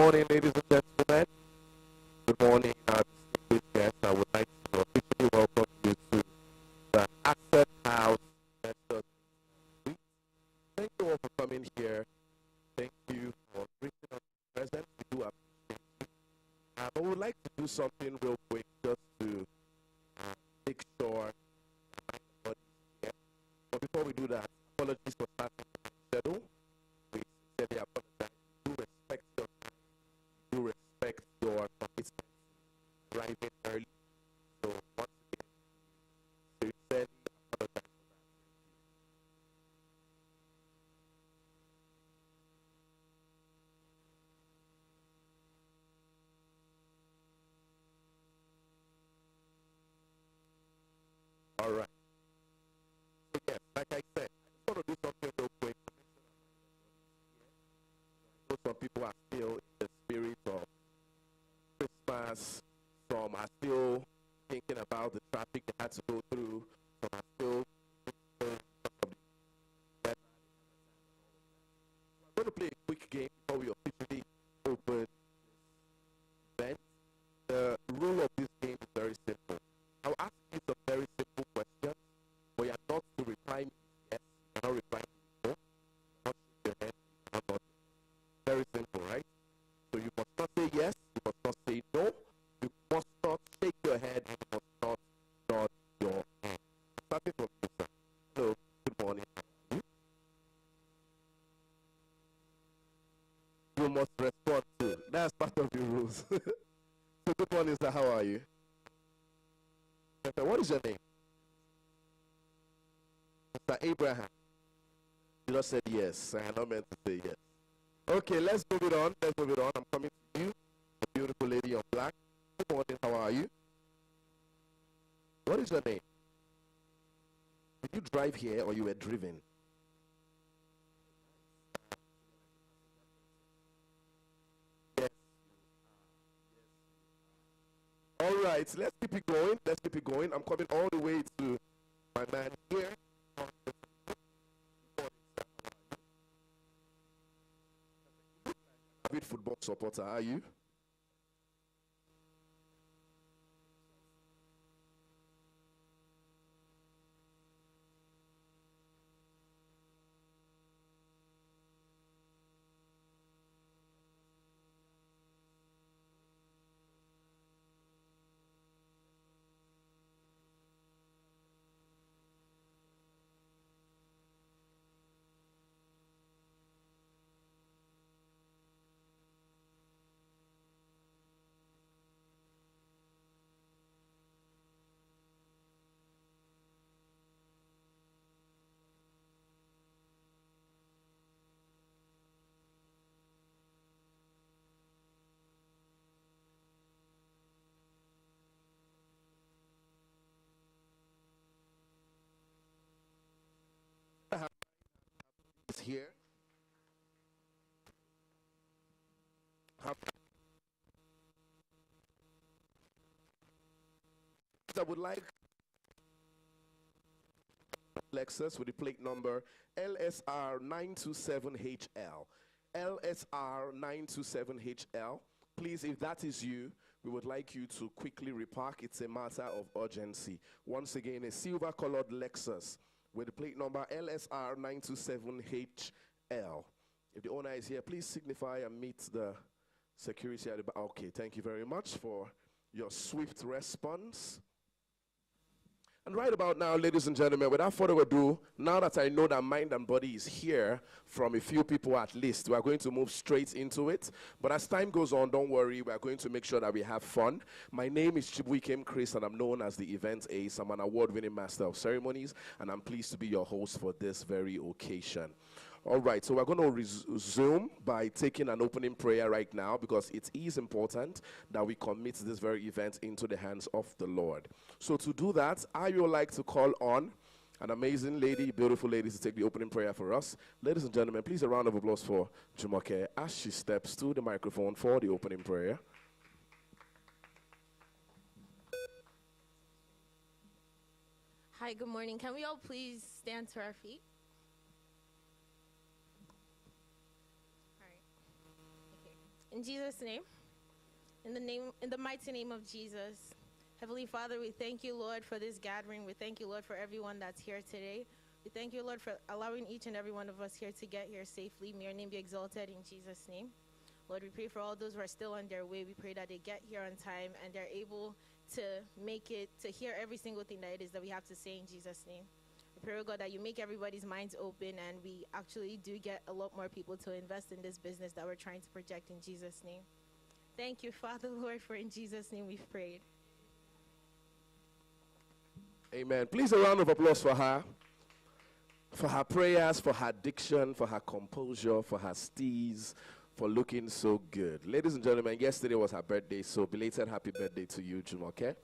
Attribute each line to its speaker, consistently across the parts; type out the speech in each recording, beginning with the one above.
Speaker 1: morning, ladies and gentlemen. Good morning, distinguished guests. I would like to officially welcome you to the Access House Investors Week. Thank you all for coming here. Thank you for bringing us present. We do appreciate you. But we would like to do something real quick just to make sure everybody's here. But before we do that, apologies for starting the schedule. We sincerely apologize. We do respect your time. We do respect your commitment arriving early. So once again, we sincerely apologize for that. All right. So yes, like I said, I just want to do something real quick to make sure that everybody's here. I know some people are still in the spirit of Christmas. Some are still thinking about the traffic they had to go through. Some are still thinking of the weather. So I'm going to play a quick game before we officially open this event. The rule of this game is very simple. I'll ask you some very simple questions, but you are not to reply me yes, you cannot reply me no, you cannot shake your head, you cannot nod. Very simple, right? So you must not say yes, you must not say no, you must not shake your head, you must not nod your head. Starting from you, sir. Hello, good morning. You must respond to. That's part of the rules. So good morning, sir. How are you? What is your name? Mr. Abraham. You just said yes. I had not meant to say yes. Okay, let's move it on. Let's move it on. I'm coming to you, the beautiful lady in black. Good morning. How are you? What is your name? Did you drive here or you were driven? Yes. All right, let's keep it going. Let's keep it going. I'm coming all the way to my man here. Avid football supporter, are you? Is here. I would like Lexus with the plate number LSR 927HL. LSR 927HL. Please, if that is you, we would like you to quickly repark. It's a matter of urgency. Once again, a silver colored Lexus with the plate number LSR 927HL. If the owner is here, please signify and meet the security at the back. Okay, thank you very much for your swift response. And right about now, ladies and gentlemen, without further ado, now that I know that Mind and Body is here, from a few people at least, we are going to move straight into it. But as time goes on, don't worry, we are going to make sure that we have fun. My name is Chibuikem Chris, and I'm known as the Event Ace. I'm an award-winning master of ceremonies, and I'm pleased to be your host for this very occasion. All right, so we're going to resume by taking an opening prayer right now, because it is important that we commit this very event into the hands of the Lord. So to do that, I would like to call on an amazing lady, beautiful lady, to take the opening prayer for us. Ladies and gentlemen, please a round of applause for Jumoke as she steps to the microphone for the opening prayer.
Speaker 2: Hi, good morning. Can we all please stand to our feet? In Jesus' name, in the mighty name of Jesus. Heavenly Father, we thank you, Lord, for this gathering. We thank you, Lord, for everyone that's here today. We thank you, Lord, for allowing each and every one of us here to get here safely. May your name be exalted in Jesus' name. Lord, we pray for all those who are still on their way. We pray that they get here on time and they're able to make it, to hear every single thing that it is that we have to say in Jesus' name. We pray, oh God, that you make everybody's minds open and we actually do get a lot more people to invest in this business that we're trying to project in Jesus' name. Thank you, Father, Lord, for in Jesus' name we've prayed.
Speaker 1: Amen. Please, a round of applause for her prayers, for her diction, for her composure, for her steez, for looking so good. Ladies and gentlemen, yesterday was her birthday, so belated happy birthday to you, Jumoke.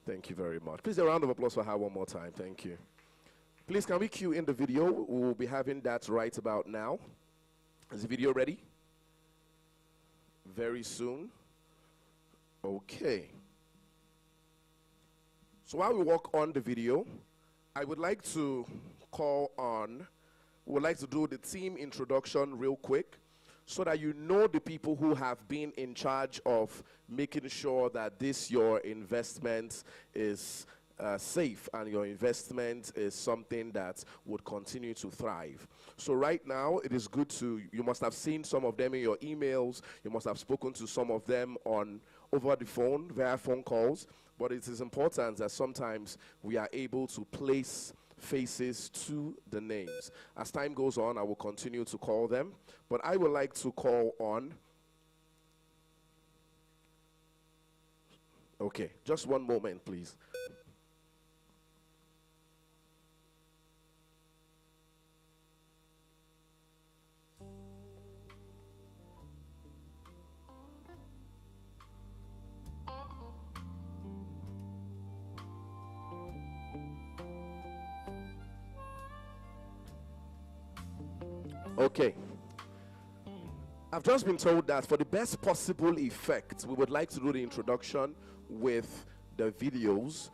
Speaker 1: Thank you very much. Please, a round of applause for her one more time. Thank you. Please, can we cue in the video? We will be having that right about now. Is the video ready? Very soon. Okay. So while we work on the video, I would like to we would like to do the team introduction real quick so that you know the people who have been in charge of making sure that your investment is safe and your investment is something that would continue to thrive. So right now, it is good you must have seen some of them in your emails, you must have spoken to some of them over the phone, via phone calls, but it is important that sometimes we are able to place faces to the names. As time goes on, I will continue to call them, but I would like to call on, okay, just one moment, please. Okay. I've just been told that for the best possible effect, we would like to do the introduction with the videos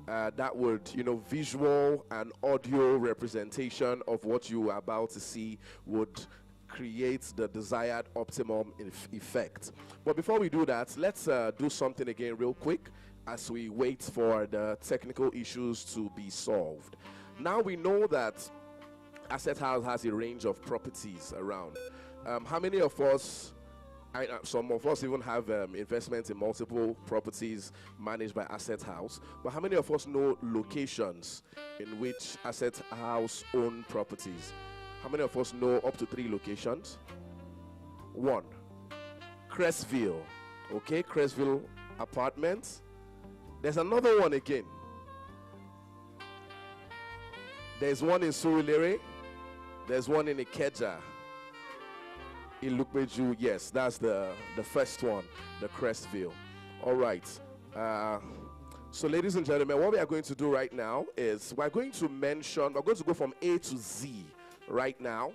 Speaker 1: that would, visual and audio representation of what you are about to see would create the desired optimum effect. But before we do that, let's do something again real quick as we wait for the technical issues to be solved. Now we know that Asset House has a range of properties around. How many of us, some of us even have investments in multiple properties managed by Asset House, but how many of us know locations in which Asset House own properties? How many of us know up to 3 locations? 1, Crestville. Okay, Crestville Apartments. There's another one again. There's one in Surulere. There's one in Ikeja. In Lukbeju, yes, that's the first one, the Crestville. All right. So ladies and gentlemen, what we are going to do right now is we're going to go from A to Z right now.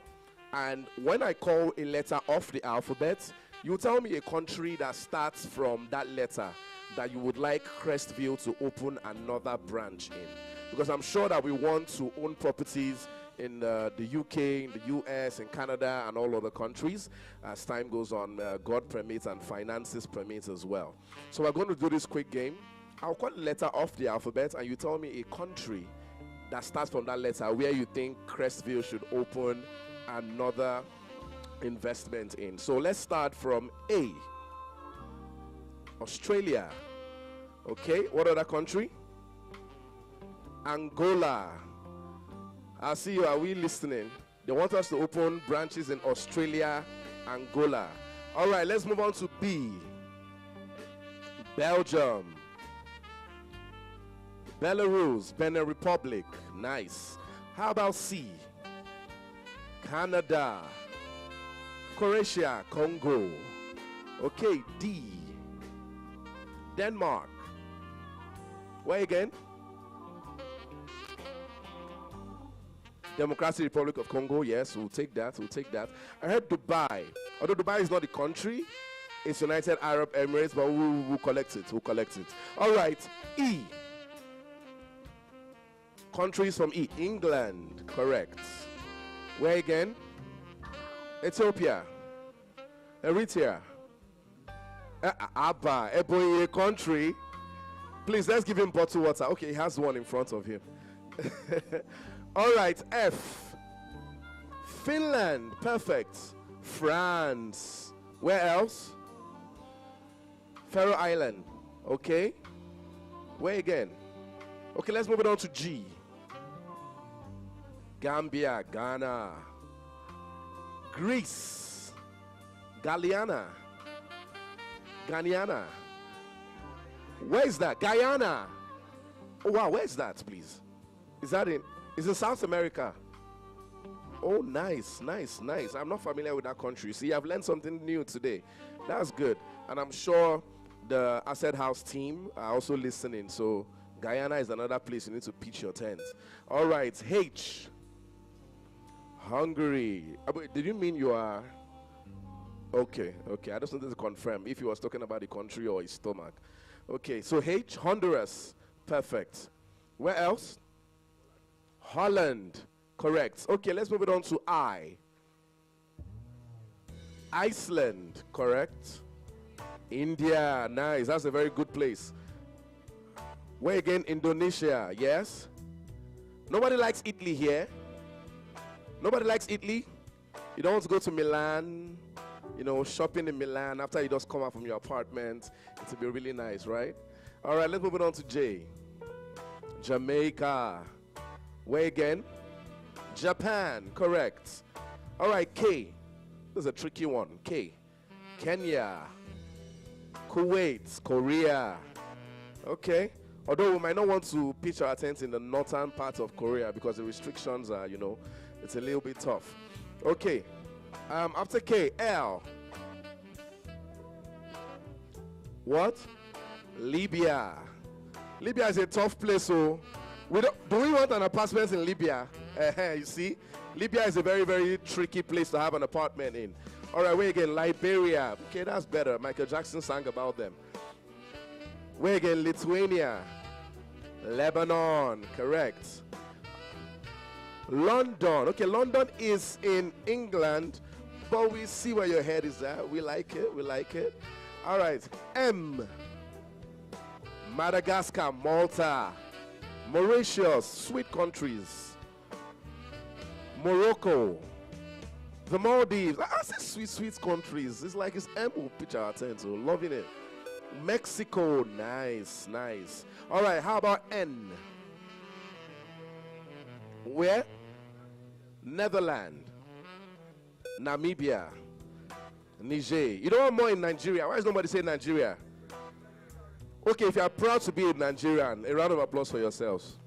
Speaker 1: And when I call a letter off the alphabet, you tell me a country that starts from that letter that you would like Crestville to open another branch in. Because I'm sure that we want to own properties in the UK, in the US, in Canada, and all other countries. As time goes on, God permits and finances permits as well. So we're going to do this quick game. I'll call a letter off the alphabet, and you tell me a country that starts from that letter where you think Crestville should open another investment in. So let's start from A. Australia. Okay, what other country? Angola. I see you. Are we listening? They want us to open branches in Australia, Angola. All right, let's move on to B. Belgium. Belarus, Benin Republic. Nice. How about C? Canada. Croatia, Congo. Okay, D. Denmark. Where again? Democratic Republic of Congo, yes, we'll take that, I heard Dubai. Although Dubai is not a country, it's United Arab Emirates, but we'll collect it, All right, E. Countries from E. England, correct. Where again? Ethiopia. Eritrea. Abba, Eboye country. Please, let's give him bottled water. Okay, he has one in front of him. All right, F. Finland, perfect. France. Where else? Faroe Island. Okay. Where again? Okay, let's move it on to G. Gambia, Ghana. Greece. Guyana. Guyana. Where is that? Guyana. Oh, wow, where is that, please? Is it South America? Oh, nice, nice, nice. I'm not familiar with that country. See, I've learned something new today. That's good. And I'm sure the Asset House team are also listening. So Guyana is another place you need to pitch your tent. All right, H. Hungary. Did you mean you are? Okay. I just wanted to confirm if he was talking about the country or his stomach. Okay, so H, Honduras. Perfect. Where else? Holland. Correct. Okay, let's move it on to I. Iceland. Correct. India. Nice. That's a very good place. Where again? Indonesia. Yes. Nobody likes Italy here. Nobody likes Italy. You don't want to go to Milan, shopping in Milan after you just come out from your apartment. It will be really nice, right? All right, let's move it on to J. Jamaica. Where again? Japan. Correct. All right, K. This is a tricky one. K. Kenya. Kuwait. Korea. Okay. Although we might not want to pitch our tent in the northern part of Korea because the restrictions are, it's a little bit tough. Okay. After K, L. What? Libya. Libya is a tough place, so do we want an apartment in Libya? You see? Libya is a very, very tricky place to have an apartment in. All right, wait again. Liberia. Okay, that's better. Michael Jackson sang about them. Where again? Lithuania. Lebanon. Correct. London. Okay, London is in England, but we see where your head is at. We like it. We like it. All right. M. Madagascar. Malta. Mauritius. Sweet countries. Morocco. The Maldives. I say sweet, sweet countries. It's like it's M will pitch our tent, so loving it. Mexico. Nice, nice. All right, how about N? Where? Netherlands. Namibia. Niger. You don't want more in Nigeria. Why is nobody saying Nigeria? Okay, if you are proud to be a Nigerian, a round of applause for yourselves.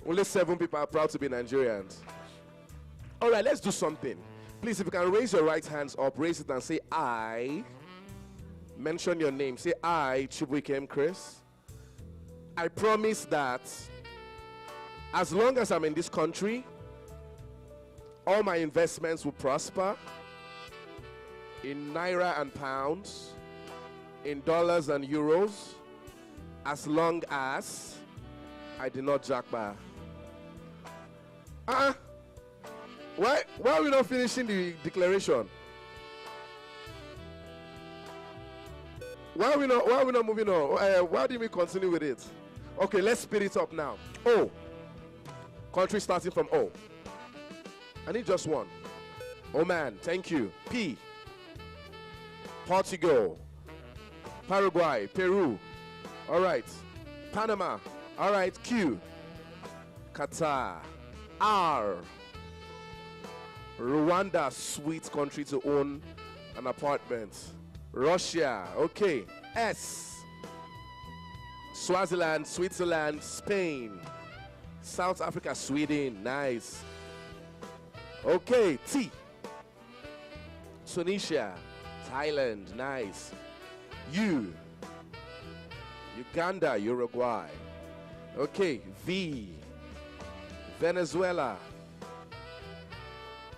Speaker 1: Only 7 people are proud to be Nigerians. All right, let's do something. Please, if you can raise your right hands up, raise it and say I. Mention your name. Say I, Chibuikem Chris. I promise that as long as I'm in this country, all my investments will prosper in naira and pounds, in dollars and euros, as long as I did not jackpot. Why are we not finishing the declaration? Why are we not moving on? Why didn't we continue with it? Okay, let's speed it up now. O. Country starting from O. I need just one. Oman, thank you. P. Portugal. Paraguay. Peru. All right. Panama. All right. Q. Qatar. R. Rwanda, sweet country to own an apartment. Russia. Okay. S. Swaziland, Switzerland, Spain. South Africa, Sweden. Nice. Okay. T. Tunisia, Thailand. Nice. U. Uganda, Uruguay. Okay. V. Venezuela.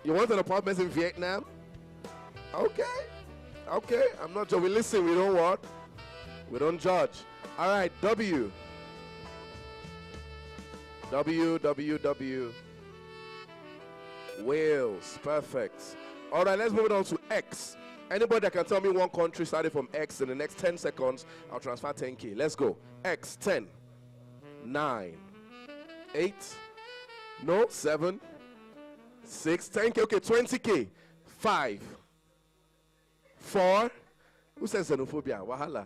Speaker 1: You want an apartment in Vietnam? Okay. I'm not judging. We listen. We don't what? We don't judge. All right. W. Wales. Perfect. All right. Let's move it on to X. Anybody that can tell me one country started from X in the next 10 seconds, I'll transfer 10K. Let's go. X, 10, 9, 8, no, 7, 6, 10K, okay, 20K, 5, 4, who says xenophobia? Wahala.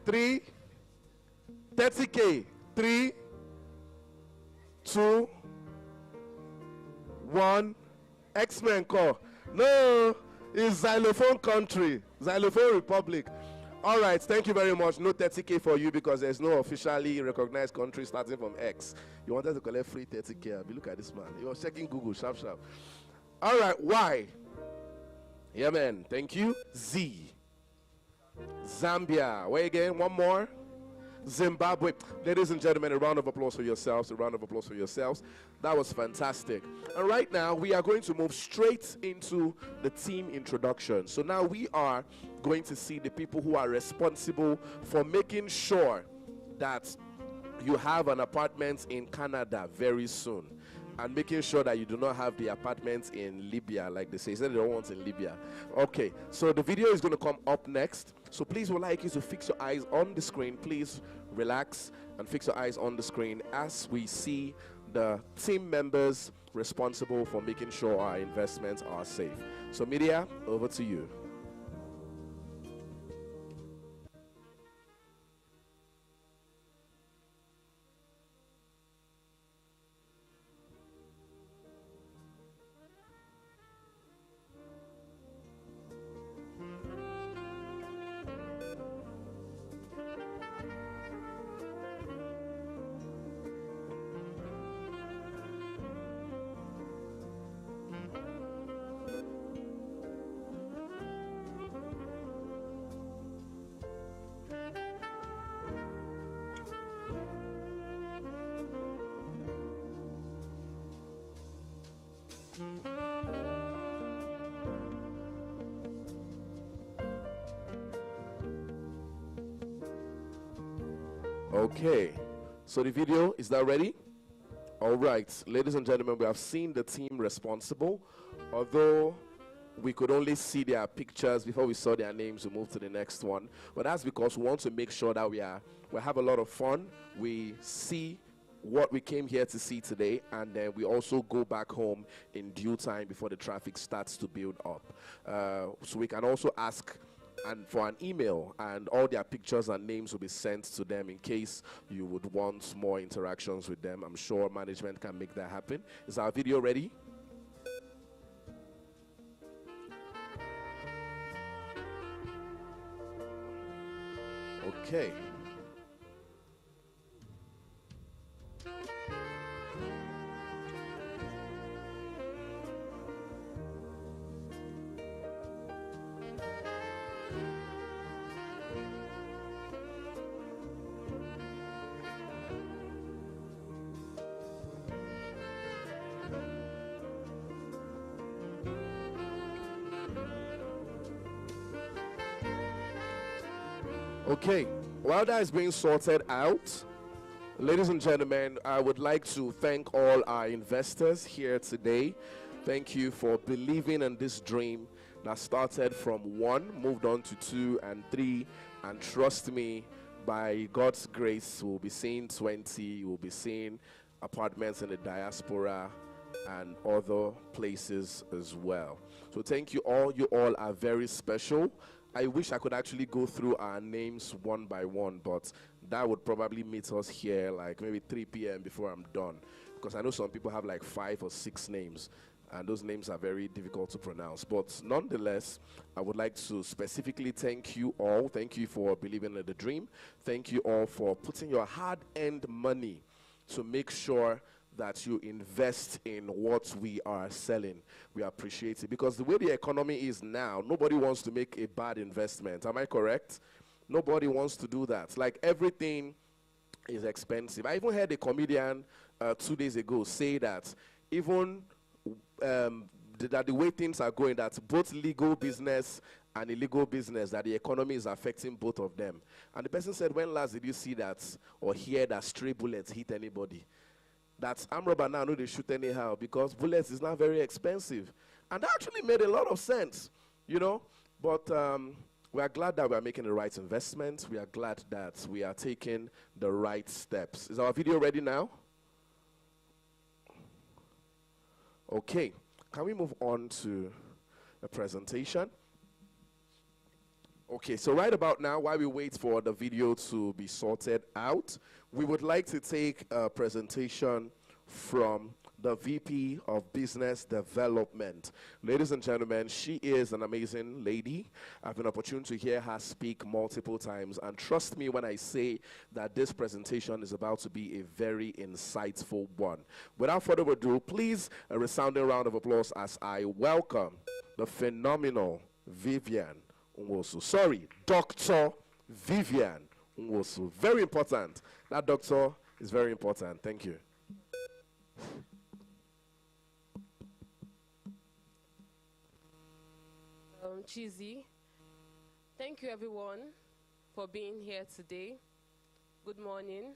Speaker 1: 3, 30K, 3, 2, 1, X-Men call. No, it's Xylophone country, Xylophone Republic. All right, thank you very much. No 30K for you because there's no officially recognized country starting from X. You wanted to collect free 30K. Look at this man. He was checking Google, sharp, sharp. All right, Y. Yeah, man. Thank you. Z. Zambia. Wait again, one more. Zimbabwe. Ladies and gentlemen, a round of applause for yourselves. A round of applause for yourselves. That was fantastic. And right now, we are going to move straight into the team introduction. So now we are going to see the people who are responsible for making sure that you have an apartment in Canada very soon, and making sure that you do not have the apartments in Libya, like they say. They said they don't want in Libya. Okay, so the video is going to come up next. So please, would like you to fix your eyes on the screen. Please relax and fix your eyes on the screen as we see the team members responsible for making sure our investments are safe. So media, over to you. Okay, so the video, is that ready? All right, ladies and gentlemen, we have seen the team responsible. Although we could only see their pictures before we saw their names, we moved to the next one. But that's because we want to make sure that we have a lot of fun. We see what we came here to see today, and then we also go back home in due time before the traffic starts to build up. So we can also ask for an email, and all their pictures and names will be sent to them in case you would want more interactions with them. I'm sure management can make that happen. Is our video ready? Okay. Okay, while that is being sorted out, ladies and gentlemen, I would like to thank all our investors here today. Thank you for believing in this dream that started from 1, moved on to 2 and 3, and trust me, by God's grace, we'll be seeing 20, we'll be seeing apartments in the diaspora and other places as well. So thank you all. You all are very special. I wish I could actually go through our names one by one, but that would probably meet us here like maybe 3 p.m. before I'm done, because I know some people have like 5 or 6 names, and those names are very difficult to pronounce. But nonetheless, I would like to specifically thank you all. Thank you for believing in the dream. Thank you all for putting your hard-earned money to make sure that you invest in what we are selling. We appreciate it, because the way the economy is now, nobody wants to make a bad investment. Am I correct? Nobody wants to do that. Like, everything is expensive. I even heard a comedian 2 days ago say that even that the way things are going, that both legal business and illegal business, that the economy is affecting both of them. And the person said, when last did you see that or hear that stray bullets hit anybody? That arm robber now know they shoot anyhow because bullets is now very expensive. And that actually made a lot of sense, you know. But we are glad that we are making the right investments. We are glad that we are taking the right steps. Is our video ready now? Okay. Can we move on to the presentation? Okay, so right about now, while we wait for the video to be sorted out, we would like to take a presentation from the VP of Business Development. Ladies and gentlemen, she is an amazing lady. I've been opportune to hear her speak multiple times, and trust me when I say that this presentation is about to be a very insightful one. Without further ado, please a resounding round of applause as I welcome the phenomenal Vivian Nwosu. Sorry, Dr. Vivian Nwosu. Very important. That doctor is very important. Thank you.
Speaker 3: Cheesy. Thank you everyone for being here today. Good morning.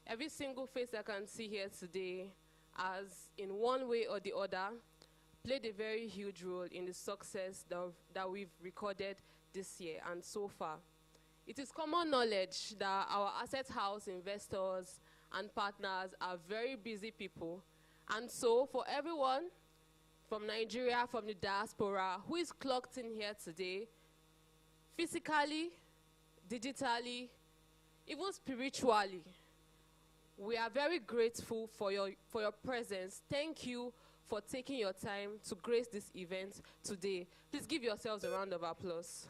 Speaker 3: Every single face I can see here today has, in one way or the other, played a very huge role in the success that we've recorded this year and so far. It is common knowledge that our asset house investors and partners are very busy people. And so for everyone from Nigeria, from the diaspora, who is clocked in here today, physically, digitally, even spiritually, we are very grateful for your presence. Thank you for taking your time to grace this event today. Please give yourselves a round of applause.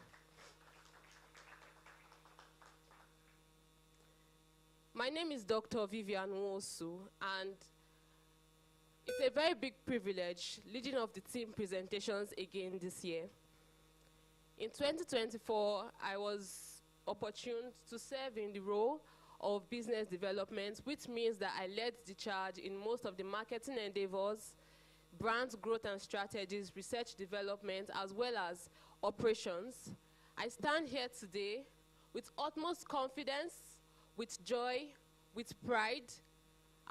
Speaker 3: My name is Dr. Vivian Nwosu, and it's a very big privilege leading off the team presentations again this year. In 2024, I was opportune to serve in the role of business development, which means that I led the charge in most of the marketing endeavors, brand growth and strategies, research development, as well as operations. I stand here today with utmost confidence, with joy, with pride,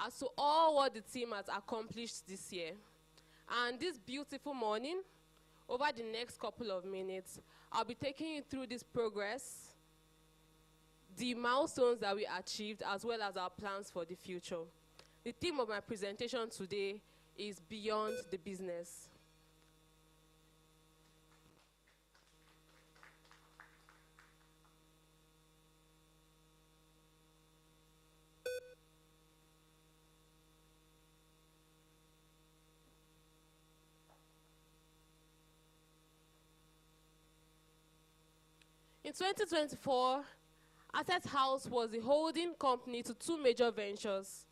Speaker 3: as to all what the team has accomplished this year. And this beautiful morning, over the next couple of minutes, I'll be taking you through this progress, the milestones that we achieved, as well as our plans for the future. The theme of my presentation today is Beyond the Business. In 2024, Asset House was the holding company to two major ventures.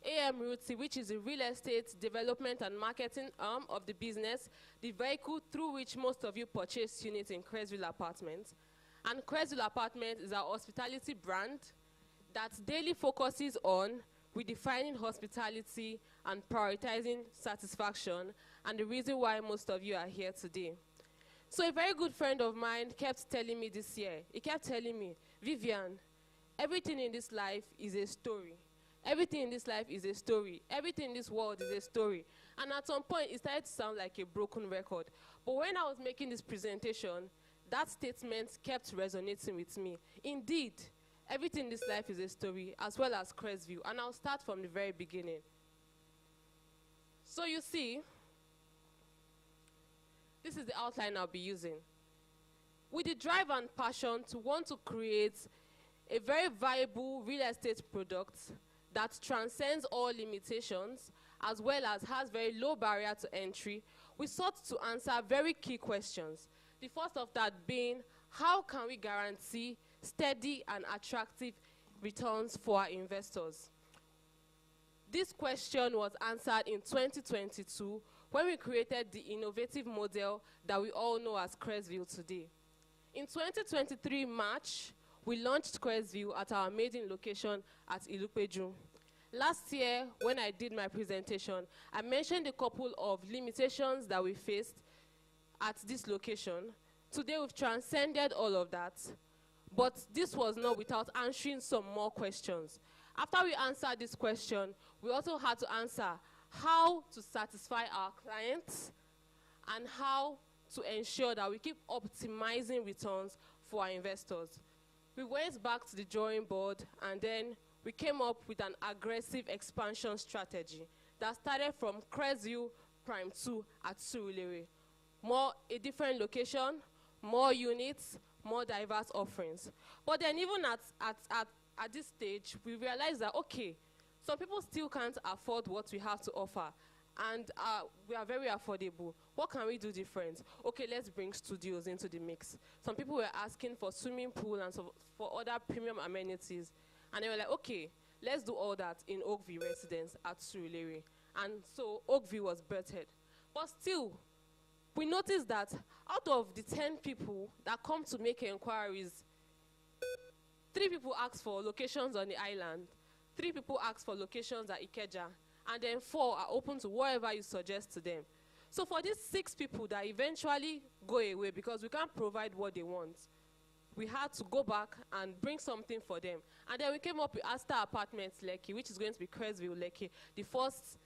Speaker 3: AM Realty, which is the real estate development and marketing arm of the business, the vehicle through which most of you purchase units in Cresville Apartments. And Cresville Apartments is our hospitality brand that daily focuses on redefining hospitality and prioritizing satisfaction, and the reason why most of you are here today. So a very good friend of mine kept telling me this year, he kept telling me, Vivian, everything in this life is a story. Everything in this life is a story. Everything in this world is a story. And at some point, it started to sound like a broken record. But when I was making this presentation, that statement kept resonating with me. Indeed, everything in this life is a story, as well as Cresville. And I'll start from the very beginning. So you see, this is the outline I'll be using. With the drive and passion to want to create a very viable real estate product that transcends all limitations, as well as has very low barrier to entry, we sought to answer very key questions. The first of that being, how can we guarantee steady and attractive returns for our investors? This question was answered in 2022 when we created the innovative model that we all know as Cresville today. In 2023 March, we launched Cresville at our maiden location at Ilupeju. Last year, when I did my presentation, I mentioned a couple of limitations that we faced at this location. Today, we've transcended all of that, but this was not without answering some more questions. After we answered this question, we also had to answer how to satisfy our clients and how to ensure that we keep optimizing returns for our investors. We went back to the drawing board, and then we came up with an aggressive expansion strategy that started from Crestview Prime 2 at Surulere. A different location, more units, more diverse offerings. But then even at this stage, we realized that, okay, some people still can't afford what we have to offer, and we are very affordable. What can we do different? Okay, let's bring studios into the mix. Some people were asking for swimming pool and for other premium amenities, and they were like, okay, let's do all that in Oakview residence at Surulere. And so Oakview was birthed. But still, we noticed that out of the 10 people that come to make inquiries, 3 people ask for locations on the island, 3 people ask for locations at Ikeja, and then 4 are open to whatever you suggest to them. So for these 6 people that eventually go away because we can't provide what they want, we had to go back and bring something for them. And then we came up with Asta Apartments Lekki, which is going to be Crestview Lekki, the first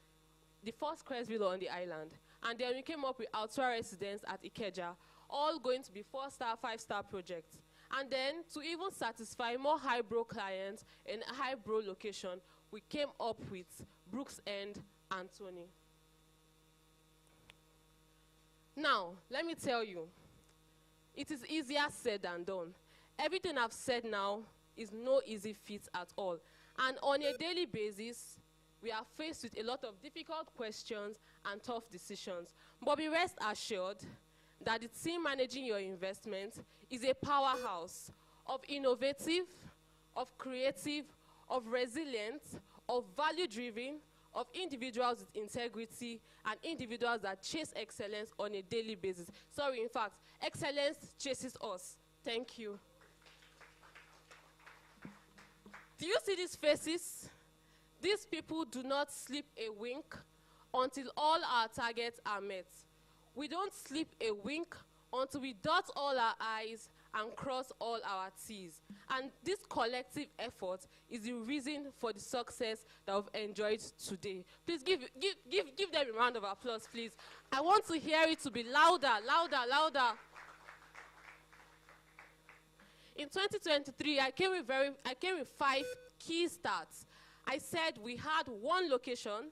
Speaker 3: Crestview on the island. And then we came up with Altua Residence at Ikeja, all going to be 4-star, 5-star projects. And then to even satisfy more high-brow clients in a high-brow location, we came up with Brooks End and Tony. Now, let me tell you, it is easier said than done. Everything I've said now is no easy feat at all. And on a daily basis, we are faced with a lot of difficult questions and tough decisions. But be rest assured that the team managing your investment is a powerhouse of innovative, of creative, of resilient, of value-driven, of individuals with integrity, and individuals that chase excellence on a daily basis. Sorry, in fact, excellence chases us. Thank you. Do you see these faces? These people do not sleep a wink until all our targets are met. We don't sleep a wink until we dot all our I's and cross all our T's. And this collective effort is the reason for the success that we've enjoyed today. Please give them a round of applause, please. I want to hear it to be louder, louder, louder. In 2023, I came with 5 key stats. I said we had one location.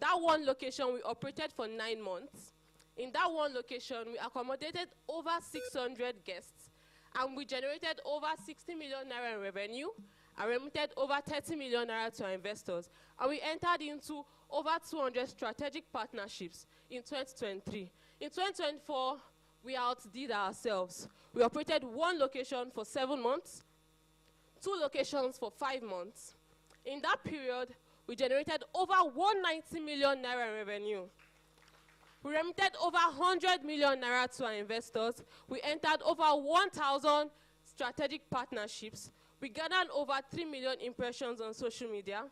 Speaker 3: That one location we operated for 9 months. In that one location, we accommodated over 600 guests, and we generated over 60 million naira in revenue, and remitted over 30 million naira to our investors. And we entered into over 200 strategic partnerships in 2023. In 2024, we outdid ourselves. We operated one location for 7 months, 2 locations for 5 months. In that period, we generated over 190 million naira in revenue. We remitted over 100 million naira to our investors. We entered over 1,000 strategic partnerships. We gathered over 3 million impressions on social media.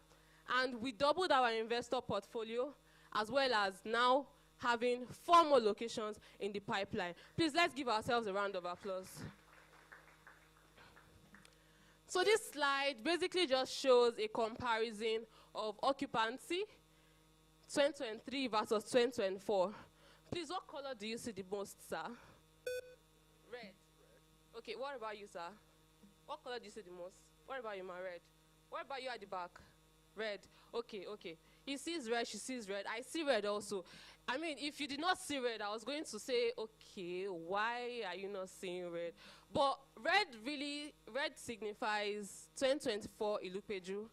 Speaker 3: And we doubled our investor portfolio, as well as now having 4 more locations in the pipeline. Please, let's give ourselves a round of applause. So this slide basically just shows a comparison of occupancy, 2023 versus 2024. Please, what color do you see the most, sir? Red. Okay, what about you, sir? What color do you see the most? What about you, ma? Red. What about you at the back? Red. Okay, okay. He sees red, she sees red. I see red also. I mean, if you did not see red, I was going to say, okay, why are you not seeing red? But red signifies 2024 Ilupeju.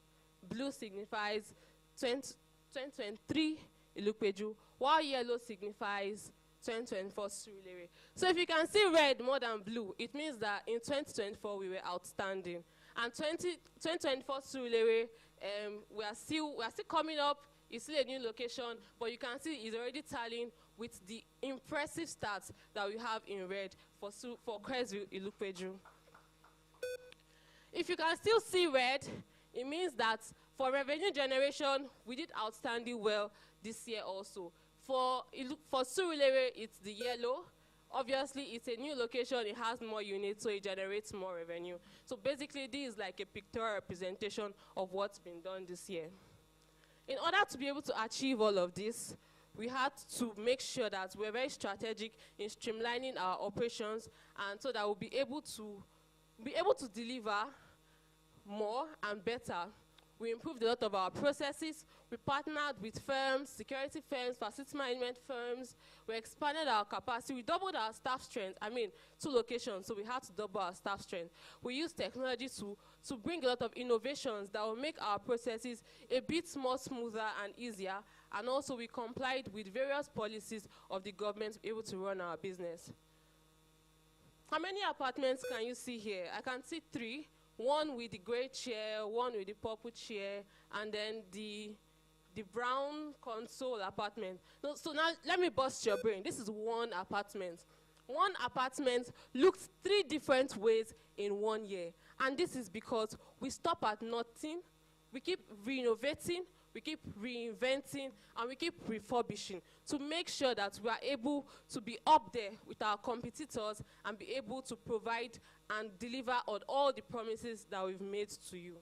Speaker 3: Blue signifies 2023 Ilupeju, while yellow signifies 2024 Surulere. So if you can see red more than blue, it means that in 2024 we were outstanding. And 2024 Surulere, we are still coming up. It's still a new location, but you can see it's already tallying with the impressive stats that we have in red for Crestview Ilupeju. If you can still see red, it means that for revenue generation, we did outstanding well this year also. For Surulere, it's the yellow. Obviously, it's a new location. It has more units, so it generates more revenue. So basically, this is like a pictorial representation of what's been done this year. In order to be able to achieve all of this, we had to make sure that we're very strategic in streamlining our operations, and so that we'll be able to deliver more and better. We improved a lot of our processes. We partnered with firms, security firms, facility management firms. We expanded our capacity. We doubled our staff strength. 2 locations, so we had to double our staff strength. We used technology to bring a lot of innovations that will make our processes a bit more smoother and easier. And also, we complied with various policies of the government to be able to run our business. How many apartments can you see here? I can see 3. 1 with the gray chair, 1 with the purple chair, and then the brown console apartment. So now let me bust your brain. This is 1 apartment. 1 apartment looked 3 different ways in 1 year. And this is because we stop at nothing. We keep renovating, we keep reinventing, and we keep refurbishing to make sure that we are able to be up there with our competitors and be able to provide and deliver on all the promises that we've made to you.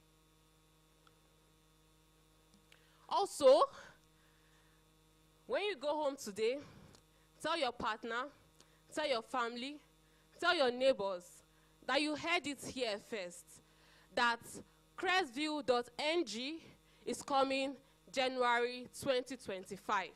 Speaker 3: Also, when you go home today, tell your partner, tell your family, tell your neighbors that you heard it here first, that crestview.ng is coming January 2025.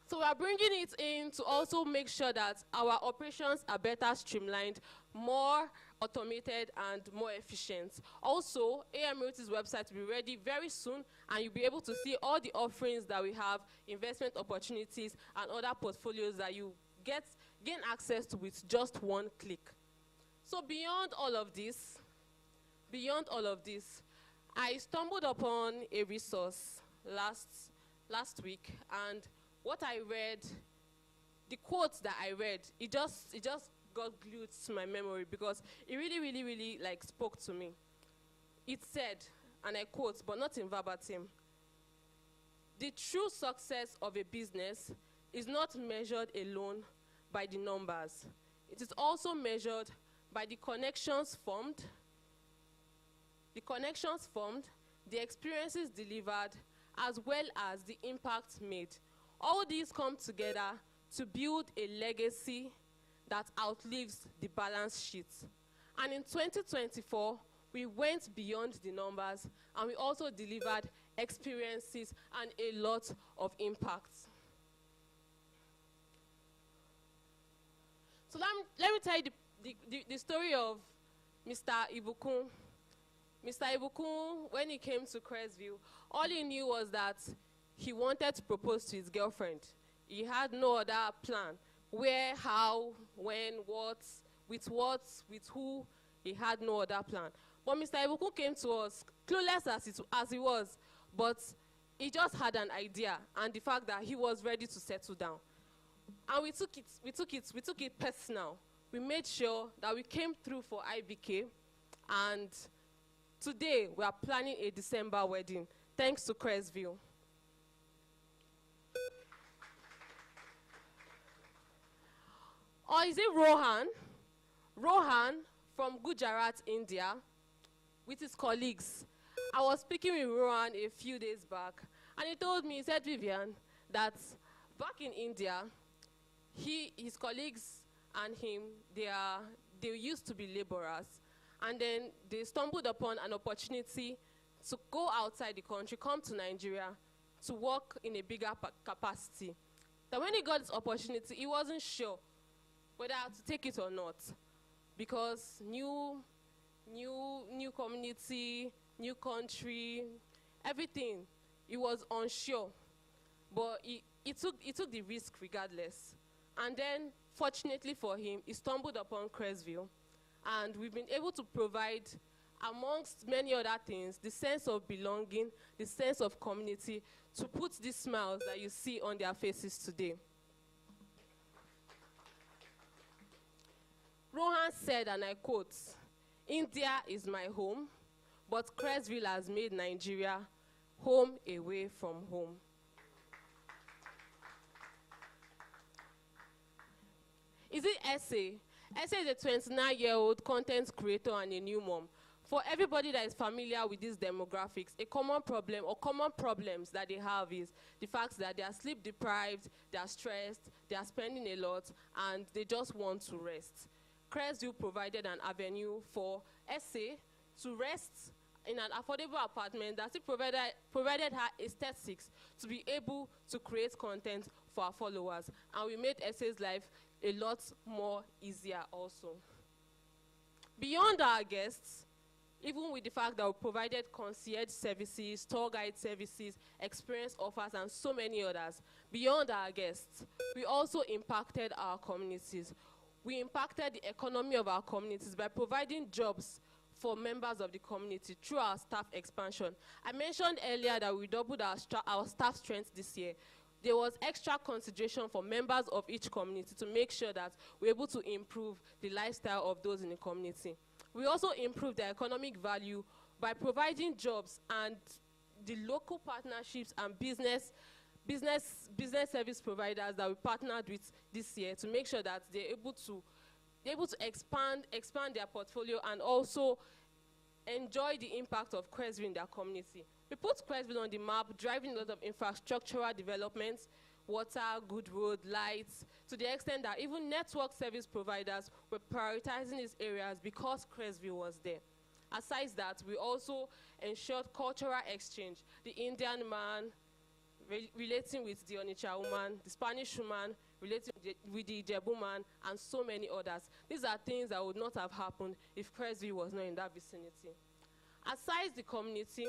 Speaker 3: So we are bringing it in to also make sure that our operations are better streamlined, more automated, and more efficient. Also, AM Realty's website will be ready very soon, and you'll be able to see all the offerings that we have, investment opportunities, and other portfolios that you gain access to with just 1 click. So beyond all of this, I stumbled upon a resource last week, and what I read, the quotes that I read, it just got glued to my memory because it really like spoke to me. It said, and I quote, but not in verbatim, "The true success of a business is not measured alone by the numbers. It is also measured by the connections formed, the experiences delivered, as well as the impact made. All these come together to build a legacy that outlives the balance sheet." And in 2024, we went beyond the numbers, and we also delivered experiences and a lot of impact. So let me tell you the story of Mr. Ibukun. Mr. Ibukun, when he came to Crestview, all he knew was that he wanted to propose to his girlfriend. He had no other plan. Where, how, when, what, with who, he had no other plan. But Mr. Ibukun came to us, clueless as he was, but he just had an idea, and the fact that he was ready to settle down. And we took it personal. We made sure that we came through for IBK, and today we are planning a December wedding, thanks to Crestview. Or is it Rohan? Rohan from Gujarat, India, with his colleagues. I was speaking with Rohan a few days back, and he told me, he said, "Vivian, that back in India, his colleagues and him, they used to be laborers, and then they stumbled upon an opportunity to go outside the country, come to Nigeria, to work in a bigger capacity. That when he got this opportunity, he wasn't sure whether to take it or not, because new community, new country, everything, he was unsure, but he took the risk regardless. And then, fortunately for him, he stumbled upon Crestview, and we've been able to provide, amongst many other things, the sense of belonging, the sense of community, to put these smiles that you see on their faces today. Rohan said, and I quote, "India is my home, but Crestview has made Nigeria home away from home." Is it Essay? Essay is a 29-year-old content creator and a new mom. For everybody that is familiar with these demographics, a common problem or common problems that they have is the fact that they are sleep deprived, they are stressed, they are spending a lot, and they just want to rest. Cresview provided an avenue for SA to rest in an affordable apartment that it provided her aesthetics to be able to create content for our followers. And we made SA's life a lot more easier also. Beyond our guests, even with the fact that we provided concierge services, tour guide services, experience offers, and so many others, beyond our guests, we also impacted our communities. We impacted the economy of our communities by providing jobs for members of the community through our staff expansion. I mentioned earlier that we doubled our staff strength this year. There was extra consideration for members of each community to make sure that we're able to improve the lifestyle of those in the community. We also improved the economic value by providing jobs and the local partnerships and business service providers that we partnered with this year to make sure that they're able to expand their portfolio and also enjoy the impact of Cresview in their community. We put Cresview on the map, driving a lot of infrastructural developments, water, good road, lights, to the extent that even network service providers were prioritizing these areas because Cresview was there. Aside that, we also ensured cultural exchange. The Indian man relating with the Onitsha woman, the Spanish woman relating with the Ijebu man, and so many others. These are things that would not have happened if Cresview was not in that vicinity. Aside the community,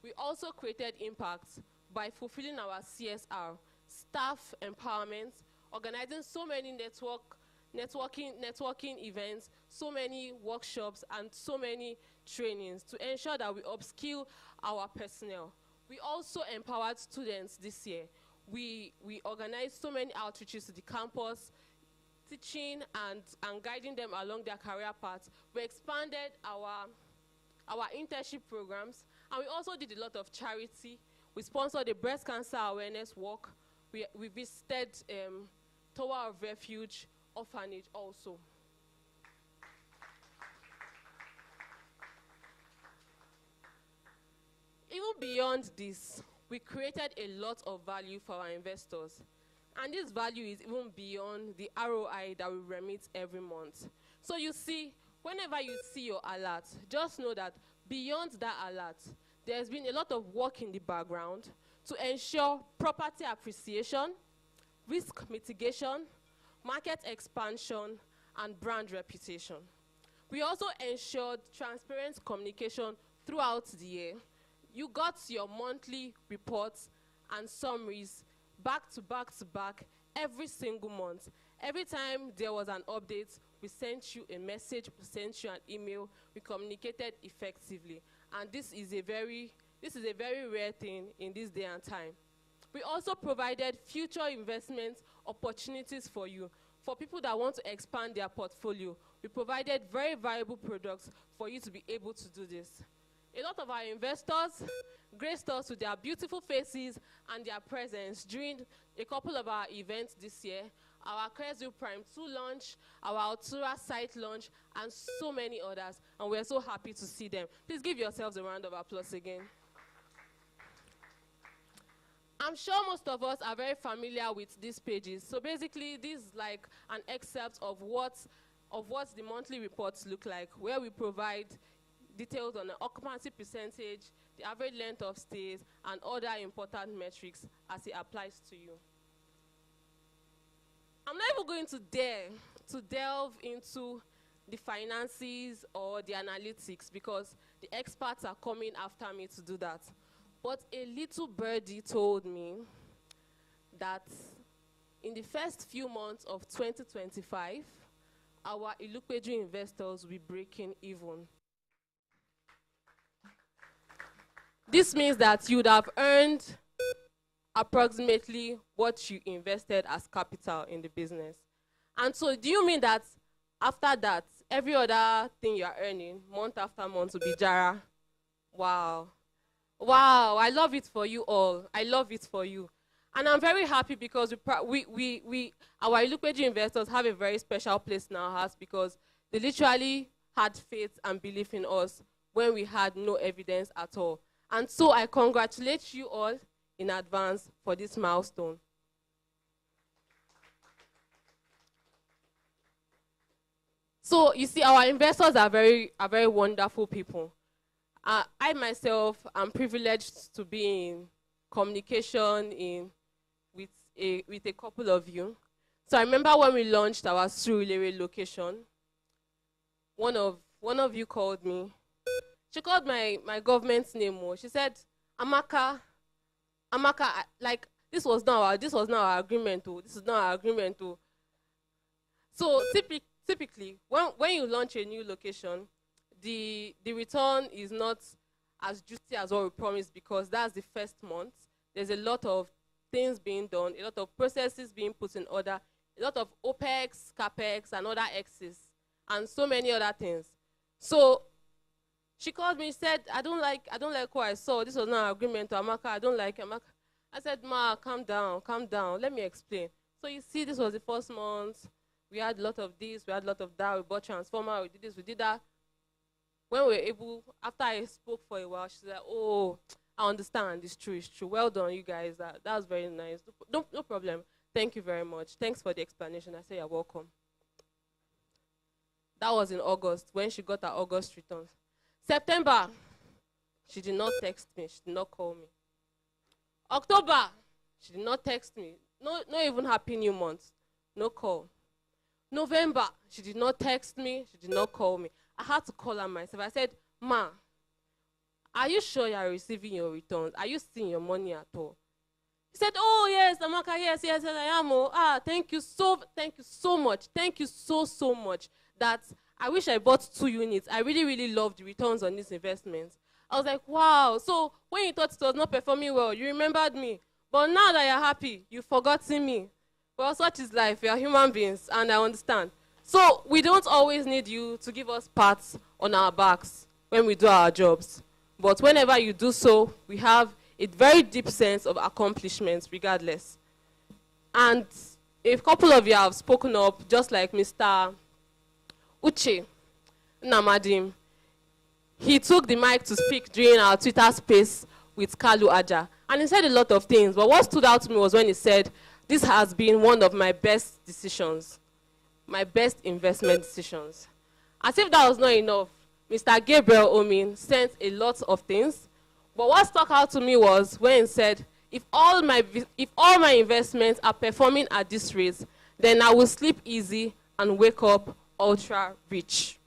Speaker 3: we also created impact by fulfilling our CSR, staff empowerment, organizing so many networking events, so many workshops, and so many trainings to ensure that we upskill our personnel. We also empowered students this year. We organized so many outreaches to the campus, teaching and guiding them along their career paths. We expanded our internship programs, and we also did a lot of charity. We sponsored a breast cancer awareness walk. We visited Tower of Refuge orphanage also. Even beyond this, we created a lot of value for our investors. And this value is even beyond the ROI that we remit every month. So you see, whenever you see your alert, just know that beyond that alert, there's been a lot of work in the background to ensure property appreciation, risk mitigation, market expansion, and brand reputation. We also ensured transparent communication throughout the year. You got your monthly reports and summaries back to back every single month. Every time there was an update, we sent you a message, we sent you an email, we communicated effectively. And this is a very rare thing in this day and time. We also provided future investment opportunities for you. For people that want to expand their portfolio, we provided very viable products for you to be able to do this. A lot of our investors graced us with their beautiful faces and their presence during a couple of our events this year, our Cresview Prime 2 launch, our Altura site launch, and so many others, and we're so happy to see them. Please give yourselves a round of applause again. I'm sure most of us are very familiar with these pages. So basically, this is like an excerpt of what the monthly reports look like, where we provide details on the occupancy percentage, the average length of stays, and other important metrics as it applies to you. I'm not even going to delve into the finances or the analytics because the experts are coming after me to do that. But a little birdie told me that in the first few months of 2025, our Ilupeju investors will be breaking even. This means that you would have earned approximately what you invested as capital in the business. And so do you mean that after that, every other thing you're earning, month after month, will be Jara? Wow. Wow, I love it for you all. I love it for you. And I'm very happy because our Ilupeju investors have a very special place in our hearts because They literally had faith and belief in us when we had no evidence at all. And so I congratulate you all in advance for this milestone. So you see, our investors are very wonderful people. I myself am privileged to be in communication with a couple of you. So I remember when we launched our Surulere location, one of you called me. She called my government's name. She said, Amaka, like this was not our agreement. This is not our agreement. So typically, when you launch a new location, the return is not as juicy as what we promised, because that's the first month. There's a lot of things being done, a lot of processes being put in order, a lot of OPEX, CAPEX, and other X's, and so many other things. So she called me, said, I don't like what I saw. This was not an agreement to Amaka. I don't like Amaka. I said, Ma, calm down. Let me explain. So you see, this was the first month. We had a lot of this, we had a lot of that. We bought transformer, we did this, we did that. When we were able, after I spoke for a while, she said, oh, I understand, it's true. Well done, you guys. That was very nice. No problem. Thank you very much. Thanks for the explanation. I said, you're welcome. That was in August, when she got her August returns. September, she did not text me. She did not call me. October, she did not text me. No even happy new month. No call. November, she did not text me. She did not call me. I had to call her myself. I said, Ma, are you sure you are receiving your returns? Are you seeing your money at all? He said, oh, yes, Amaka, yes, I am. Thank you so much. Thank you so much. That I wish I bought 2 units. I really love the returns on these investments. I was like, wow. So when you thought it was not performing well, you remembered me. But now that you're happy, you've forgotten me. Well, such is life. We are human beings, and I understand. So we don't always need you to give us pats on our backs when we do our jobs. But whenever you do so, we have a very deep sense of accomplishment regardless. And a couple of you have spoken up, just like Mr. Uche Namadim. He took the mic to speak during our Twitter space with Kalu Aja. And he said a lot of things, but what stood out to me was when he said, this has been one of my best decisions, my best investment decisions. As if that was not enough, Mr. Gabriel Omin sent a lot of things, but what stuck out to me was when he said, if all my investments are performing at this rate, then I will sleep easy and wake up ultra rich.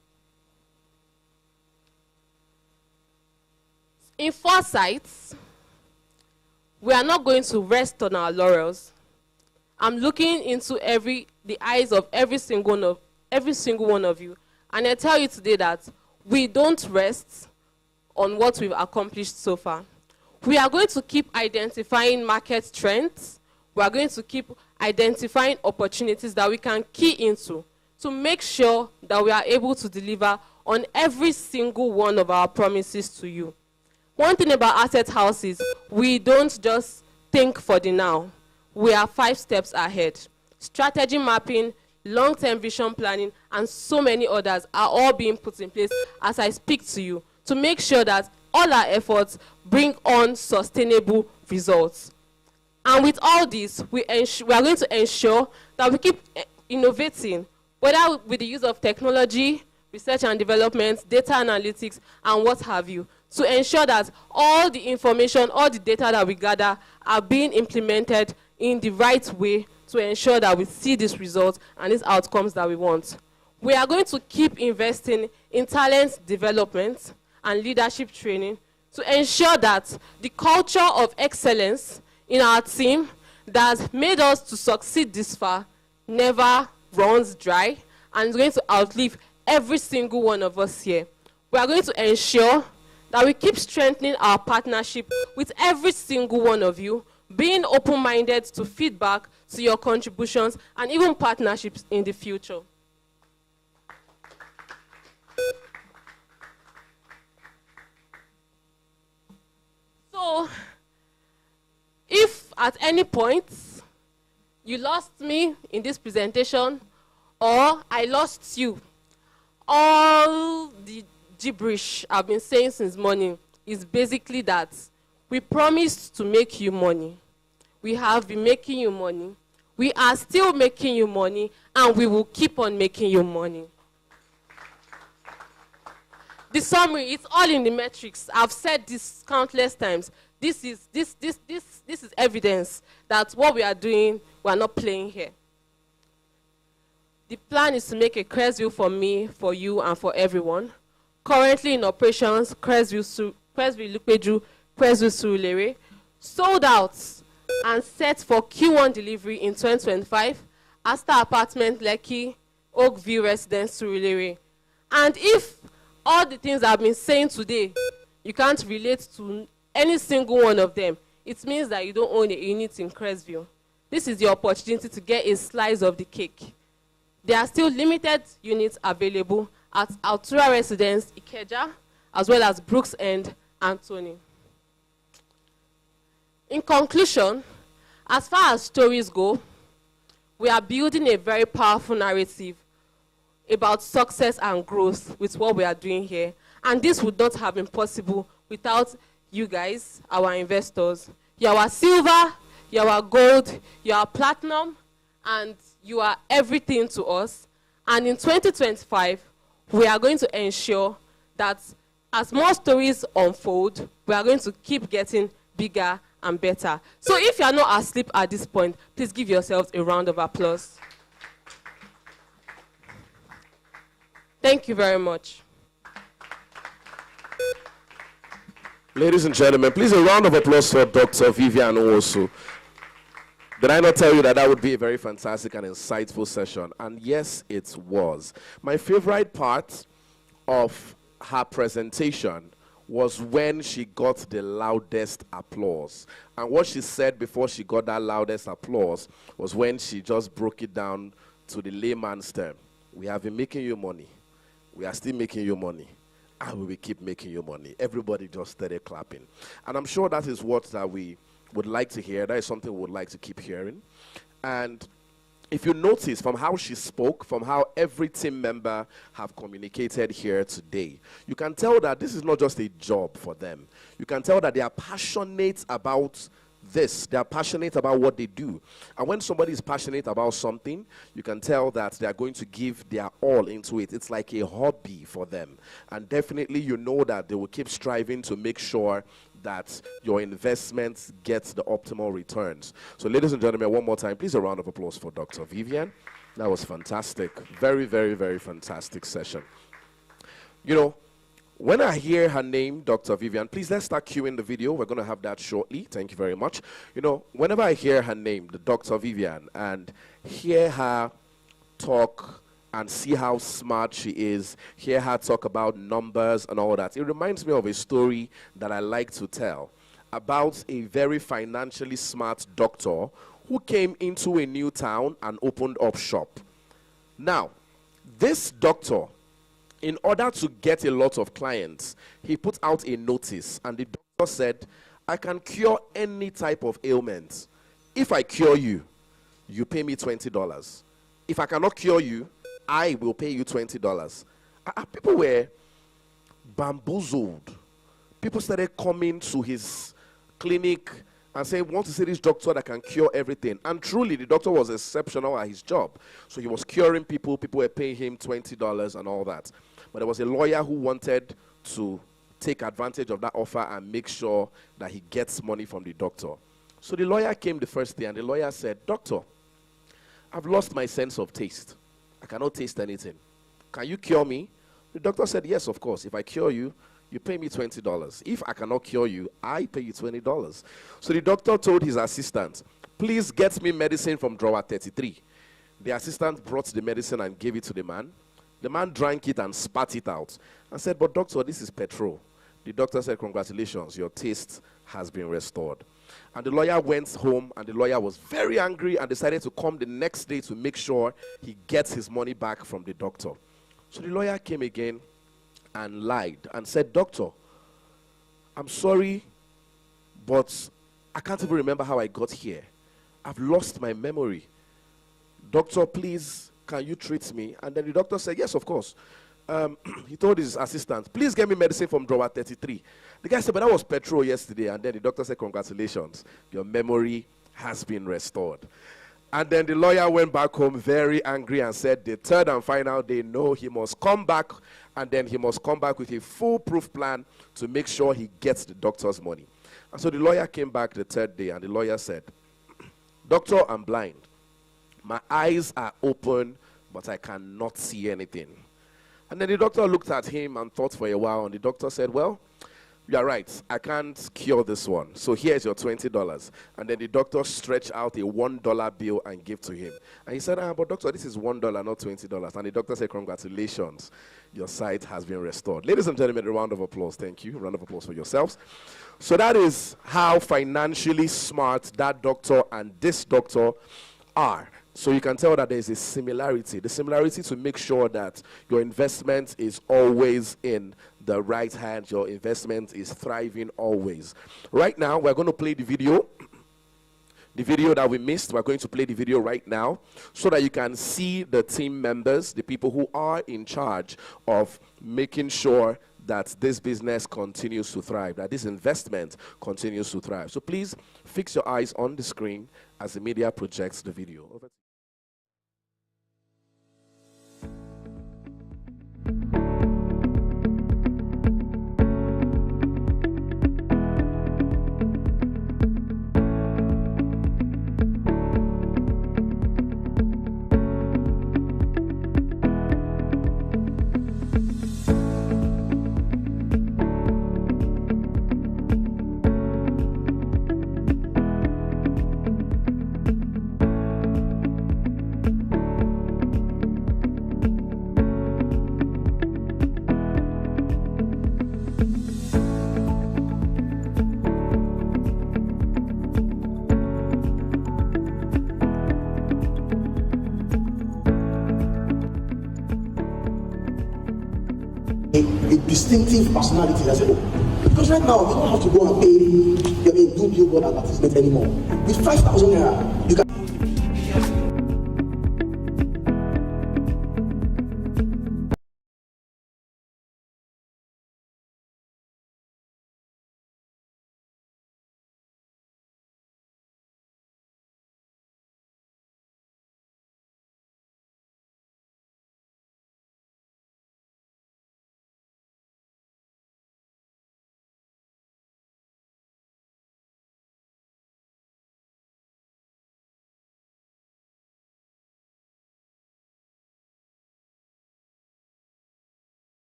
Speaker 3: In foresight, we are not going to rest on our laurels. I'm looking into the eyes of every single one of you, and I tell you today that we don't rest on what we've accomplished so far. We are going to keep identifying market trends. We are going to keep identifying opportunities that we can key into to make sure that we are able to deliver on every single one of our promises to you. One thing about Asset House is we don't just think for the now. We are 5 steps ahead. Strategy mapping, long-term vision planning, and so many others are all being put in place as I speak to you to make sure that all our efforts bring on sustainable results. And with all this, we are going to ensure that we keep innovating, whether with the use of technology, research and development, data analytics, and what have you, to ensure that all the information, all the data that we gather are being implemented in the right way to ensure that we see these results and these outcomes that we want. We are going to keep investing in talent development and leadership training to ensure that the culture of excellence in our team that has made us to succeed this far never runs dry and is going to outlive every single one of us here. We are going to ensure that we keep strengthening our partnership with every single one of you, being open-minded to feedback, to your contributions, and even partnerships in the future. So, if at any point you lost me in this presentation, or I lost you, All the gibberish I've been saying since morning is basically that we promised to make you money. We have been making you money. We are still making you money, and we will keep on making you money. The summary, it's all in the metrics. I've said this countless times. This is evidence that what we are doing, we are not playing here. The plan is to make a Cresville for me, for you, and for everyone. Currently in operations, Cresville Lupeju, Cresville Surulere, sold out and set for Q1 delivery in 2025, Asta Apartment Lekki, Oakview Residence Surulere. And if all the things I've been saying today, you can't relate to any single one of them, it means that you don't own a unit in Cresville. This is your opportunity to get a slice of the cake. There are still limited units available at Altura Residence, Ikeja, as well as Brooks End, Anthony. In conclusion, as far as stories go, we are building a very powerful narrative about success and growth with what we are doing here. And this would not have been possible without you guys, our investors. You are our silver, you are our gold, you are our platinum, and you are everything to us. And in 2025, we are going to ensure that as more stories unfold, we are going to keep getting bigger and better. So if you are not asleep at this point, please give yourselves a round of applause. Thank you very much.
Speaker 1: Ladies and gentlemen, please a round of applause for Dr. Vivian Owosu. Did I not tell you that that would be a very fantastic and insightful session? And yes, it was. My favorite part of her presentation was when she got the loudest applause. And what she said before she got that loudest applause was when she just broke it down to the layman's term. We have been making you money. We are still making you money. And we will keep making you money. Everybody just started clapping. And I'm sure that is what that we would like to hear. That is something we would like to keep hearing. And if you notice from how she spoke, from how every team member have communicated here today, you can tell that this is not just a job for them. You can tell that they are passionate about this. They are passionate about what they do. And when somebody is passionate about something, you can tell that they are going to give their all into it. It's like a hobby for them. And definitely you know that they will keep striving to make sure that your investments get the optimal returns. So ladies and gentlemen, one more time, please a round of applause for Dr. Vivian. That was fantastic. Very, very, very fantastic session. You know, when I hear her name, Dr. Vivian, please let's start cueing the video. We're going to have that shortly. Thank you very much. You know, whenever I hear her name, the Dr. Vivian, and hear her talk and see how smart she is, hear her talk about numbers and all that, it reminds me of a story that I like to tell about a very financially smart doctor who came into a new town and opened up shop. Now, this doctor, in order to get a lot of clients, he put out a notice, and the doctor said, I can cure any type of ailment. If I cure you, you pay me $20. If I cannot cure you, I will pay you $20. People were bamboozled. People started coming to his clinic and saying, want to see this doctor that can cure everything. And truly, the doctor was exceptional at his job. So he was curing people. People were paying him $20 and all that. But there was a lawyer who wanted to take advantage of that offer and make sure that he gets money from the doctor. So the lawyer came the first day, and the lawyer said, Doctor, I've lost my sense of taste. I cannot taste anything. Can you cure me? The doctor said, yes, of course. If I cure you, you pay me $20. If I cannot cure you, I pay you $20. So the doctor told his assistant, please get me medicine from drawer 33. The assistant brought the medicine and gave it to the man. The man drank it and spat it out and said, but doctor, this is petrol. The doctor said, congratulations, your taste has been restored. And the lawyer went home, and the lawyer was very angry and decided to come the next day to make sure he gets his money back from the doctor. So the lawyer came again and lied and said, doctor, I'm sorry, but I can't even remember how I got here. I've lost my memory. Doctor, please, can you treat me? And then the doctor said, yes, of course. he told his assistant, please get me medicine from drawer 33. The guy said, but that was petrol yesterday. And then the doctor said, congratulations, your memory has been restored. And then the lawyer went back home very angry and said the third and final day, no, he must come back, and then he must come back with a foolproof plan to make sure he gets the doctor's money. And so the lawyer came back the third day, and the lawyer said, doctor, I'm blind. My eyes are open, but I cannot see anything. And then the doctor looked at him and thought for a while, and the doctor said, well, you're right, I can't cure this one. So here's your $20. And then the doctor stretched out a $1 bill and gave to him. And he said, but doctor, this is $1, not $20. And the doctor said, congratulations, your sight has been restored. Ladies and gentlemen, a round of applause. Thank you. A round of applause for yourselves. So that is how financially smart that doctor and this doctor are. So you can tell that there's a similarity. The similarity to make sure that your investment is always in the right hand, your investment is thriving always. Right now, we're going to play the video. The video that we missed, we're going to play the video right now so that you can see the team members, the people who are in charge of making sure that this business continues to thrive, that this investment continues to thrive. So please fix your eyes on the screen as the media projects the video. Over.
Speaker 4: A distinctive personality. I said, oh, because right now we don't have to go and pay, do billboard advertisement anymore. With 5,000 naira, you can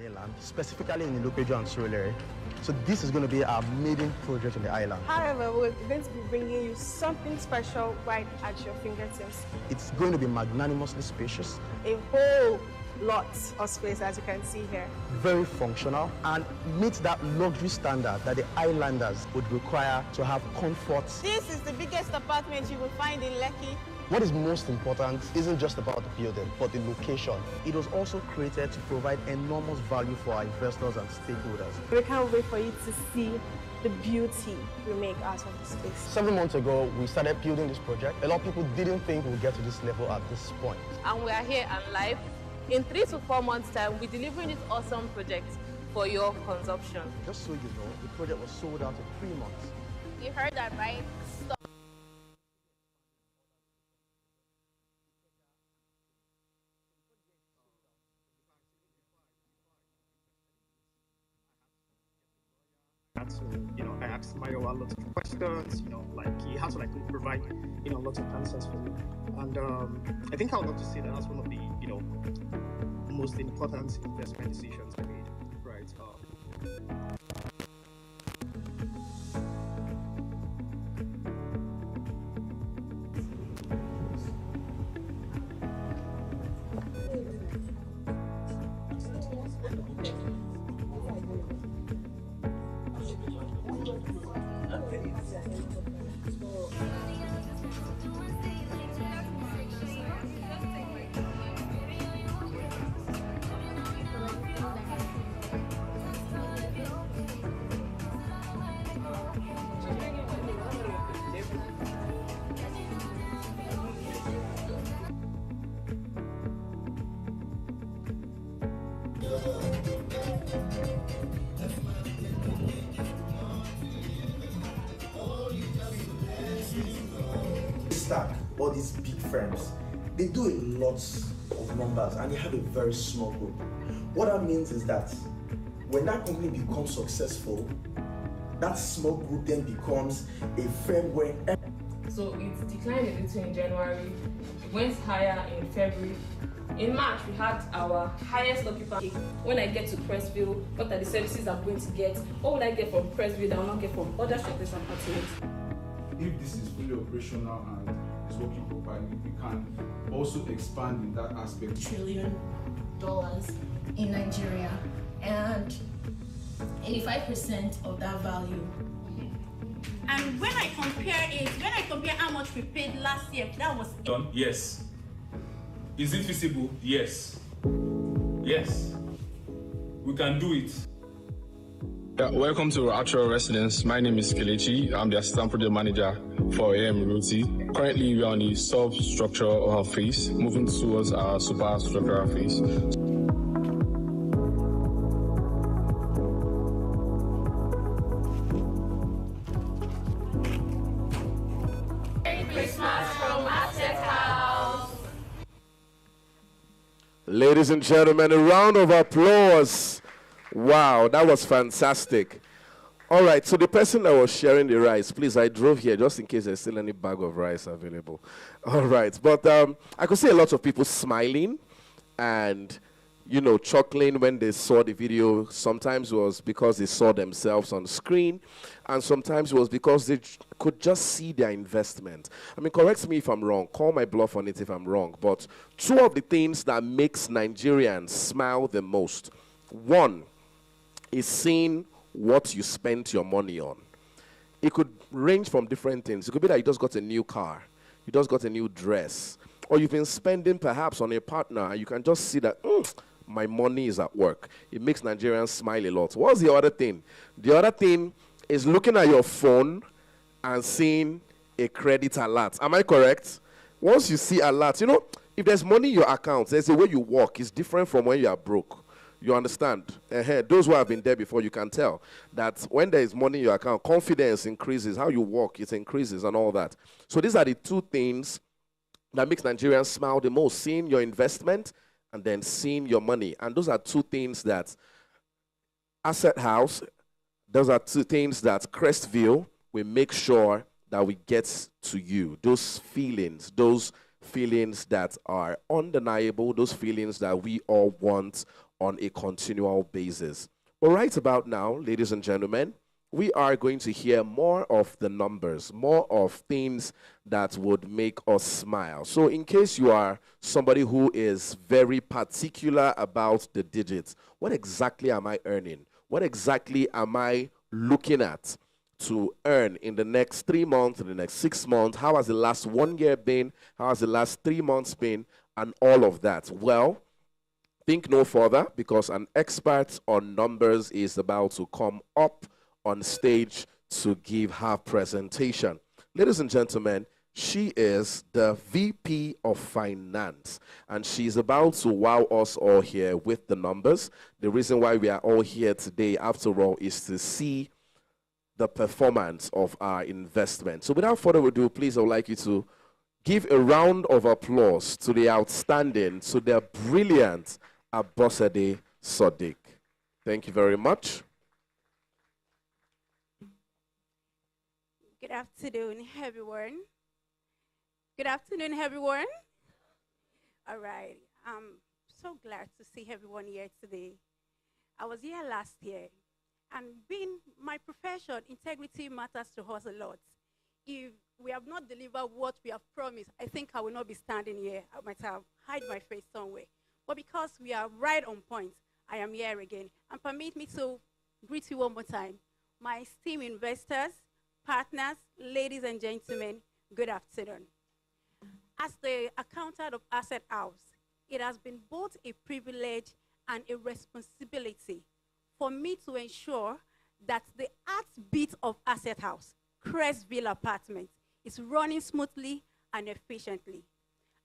Speaker 4: mainland, specifically in Ilopejo and Surulere. So this is going to be our maiden project on the island.
Speaker 5: However, we're going to be bringing you something special right at your fingertips.
Speaker 4: It's going to be magnanimously spacious,
Speaker 5: A whole lot of space, as you can see here.
Speaker 4: very functional, and meets that luxury standard that the islanders would require to have comfort.
Speaker 5: This is the biggest apartment you will find in Lekki.
Speaker 4: What is most important isn't just about the building, but the location. It was also created to provide enormous value for our investors and stakeholders.
Speaker 5: We can't wait for you to see the beauty we make out of this space.
Speaker 4: 7 months ago, we started building this project. A lot of people didn't think we'd get to this level at this point.
Speaker 3: And we are here and live. In 3 to 4 months' time, we're delivering this awesome project for your consumption.
Speaker 4: Just so you know, the project was sold out in 3 months.
Speaker 2: You heard that, right? Stop.
Speaker 6: I asked Mario a lot of questions, like he had to provide, lots of answers for me. And I think I would love to say that that's one of the, most important investment decisions I made, right?
Speaker 4: Stack, all these big firms, they do a lot of numbers and they have a very small group. What that means is that when that company becomes successful, that small group then becomes a firm where.
Speaker 3: So it declined a little in January, it went higher in February. In March, we had our highest occupancy. When I get to Crestville, what are the services I'm going to get? What will I get from Crestville that I will not get from other shopping apartments?
Speaker 7: If this is fully operational and is working properly, we can also expand in that aspect.
Speaker 8: $1 trillion in Nigeria, and 85% of that value.
Speaker 9: And when I compare how much we paid last year, that was
Speaker 10: done. Yes. Is it feasible? Yes. Yes. We can do it.
Speaker 11: Yeah, welcome to Actual Residence. My name is Kelechi. I'm the Assistant Project Manager for AM Realty. Currently, we are on the substructural phase, moving towards our superstructural phase.
Speaker 3: Merry Christmas from Asset House.
Speaker 1: Ladies and gentlemen, a round of applause. Wow, that was fantastic. All right, so the person that was sharing the rice, please, I drove here just in case there's still any bag of rice available. All right, but I could see a lot of people smiling and, chuckling when they saw the video. Sometimes it was because they saw themselves on screen, and sometimes it was because they could just see their investment. I mean, correct me if I'm wrong. Call my bluff on it if I'm wrong. But two of the things that makes Nigerians smile the most, one, is seeing what you spent your money on. It could range from different things. It could be that you just got a new car, you just got a new dress, or you've been spending perhaps on a partner, and you can just see that, my money is at work. It makes Nigerians smile a lot. What's the other thing? The other thing is looking at your phone and seeing a credit alert. Am I correct? Once you see alert, if there's money in your account, there's a way you walk. It's different from when you are broke. You understand? Those who have been there before, you can tell that when there is money in your account, confidence increases. How you walk, it increases and all that. So these are the two things that makes Nigerians smile the most, seeing your investment and then seeing your money. And those are two things that Asset House, those are two things that Crestville will make sure that we get to you. Those feelings that are undeniable, those feelings that we all want on a continual basis. But right about now, ladies and gentlemen, we are going to hear more of the numbers, more of things that would make us smile. So in case you are somebody who is very particular about the digits, what exactly am I earning? What exactly am I looking at to earn in the next 3 months, in the next 6 months? How has the last 1 year been? How has the last 3 months been? And all of that. Well, think no further, because an expert on numbers is about to come up on stage to give her presentation. Ladies and gentlemen, she is the VP of Finance, and she's about to wow us all here with the numbers. The reason why we are all here today, after all, is to see the performance of our investment. So without further ado, please, I would like you to give a round of applause to the outstanding, to the brilliant Abosede Sodiq. Thank you very much.
Speaker 12: Good afternoon, everyone. Good afternoon, everyone. All right. I'm so glad to see everyone here today. I was here last year, and being my profession, integrity matters to us a lot. If we have not delivered what we have promised, I think I will not be standing here. I might have hide my face somewhere. But because we are right on point, I am here again. And permit me to greet you one more time. My esteemed investors, partners, ladies and gentlemen, good afternoon. As the accountant of Asset House, it has been both a privilege and a responsibility for me to ensure that the heartbeat of Asset House, Crestville Apartments, is running smoothly and efficiently.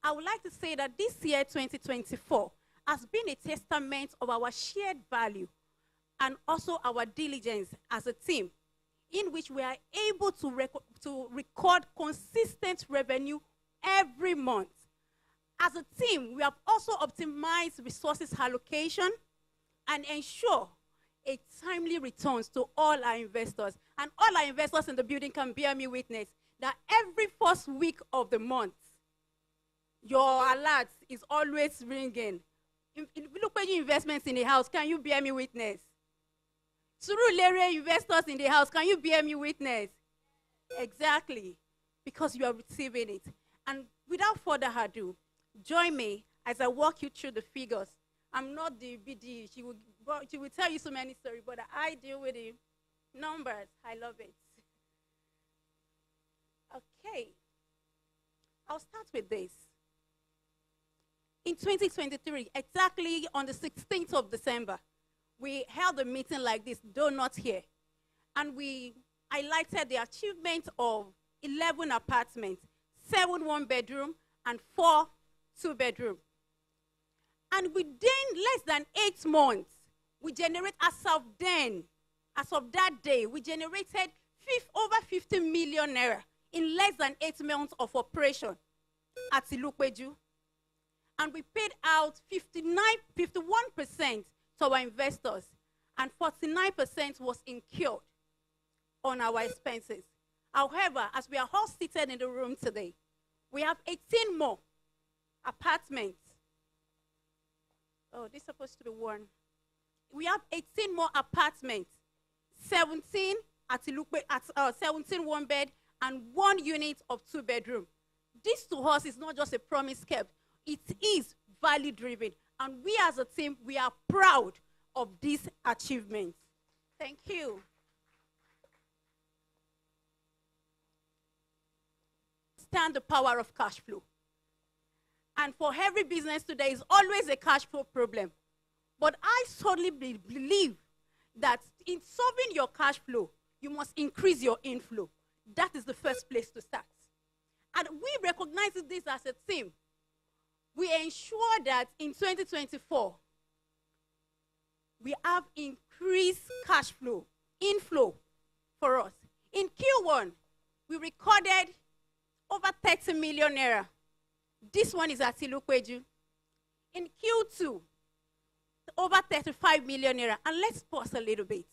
Speaker 12: I would like to say that this year, 2024, has been a testament of our shared value and also our diligence as a team, in which we are able to record consistent revenue every month. As a team, we have also optimized resources allocation and ensure a timely returns to all our investors. And all our investors in the building can bear me witness that every first week of the month, your alert is always ringing. If you look at your investments in the house, can you bear me witness? Surulere investors in the house, can you bear me witness? Exactly, because you are receiving it. And without further ado, join me as I walk you through the figures. I'm not the BD. She will tell you so many stories, but I deal with the numbers. I love it. Okay. I'll start with this. In 2023, exactly on the 16th of December, we held a meeting like this, though not here. And we highlighted the achievement of 11 apartments, 7 one-bedroom, and 4 two-bedroom. And within less than 8 months, we generate, as of that day, we generated over 50 million naira in less than 8 months of operation at Ilukweju. And we paid out 51% to our investors, and 49% was incurred on our expenses. However, as we are all seated in the room today, we have 18 more apartments. Oh, this is supposed to be one. We have 18 more apartments, 17 at 17 one bed and 1 unit of 2 bedroom. This to us is not just a promise kept, it is value driven. And we as a team, we are proud of these achievements. Thank you. Understand the power of cash flow. And for every business today is always a cash flow problem. But I solely believe that in solving your cash flow, you must increase your inflow. That is the first place to start. And we recognize this as a team. We ensure that in 2024, we have increased cash flow, inflow for us. In Q1, we recorded over 30 million naira. This one is at Ilukweju. In Q2, over 35 million naira. And let's pause a little bit.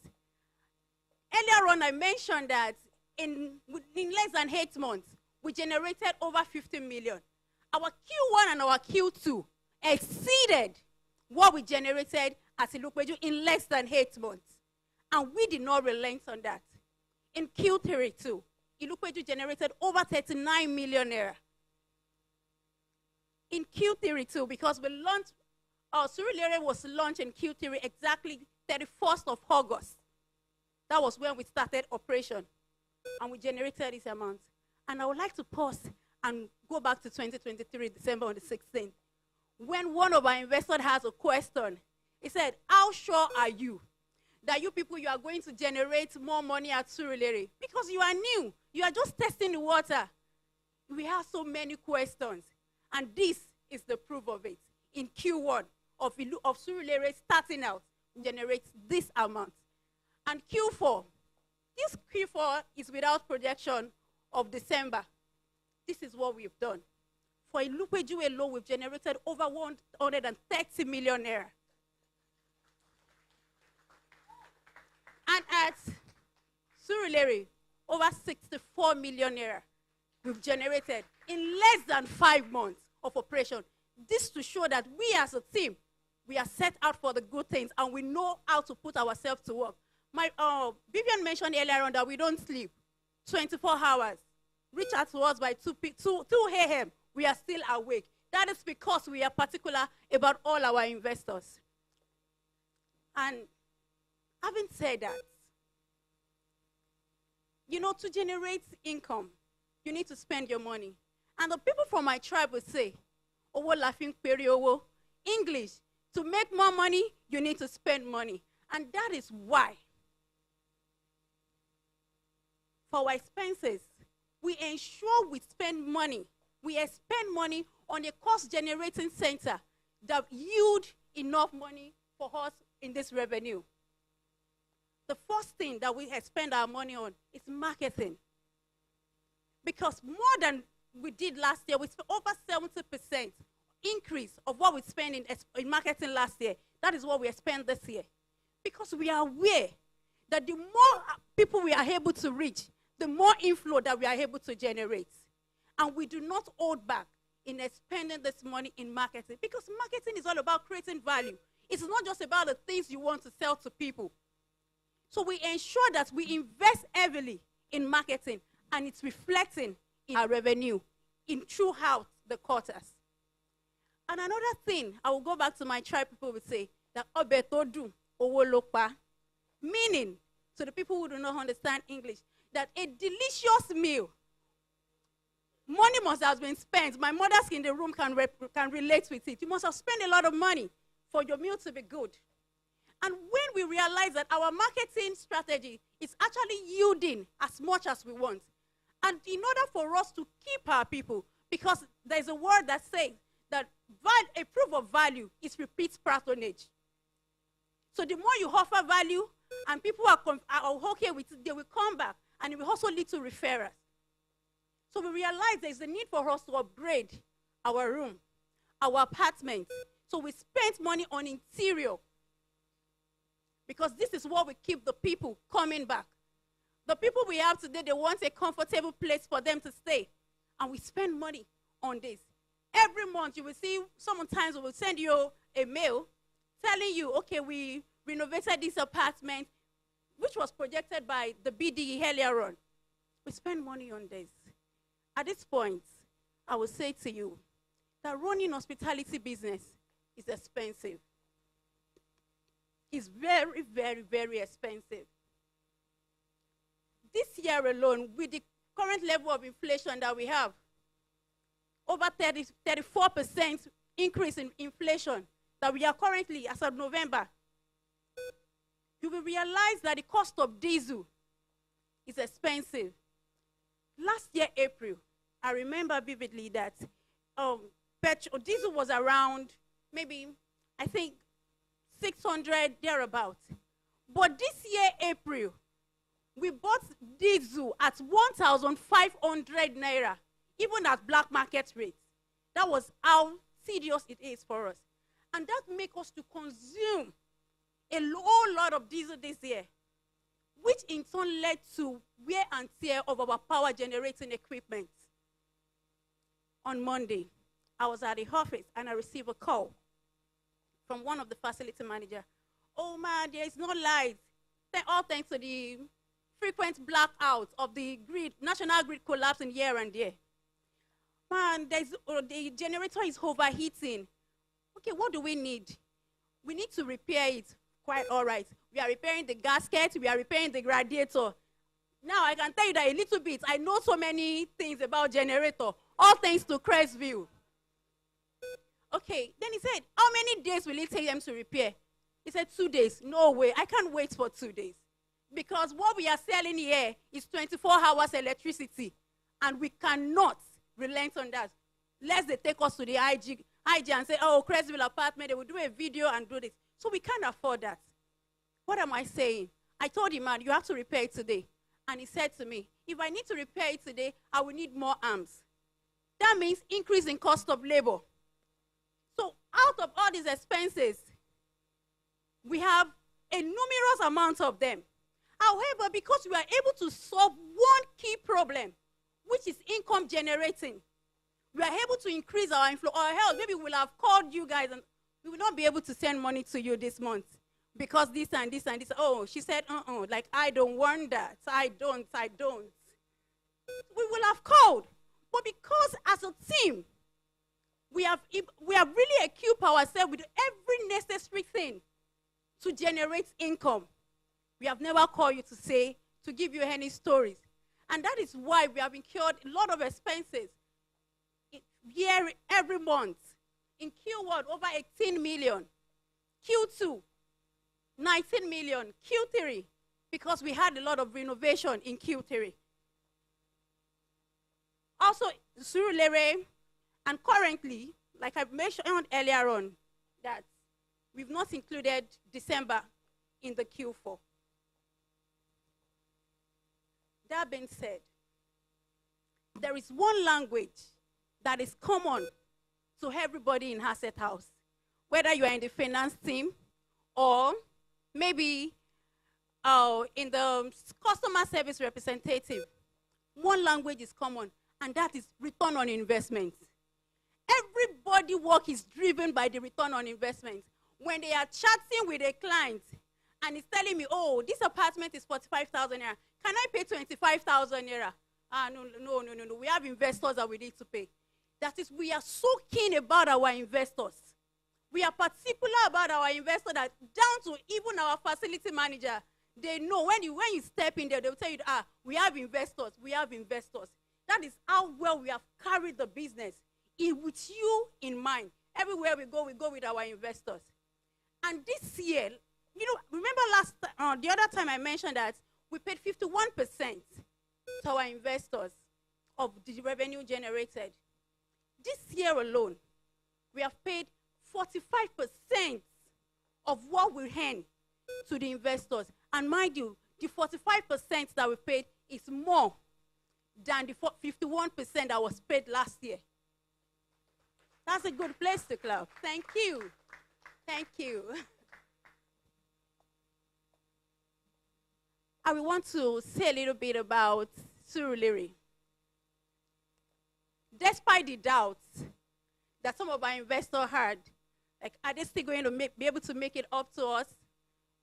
Speaker 12: Earlier on, I mentioned that in less than 8 months, we generated over 50 million. Our Q1 and our Q2 exceeded what we generated at Ilukpeju in less than 8 months. And we did not relent on that. In Q3 too, Ilukpeju generated over 39 million naira. In Q3 too, because we launched, Surulere was launched in Q3 exactly 31st of August. That was when we started operation. And we generated this amount. And I would like to pause and go back to 2023, December on the 16th. When one of our investors has a question, he said, how sure are you that you people, you are going to generate more money at Surulere? Because you are new. You are just testing the water. We have so many questions. And this is the proof of it. In Q1 of Surulere starting out, generates this amount. And Q4, this Q4 is without projection of December. This is what we've done. For Ilukpeju alone, we've generated over 130 million naira. And at Surulere, over 64 million naira we've generated in less than 5 months of operation. This to show that we as a team, we are set out for the good things and we know how to put ourselves to work. My Vivian mentioned earlier on that we don't sleep 24 hours. Reach out to us by 2 a.m. We are still awake. That is because we are particular about all our investors. And having said that, you know, to generate income, you need to spend your money. And the people from my tribe would say, Owo laughing peri owo. English, to make more money, you need to spend money. And that is why, for our expenses, we ensure we spend money. We spend money on a cost-generating center that yield enough money for us in this revenue. The first thing that we spend our money on is marketing. Because more than we did last year, we spent over 70% increase of what we spent in marketing last year. That is what we spent this year. Because we are aware that the more people we are able to reach, the more inflow that we are able to generate. And we do not hold back in spending this money in marketing. Because marketing is all about creating value. It's not just about the things you want to sell to people. So we ensure that we invest heavily in marketing, and it's reflecting in our revenue throughout the quarters. And another thing, I will go back to my tribe people would say, that obetodu owo lopa, meaning, to the people who do not understand English, that a delicious meal, money must have been spent. My mothers in the room can relate with it. You must have spent a lot of money for your meal to be good. And when we realize that our marketing strategy is actually yielding as much as we want, and in order for us to keep our people, because there's a word that says that a proof of value is repeat patronage. So the more you offer value and people are okay with it, they will come back, and it will also lead to referrals. So we realize there's a need for us to upgrade our room, our apartment. So we spent money on interior, because this is what will keep the people coming back. The people we have today, they want a comfortable place for them to stay. And we spend money on this. Every month you will see, sometimes we will send you a mail telling you, okay, we renovated this apartment, which was projected by the BDE earlier on. We spend money on this. At this point, I will say to you that running hospitality business is expensive. It's very, very, very expensive. This year alone, with the current level of inflation that we have, over 34% increase in inflation that we are currently, as of November, you will realize that the cost of diesel is expensive. Last year, April, I remember vividly that diesel was around maybe, I think, 600 thereabouts. But this year, April, we bought diesel at 1,500 naira, even at black market rates. That was how serious it is for us. And that makes us to consume a whole lot of diesel this year, which in turn led to wear and tear of our power generating equipment. On Monday, I was at the office and I received a call from one of the facility managers oh man, there is no light. All thanks to the frequent blackout of the grid, national grid collapsing here and there. Man, the generator is overheating. Okay, what do we need? We need to repair it. Quite all right. We are repairing the gasket. We are repairing the radiator. Now, I can tell you that a little bit. I know so many things about generator. All thanks to Crestview. Okay, then he said, how many days will it take them to repair? He said 2 days. No way. I can't wait for 2 days. Because what we are selling here is 24 hours electricity. And we cannot relent on that. Lest they take us to the IG and say, oh, Crestville apartment, they will do a video and do this. So we can't afford that. What am I saying? I told him, man, you have to repair it today. And he said to me, if I need to repair it today, I will need more arms. That means increase in cost of labor. So out of all these expenses, we have a numerous amount of them. However, because we are able to solve one key problem, which is income generating, we are able to increase our inflow. Or hell, maybe we'll have called you guys and we will not be able to send money to you this month because this and this and this. Oh, she said, like, I don't want that. I don't. We will have called. But because as a team, we have really equipped ourselves with every necessary thing to generate income. We have never called you to give you any stories. And that is why we have incurred a lot of expenses every month. In Q1, over 18 million. Q2, 19 million. Q3, because we had a lot of renovation in Q3. Also, Surulere, and currently, like I mentioned earlier on, that we've not included December in the Q4. That being said, there is one language that is common to everybody in Asset House, whether you are in the finance team or maybe in the customer service representative. One language is common, and that is return on investment. Everybody work is driven by the return on investment. When they are chatting with a client and he's telling me, oh, this apartment is 45,000 naira, can I pay 25,000 naira? No. We have investors that we need to pay. That is, we are so keen about our investors. We are particular about our investors that down to even our facility manager, they know when you step in there, they'll tell you, we have investors. That is how well we have carried the business with you in mind. Everywhere we go with our investors. And this year, remember the other time I mentioned that we paid 51% to our investors of the revenue generated. This year alone, we have paid 45% of what we earn to the investors. And mind you, the 45% that we paid is more than the 51% that was paid last year. That's a good place to clap. Thank you. Thank you. I want to say a little bit about Surulere. Despite the doubts that some of our investors had, like, are they still going to be able to make it up to us?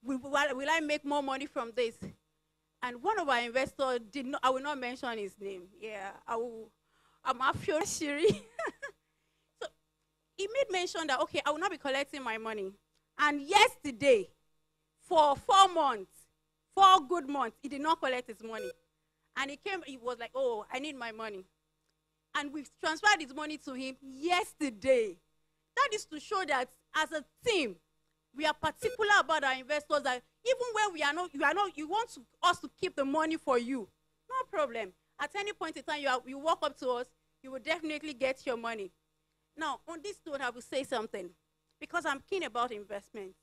Speaker 12: Will I make more money from this? And one of our investors did not, I will not mention his name. Yeah, I'm Afio Shiri. So he made mention that, okay, I will not be collecting my money. And yesterday, for 4 months, 4 good months, he did not collect his money. And he was like, oh, I need my money. And we transferred his money to him yesterday. That is to show that as a team, we are particular about our investors, that even when you want us to keep the money for you, no problem. At any point in time you walk up to us, you will definitely get your money. Now, on this note, I will say something, because I'm keen about investment.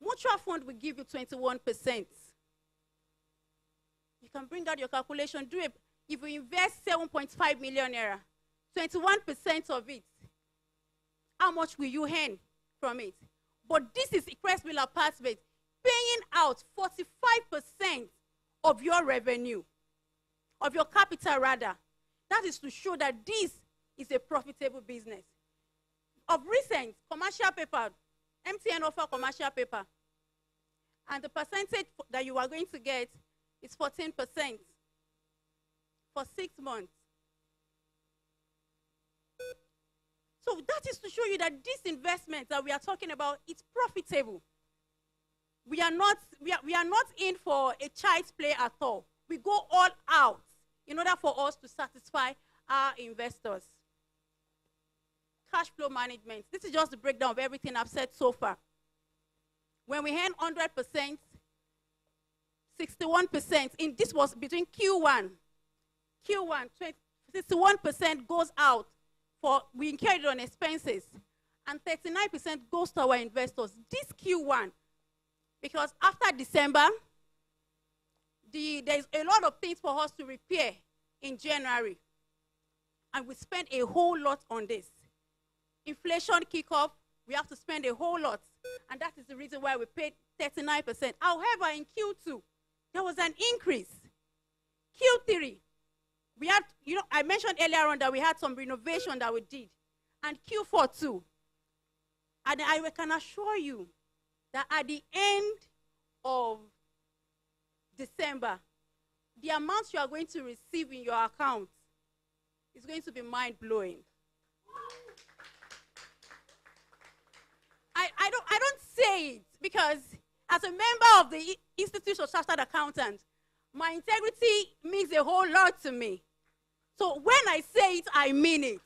Speaker 12: Mutual fund will give you 21%. You can bring out your calculation, do it. If you invest 7.5 million naira, 21% of it, how much will you earn from it? But this is Crestville Apartment paying out 45% of your revenue, of your capital rather. That is to show that this is a profitable business. Of recent, commercial paper, MTN offer commercial paper. And the percentage that you are going to get is 14% for 6 months. So that is to show you that this investment that we are talking about, it's profitable. We are not in for a child's play at all. We go all out in order for us to satisfy our investors. Cash flow management. This is just the breakdown of everything I've said so far. When we earn 100%, 61%, this was between Q1, 61% goes out for, we incurred it on expenses, and 39% goes to our investors. This Q1, because after December, there's a lot of things for us to repair in January, and we spend a whole lot on this. Inflation kick off, we have to spend a whole lot, and that is the reason why we paid 39%. However, in Q2, there was an increase. Q3, we had, I mentioned earlier on that we had some renovation that we did, and Q4 too. And I can assure you that at the end of December, the amount you are going to receive in your account is going to be mind-blowing. I don't say it because as a member of the Institute of Chartered Accountants, my integrity means a whole lot to me. So when I say it, I mean it.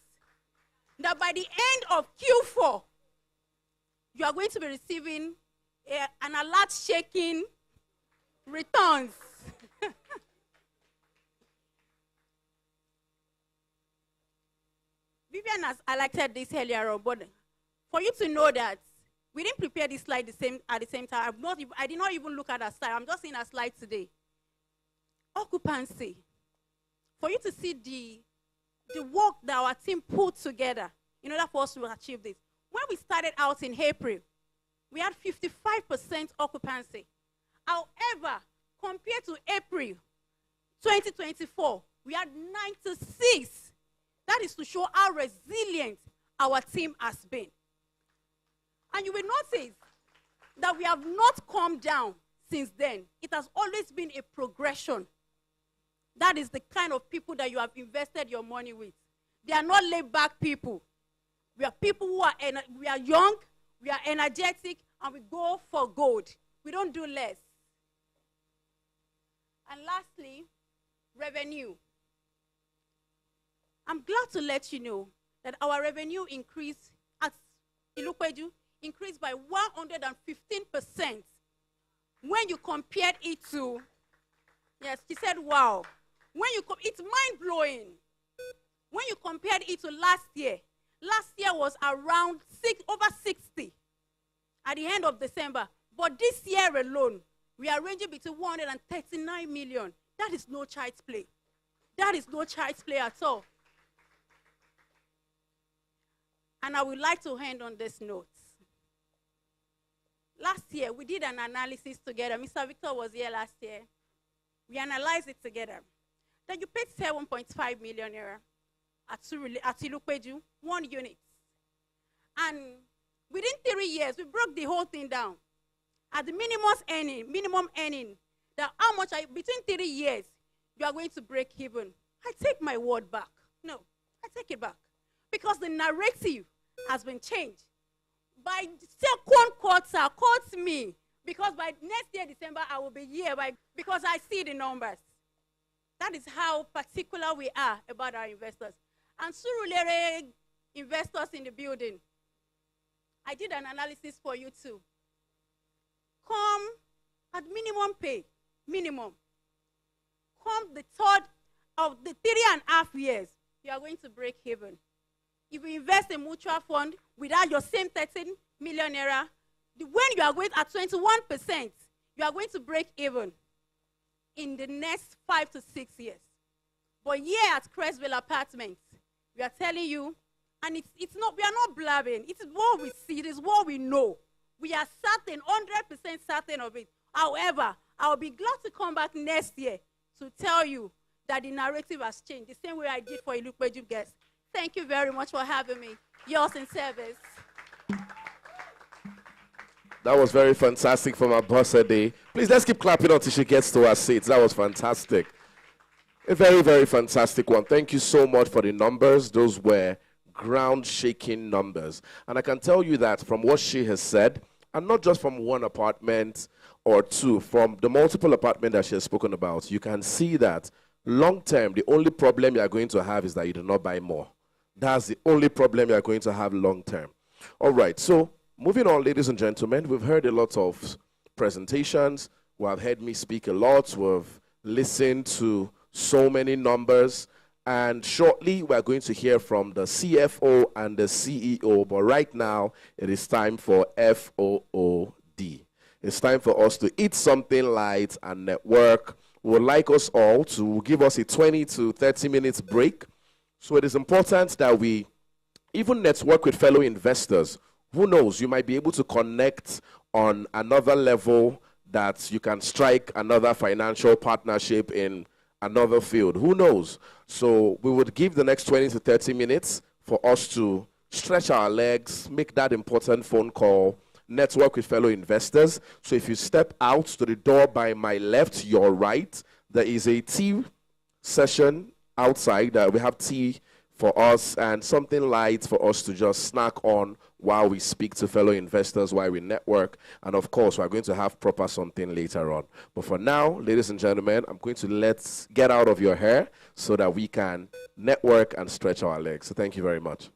Speaker 12: That by the end of Q4, you are going to be receiving an alert-shaking returns. Vivian has highlighted this earlier on, but for you to know that we didn't prepare this slide at the same time. I did not even look at a slide. I'm just seeing a slide today. Occupancy. For you to see the work that our team put together in order for us to achieve this. When we started out in April, we had 55% occupancy. However, compared to April 2024, we had 96. That is to show how resilient our team has been. And you will notice that we have not come down since then. It has always been a progression. That is the kind of people that you have invested your money with. They are not laid-back people. We are people who are we are young, we are energetic, and we go for gold. We don't do less. And lastly, revenue. I'm glad to let you know that our revenue increased at Ilukweju increased by 115% when you compared it to, yes, she said, wow. It's mind-blowing. When you compared it to last year was around over 60 at the end of December. But this year alone, we are ranging between 139 million. That is no child's play. That is no child's play at all. And I would like to end on this note. Last year, we did an analysis together. Mr. Victor was here last year. We analyzed it together. That you paid 7.5 million naira at Ilukweju, 1 unit. And within 3 years, we broke the whole thing down. At the minimum earning, that how much, between 3 years, you are going to break even. I take my word back. No, I take it back. Because the narrative has been changed. By second quarter, quote me, because by next year, December, I will be here because I see the numbers. That is how particular we are about our investors. And Surulere investors in the building, I did an analysis for you too. Come at minimum pay, minimum. Come the third of the 3.5 years, you are going to break even. If you invest in mutual fund without your same 13 million naira, when you are going at 21%, you are going to break even in the next 5 to 6 years. But here at Crestville Apartments, we are telling you, and it's not, we are not blabbing. It is what we see, it is what we know. We are certain, 100% certain of it. However, I will be glad to come back next year to tell you that the narrative has changed, the same way I did for Ilukweju guests. Thank you very much for having me. Yours in service.
Speaker 1: That was very fantastic from our boss today. Please, let's keep clapping until she gets to her seats. That was fantastic. A very, very fantastic one. Thank you so much for the numbers. Those were ground-shaking numbers. And I can tell you that from what she has said, and not just from one apartment or two, from the multiple apartments that she has spoken about, you can see that long-term, the only problem you are going to have is that you do not buy more. That's the only problem you are going to have long-term. All right, so moving on, ladies and gentlemen, we've heard a lot of presentations. We have heard me speak a lot. We've listened to so many numbers. And shortly, we're going to hear from the CFO and the CEO. But right now, it is time for FOOD. It's time for us to eat something light and network. We would like us all to give us a 20 to 30 minutes break. So it is important that we even network with fellow investors. Who knows, you might be able to connect on another level that you can strike another financial partnership in another field. Who knows? So we would give the next 20 to 30 minutes for us to stretch our legs, make that important phone call, network with fellow investors. So if you step out to the door by my left, your right, there is a tea session outside. We have tea for us and something light for us to just snack on while we speak to fellow investors, while we network. And of course, we're going to have proper something later on. But for now, ladies and gentlemen, I'm going to get out of your hair so that we can network and stretch our legs. So thank you very much.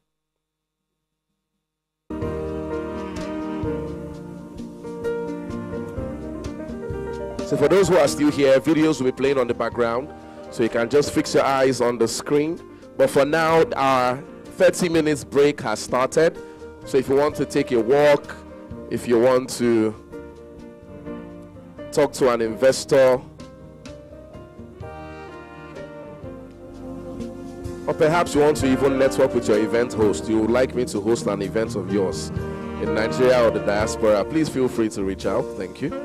Speaker 1: So for those who are still here, videos will be playing on the background. So you can just fix your eyes on the screen. But for now, our 30 minutes break has started. So if you want to take a walk, if you want to talk to an investor, or perhaps you want to even network with your event host, you would like me to host an event of yours in Nigeria or the diaspora, please feel free to reach out. Thank you.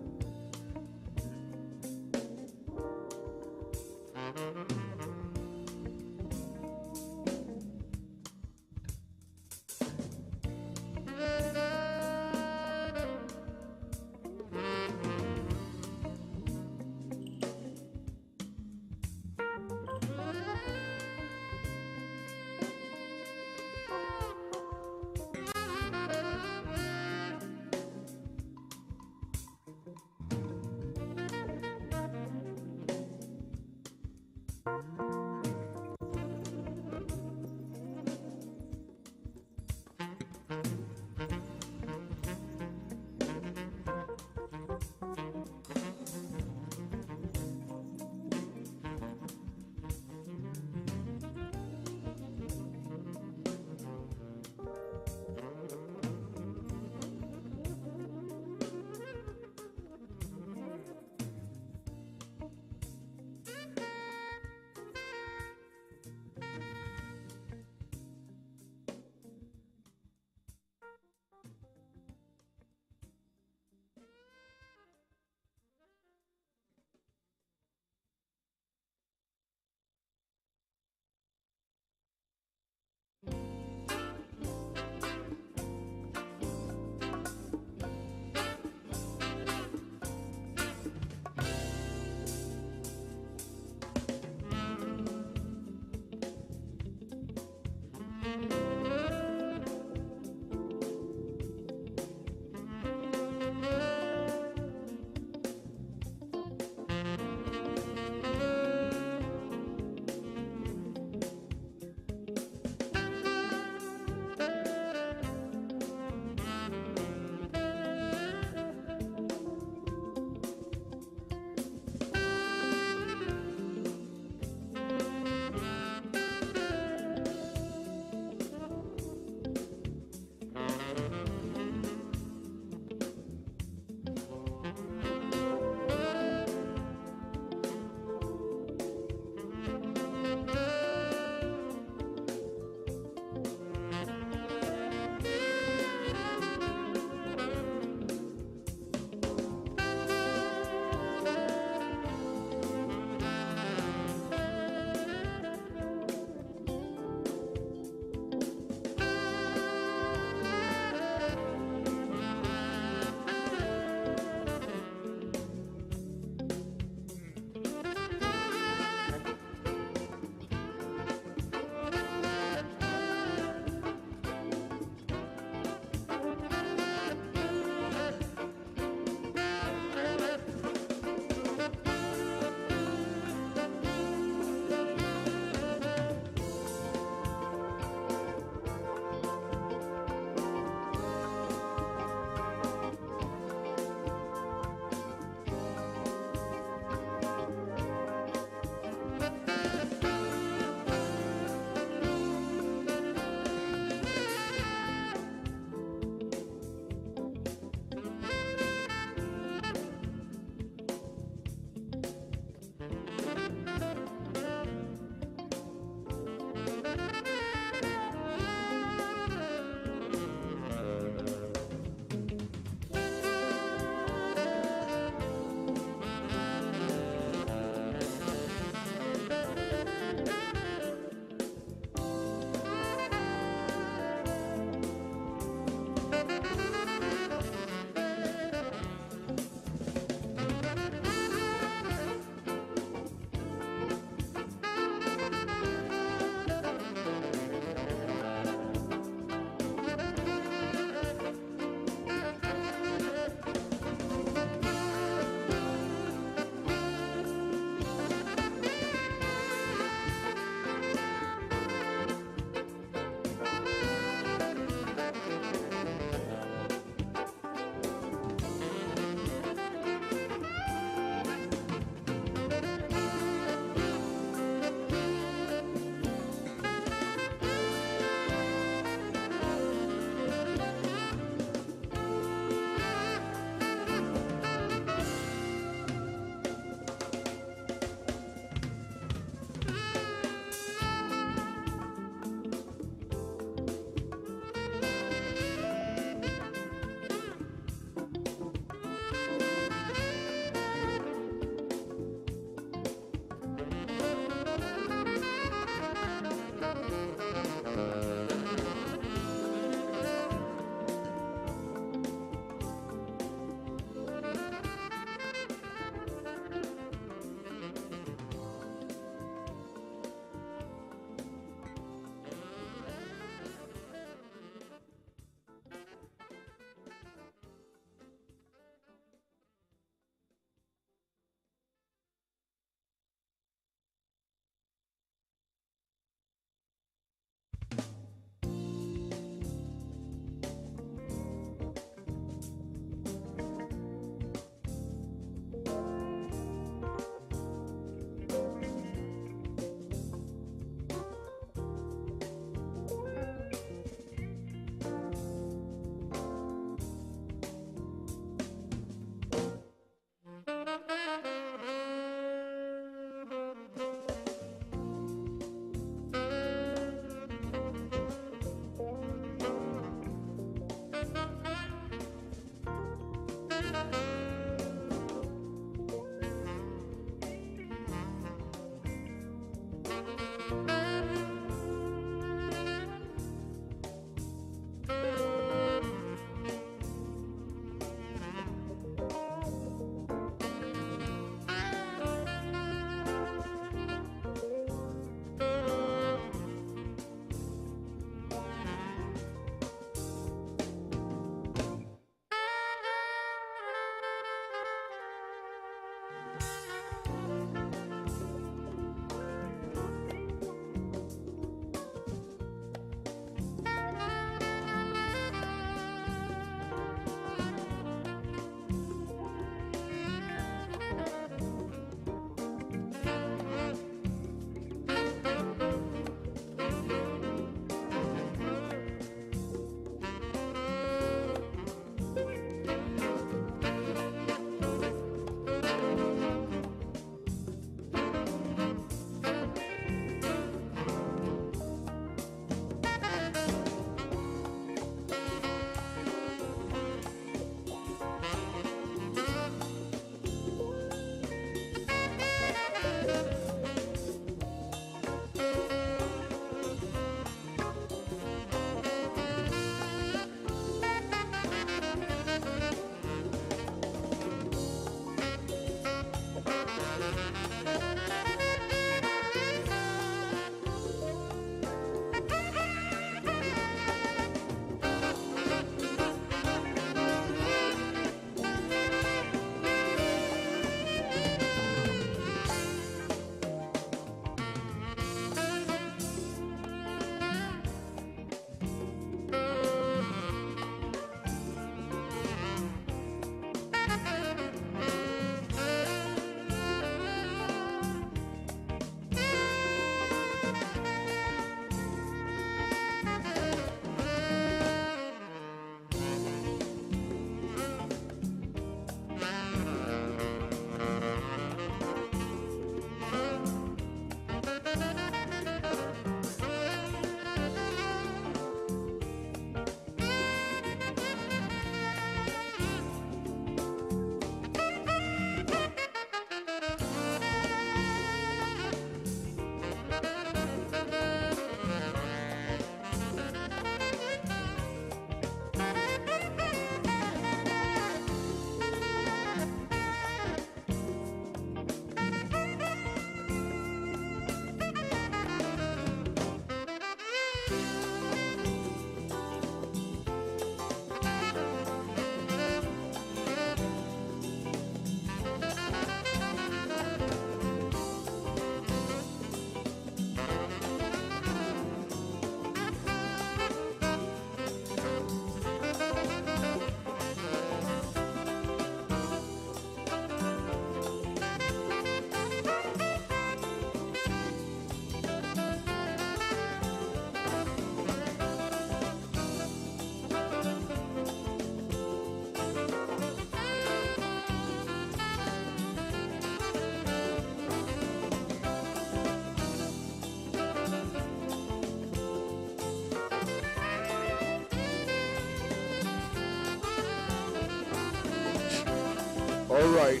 Speaker 1: All right.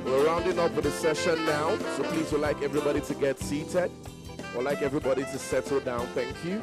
Speaker 1: We're rounding up with the session now, so please would like everybody to get seated. Would like everybody to settle down. Thank you.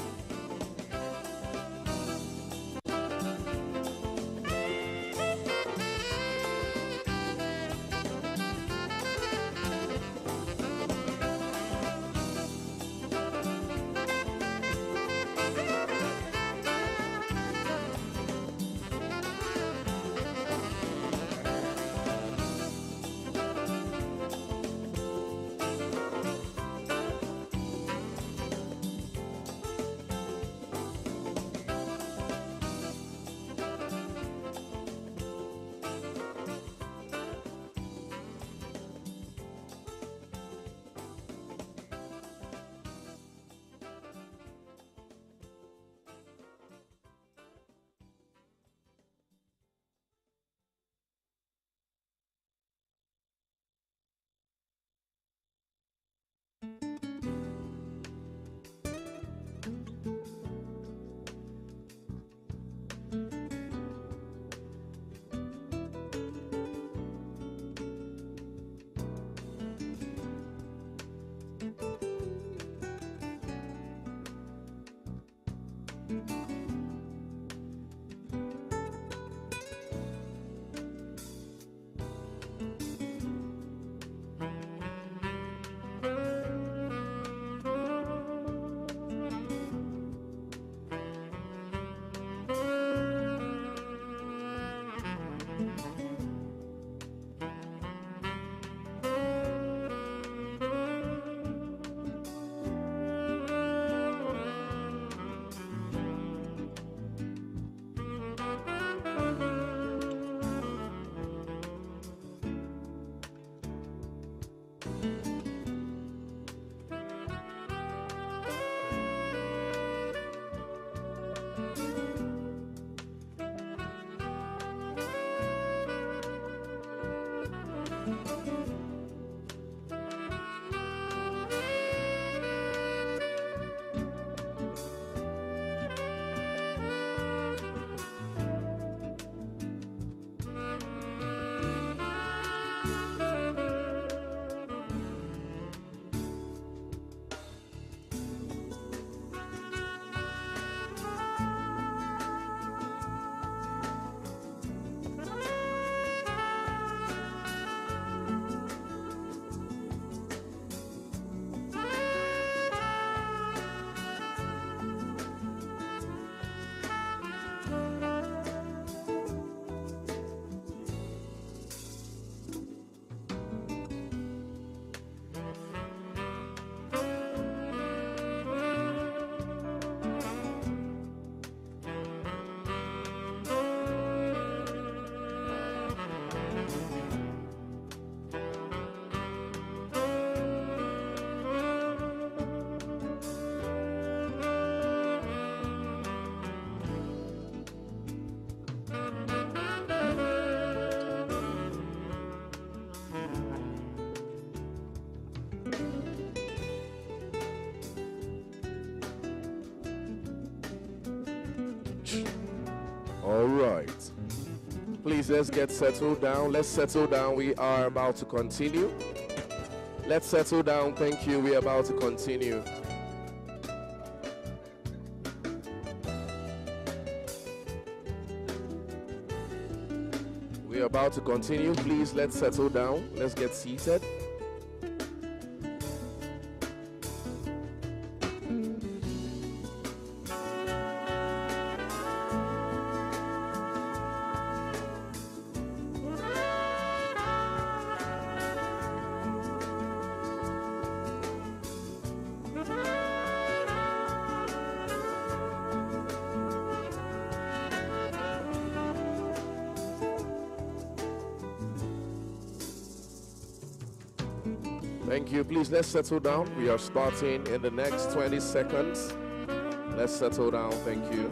Speaker 1: All right. Please, let's get settled down. Let's settle down. We are about to continue. Let's settle down. Thank you. We are about to continue. We are about to continue. Please, let's settle down. Let's get seated. Thank you. Please, let's settle down. We are starting in the next 20 seconds. Let's settle down. Thank you.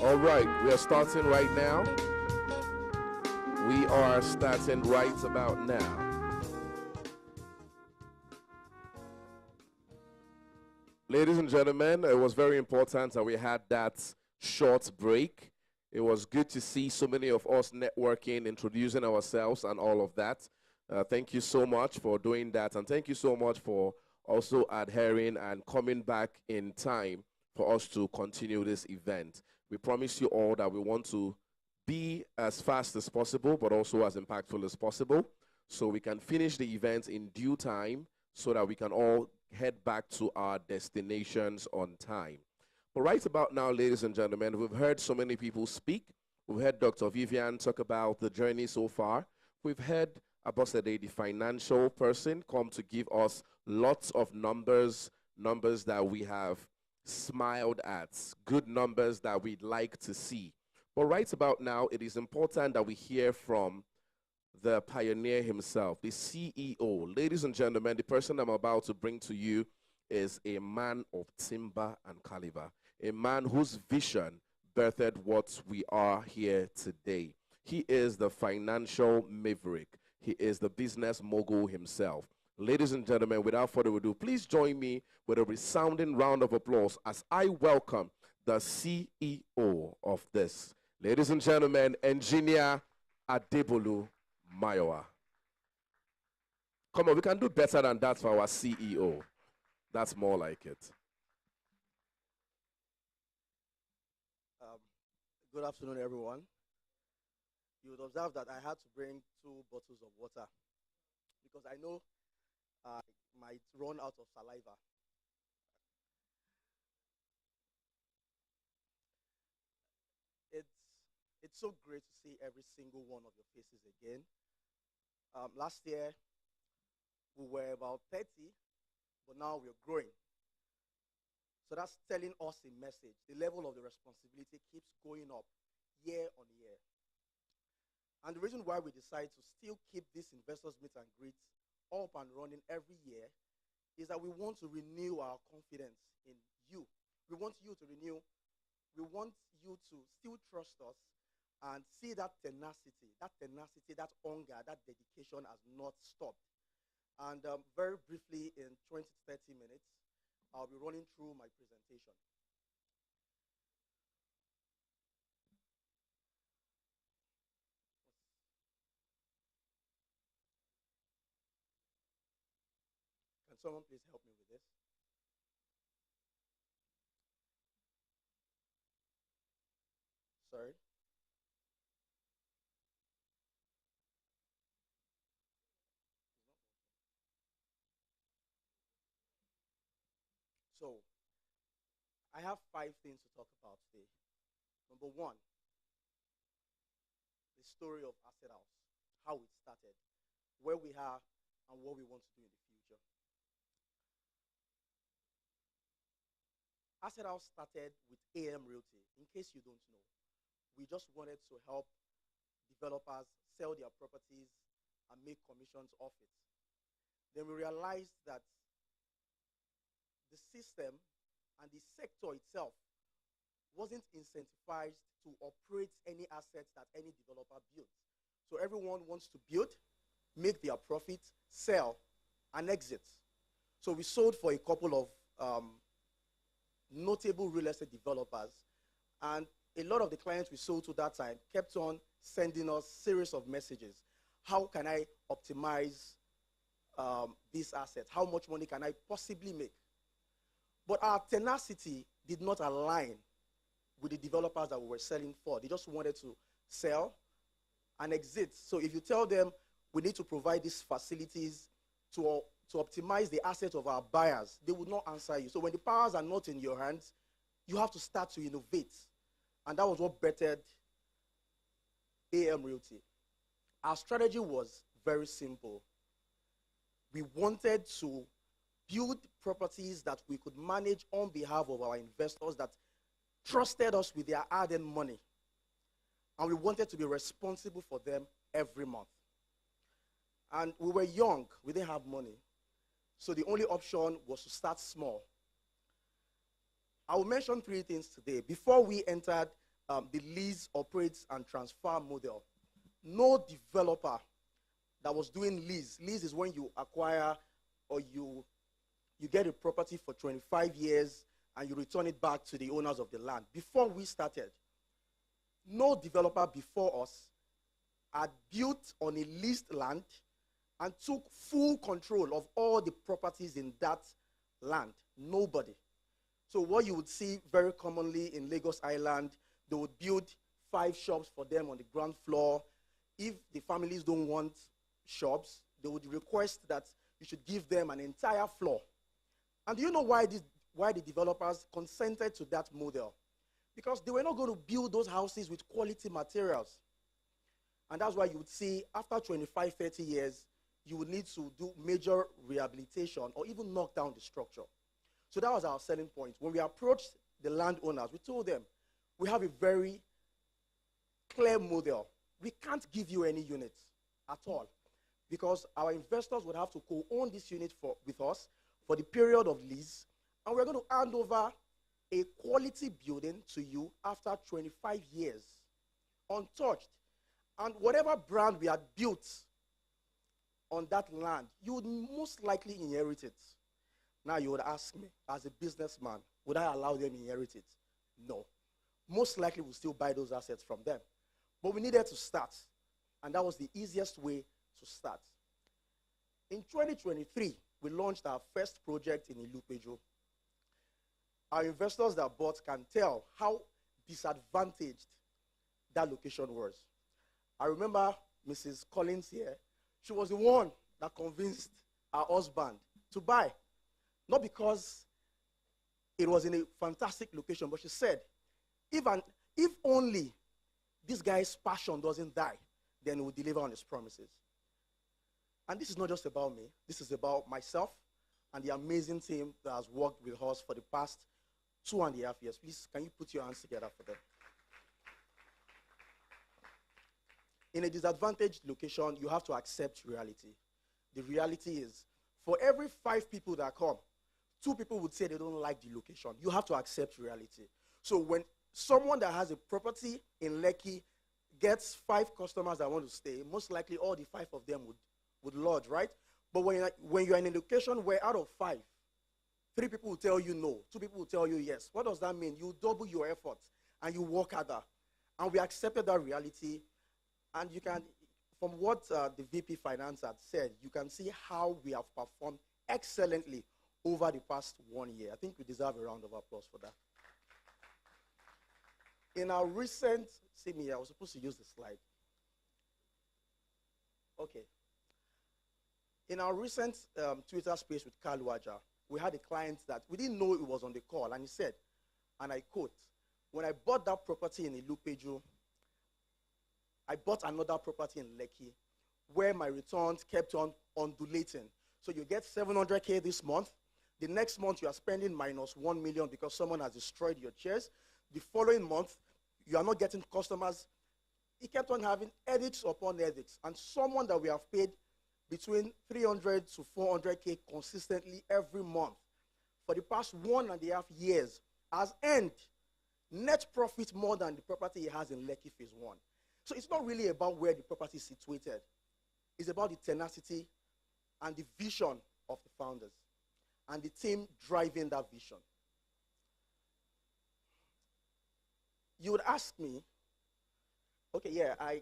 Speaker 1: All right, we are starting right now. We are starting right about now. Ladies and gentlemen, it was very important that we had that short break. It was good to see so many of us networking, introducing ourselves and all of that. Thank you so much for doing that, and thank you so much for also adhering and coming back in time for us to continue this event. We promise you all that we want to be as fast as possible, but also as impactful as possible, so we can finish the event in due time so that we can all head back to our destinations on time. But right about now, ladies and gentlemen, we've heard so many people speak. We've heard Dr. Vivian talk about the journey so far. We've heard Abosede, the financial person, come to give us lots of numbers that we have smiled at, good numbers that we'd like to see. But right about now, it is important that we hear from the pioneer himself, the CEO. Ladies and gentlemen, the person I'm about to bring to you is a man of timber and caliber, a man whose vision birthed what we are here today. He is the financial maverick. He is the business mogul himself. Ladies and gentlemen, without further ado, please join me with a resounding round of applause as I welcome the CEO of this. Ladies and gentlemen, Engineer Adebolu Mayowa. Come on, we can do better than that for our CEO. That's more like it.
Speaker 13: Good afternoon, everyone. You would observe that I had to bring 2 bottles of water because I know I might run out of saliva. It's so great to see every single one of your faces again. Last year, we were about 30, but now we're growing. So that's telling us a message. The level of the responsibility keeps going up year on year. And the reason why we decide to still keep this investors meet and greet up and running every year is that we want to renew our confidence in you. We want you to renew. We want you to still trust us and see that tenacity, that hunger, that dedication has not stopped. And very briefly, in 20 to 30 minutes, I'll be running through my presentation. Can someone please help me with this? Sorry. So, I have 5 things to talk about today. Number 1, the story of Asset House, how it started, where we are, and what we want to do in the future. Asset House started with AM Realty. In case you don't know, we just wanted to help developers sell their properties and make commissions off it. Then we realized that the system and the sector itself wasn't incentivized to operate any assets that any developer builds. So everyone wants to build, make their profit, sell, and exit. So we sold for a couple of notable real estate developers, and a lot of the clients we sold to that time kept on sending us series of messages. How can I optimize this asset? How much money can I possibly make? But our tenacity did not align with the developers that we were selling for. They just wanted to sell and exit. So if you tell them we need to provide these facilities to optimize the assets of our buyers, they would not answer you. So when the powers are not in your hands, you have to start to innovate. And that was what bettered AM Realty. Our strategy was very simple. We wanted to build properties that we could manage on behalf of our investors that trusted us with their hard-earned money. And we wanted to be responsible for them every month. And we were young, we didn't have money. So the only option was to start small. I will mention 3 things today. Before we entered the lease, operates, and transfer model. No developer that was doing lease. Lease is when you acquire or you get a property for 25 years and you return it back to the owners of the land. Before we started, no developer before us had built on a leased land and took full control of all the properties in that land. Nobody. So what you would see very commonly in Lagos Island, they would build 5 shops for them on the ground floor. If the families don't want shops, they would request that you should give them an entire floor. And do you know why the developers consented to that model? Because they were not going to build those houses with quality materials. And that's why you would see after 25, 30 years, you would need to do major rehabilitation or even knock down the structure. So that was our selling point. When we approached the landowners, we told them, we have a very clear model. We can't give you any units at all because our investors would have to co-own this unit with us for the period of lease, and we're going to hand over a quality building to you after 25 years, untouched. And whatever brand we had built on that land, you would most likely inherit it. Now you would ask me, as a businessman, would I allow them to inherit it? No. Most likely we'll still buy those assets from them. But we needed to start, and that was the easiest way to start. In 2023, we launched our first project in Ilupeju. Our investors that bought can tell how disadvantaged that location was. I remember Mrs. Collins here. She was the one that convinced her husband to buy. Not because it was in a fantastic location, but she said, if only this guy's passion doesn't die, then he will deliver on his promises. And this is not just about me. This is about myself and the amazing team that has worked with us for the past 2.5 years. Please, can you put your hands together for them? In a disadvantaged location, you have to accept reality. The reality is, for every 5 people that come, 2 people would say they don't like the location. You have to accept reality. So when someone that has a property in Lekki gets 5 customers that want to stay, most likely all the 5 of them would lodge, right? But when you're in a location where out of 5, 3 people will tell you no, 2 people will tell you yes. What does that mean? You double your efforts and you work harder. And we accepted that reality. And you can, from what the VP Finance had said, you can see how we have performed excellently over the past 1 year. I think we deserve a round of applause for that. In our recent, see me, I was supposed to use the slide. Okay. In our recent Twitter space with Carl Waja, we had a client that we didn't know it was on the call, and he said, and I quote, when I bought that property in Ilupeju, I bought another property in Lekki where my returns kept on undulating. So you get 700K this month. The next month you are spending minus 1 million because someone has destroyed your chairs. The following month, you are not getting customers. He kept on having edits upon edits. And someone that we have paid between 300 to 400K consistently every month for the past 1.5 years has earned net profit more than the property he has in Lekki Phase 1. So it's not really about where the property is situated. It's about the tenacity and the vision of the founders and the team driving that vision. You would ask me, okay, yeah, I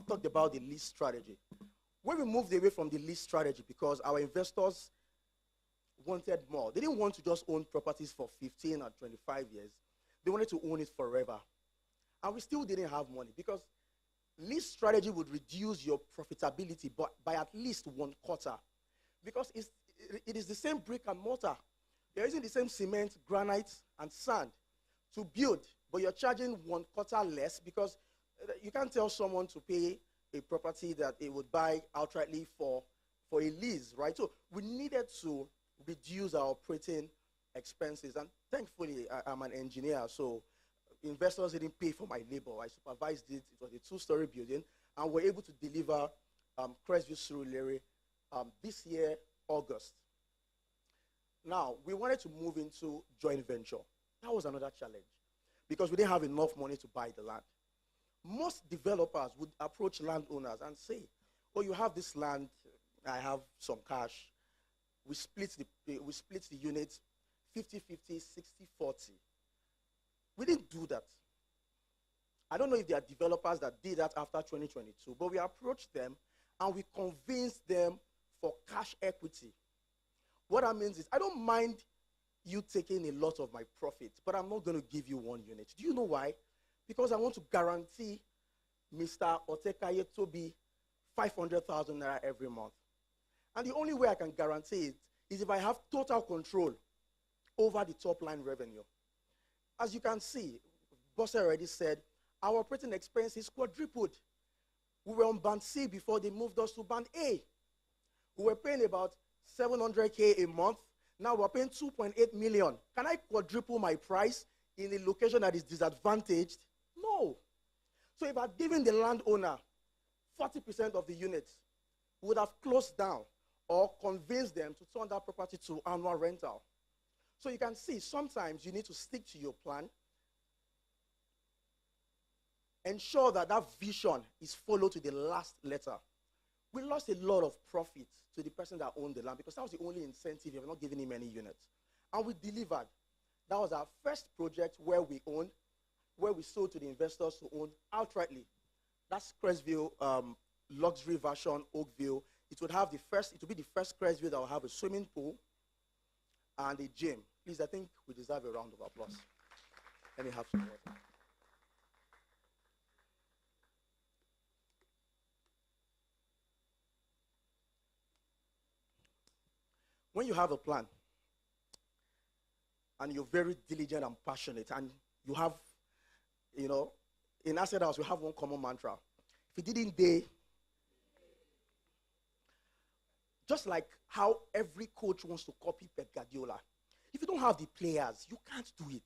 Speaker 13: talked about the lease strategy. When we moved away from the lease strategy because our investors wanted more. They didn't want to just own properties for 15 or 25 years. They wanted to own it forever. And we still didn't have money because lease strategy would reduce your profitability by at least 1/4 because it is the same brick and mortar. You're using the same cement, granite, and sand to build, but you're charging 1/4 less because you can't tell someone to pay a property that it would buy outrightly for a lease, right? So we needed to reduce our operating expenses, and thankfully I'm an engineer, so investors didn't pay for my labor. I supervised it. It was a 2-story building, and we're able to deliver Crestview Surulere this year, August. Now, we wanted to move into joint venture. That was another challenge because we didn't have enough money to buy the land. Most developers would approach landowners and say, oh, you have this land, I have some cash. We split the units 50-50, 60-40. We didn't do that. I don't know if there are developers that did that after 2022, but we approached them and we convinced them for cash equity. What that means is, I don't mind you taking a lot of my profit, but I'm not going to give you one unit. Do you know why? Because I want to guarantee Mr. Otekaye Toby 500,000 naira every month. And the only way I can guarantee it is if I have total control over the top line revenue. As you can see, Boss already said, our operating expenses quadrupled. We were on band C before they moved us to band A. We were paying about 700K a month. Now we're paying 2.8 million. Can I quadruple my price in a location that is disadvantaged? No. So if I'd given the landowner 40% of the units, we would have closed down or convinced them to turn that property to annual rental. So you can see, sometimes you need to stick to your plan. Ensure that that vision is followed to the last letter. We lost a lot of profit to the person that owned the land because that was the only incentive. You were not giving him any units. And we delivered. That was our first project where we owned, where we sold to the investors who owned outrightly. That's Crestview luxury version, Oakville. It would be the first Crestview that will have a swimming pool and a gym. Please, I think we deserve a round of applause. Let me have some water. When you have a plan and you're very diligent and passionate and you have, in Asset House, we have one common mantra. If it didn't day, just like how every coach wants to copy Pep Guardiola, if you don't have the players, you can't do it.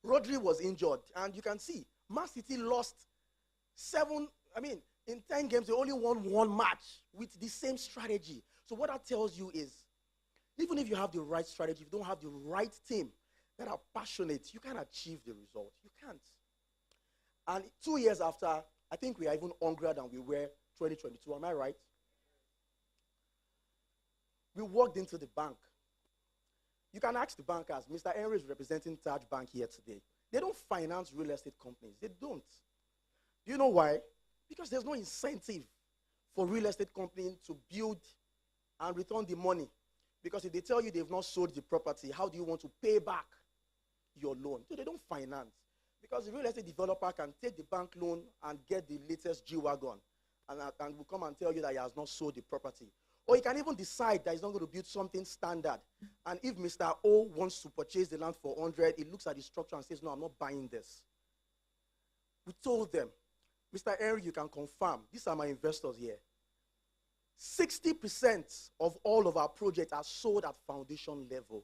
Speaker 13: Rodri was injured, and you can see, Man City lost in 10 games, they only won one match with the same strategy. So what that tells you is, even if you have the right strategy, if you don't have the right team that are passionate, you can't achieve the result. You can't. And 2 years after, I think we are even hungrier than we were 2022. Am I right? We walked into the bank. You can ask the bankers. Mr. Henry is representing Taj Bank here today. They don't finance real estate companies. They don't. Do you know why? Because there's no incentive for real estate companies to build and return the money. Because if they tell you they've not sold the property, how do you want to pay back your loan? So they don't finance. Because the real estate developer can take the bank loan and get the latest G-Wagon and will come and tell you that he has not sold the property. Or he can even decide that he's not going to build something standard. And if Mr. O wants to purchase the land for 100, he looks at the structure and says, no, I'm not buying this. We told them, Mr. Henry, you can confirm, these are my investors here. 60% of all of our projects are sold at foundation level.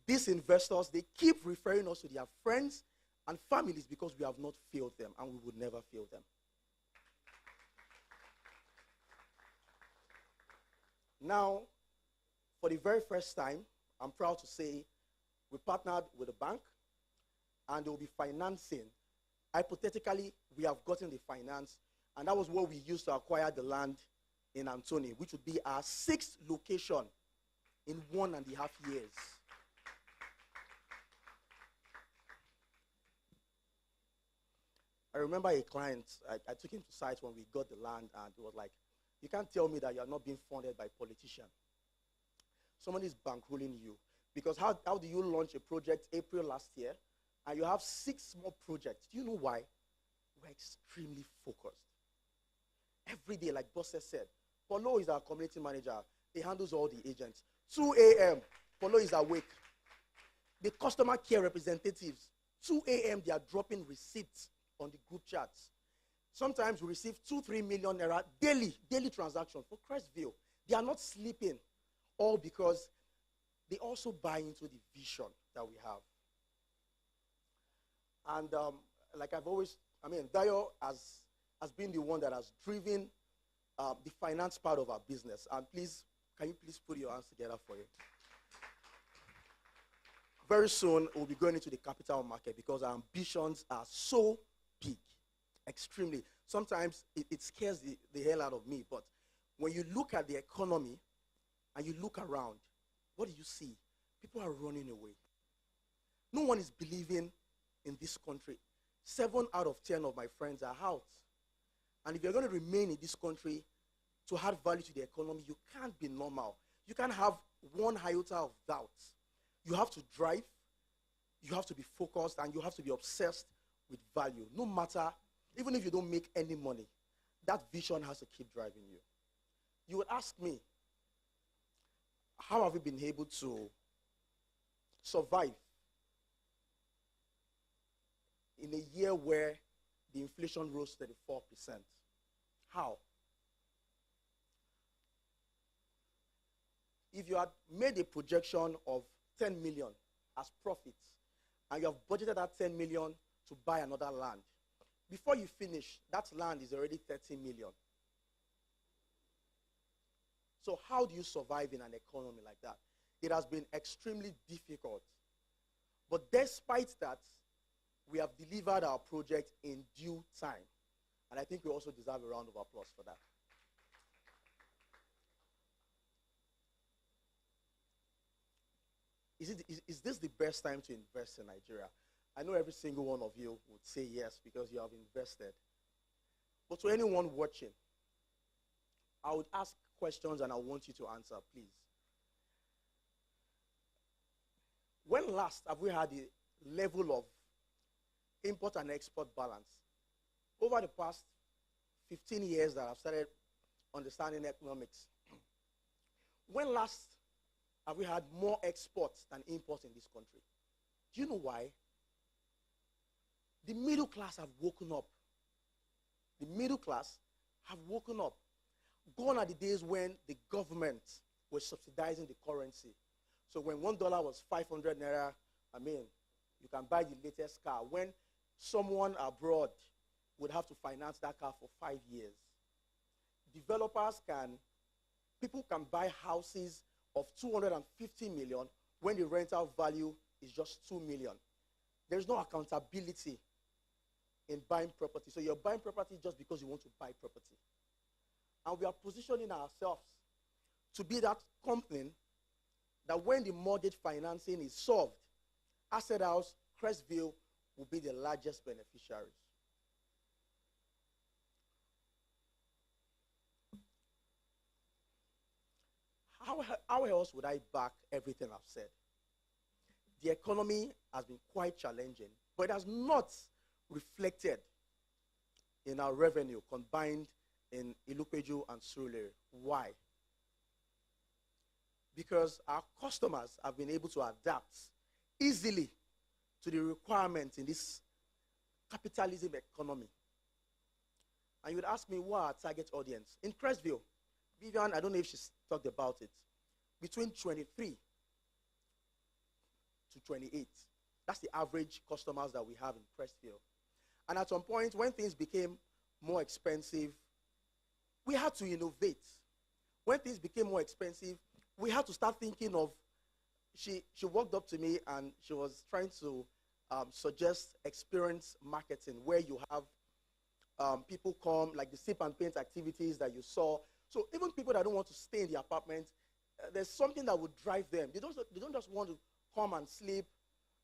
Speaker 13: These investors, they keep referring us to their friends and families because we have not failed them, and we would never fail them. Now, for the very first time, I'm proud to say we partnered with a bank, and they will be financing. Hypothetically, we have gotten the finance, and that was what we used to acquire the land in Anthony, which would be our 6th location in 1.5 years. I remember a client, I took him to site when we got the land, and he was like, you can't tell me that you are not being funded by politicians. Somebody is bankrolling you. Because how do you launch a project April last year, and you have 6 more projects? Do you know why? We're extremely focused. Every day, like Boss said, Paulo is our community manager. He handles all the agents. 2 a.m., Paulo is awake. The customer care representatives, 2 a.m., they are dropping receipts on the group chats. Sometimes we receive 2-3 million naira daily transactions for Crestview. They are not sleeping, all because they also buy into the vision that we have. And like I've always, Dayo has been the one that has driven the finance part of our business. And please, can you please put your hands together for it? Very soon, we'll be going into the capital market because our ambitions are so big, extremely. Sometimes it scares the hell out of me, but when you look at the economy and you look around, what do you see? People are running away. No one is believing in this country. 7 out of 10 of my friends are out. And if you're going to remain in this country to add value to the economy, you can't be normal. You can't have one iota of doubt. You have to drive, you have to be focused, and you have to be obsessed with value. No matter, even if you don't make any money, that vision has to keep driving you. You would ask me, how have we been able to survive in a year where the inflation rose 34%? How? If you had made a projection of 10 million as profits, and you have budgeted that 10 million to buy another land, before you finish, that land is already 30 million. So how do you survive in an economy like that? It has been extremely difficult. But despite that, we have delivered our project in due time. And I think we also deserve a round of applause for that. Is this the best time to invest in Nigeria? I know every single one of you would say yes because you have invested. But to anyone watching, I would ask questions and I want you to answer, please. When last have we had the level of import and export balance? Over the past 15 years that I've started understanding economics, when last have we had more exports than imports in this country? Do you know why? The middle class have woken up. The middle class have woken up. Gone are the days when the government was subsidizing the currency. So when $1 was 500 naira, I mean, you can buy the latest car. When someone abroad would have to finance that car for 5 years. People can buy houses of 250 million when the rental value is just 2 million. There's no accountability in buying property. So you're buying property just because you want to buy property. And we are positioning ourselves to be that company that when the mortgage financing is solved, Asset House, Crestville will be the largest beneficiaries. How else would I back everything I've said? The economy has been quite challenging, but it has not reflected in our revenue combined in Ilupeju and Surulere. Why? Because our customers have been able to adapt easily to the requirements in this capitalism economy. And you would ask me, what are our target audience? In Crestville, Vivian, I don't know if she's talked about it, between 23 to 28. That's the average customers that we have in Crestville. And at some point, when things became more expensive, we had to innovate. When things became more expensive, we had to start thinking of, she walked up to me and she was trying to suggest experience marketing, where you have people come, like the sip and paint activities that you saw. So even people that don't want to stay in the apartment, there's something that would drive them. They don't just want to come and sleep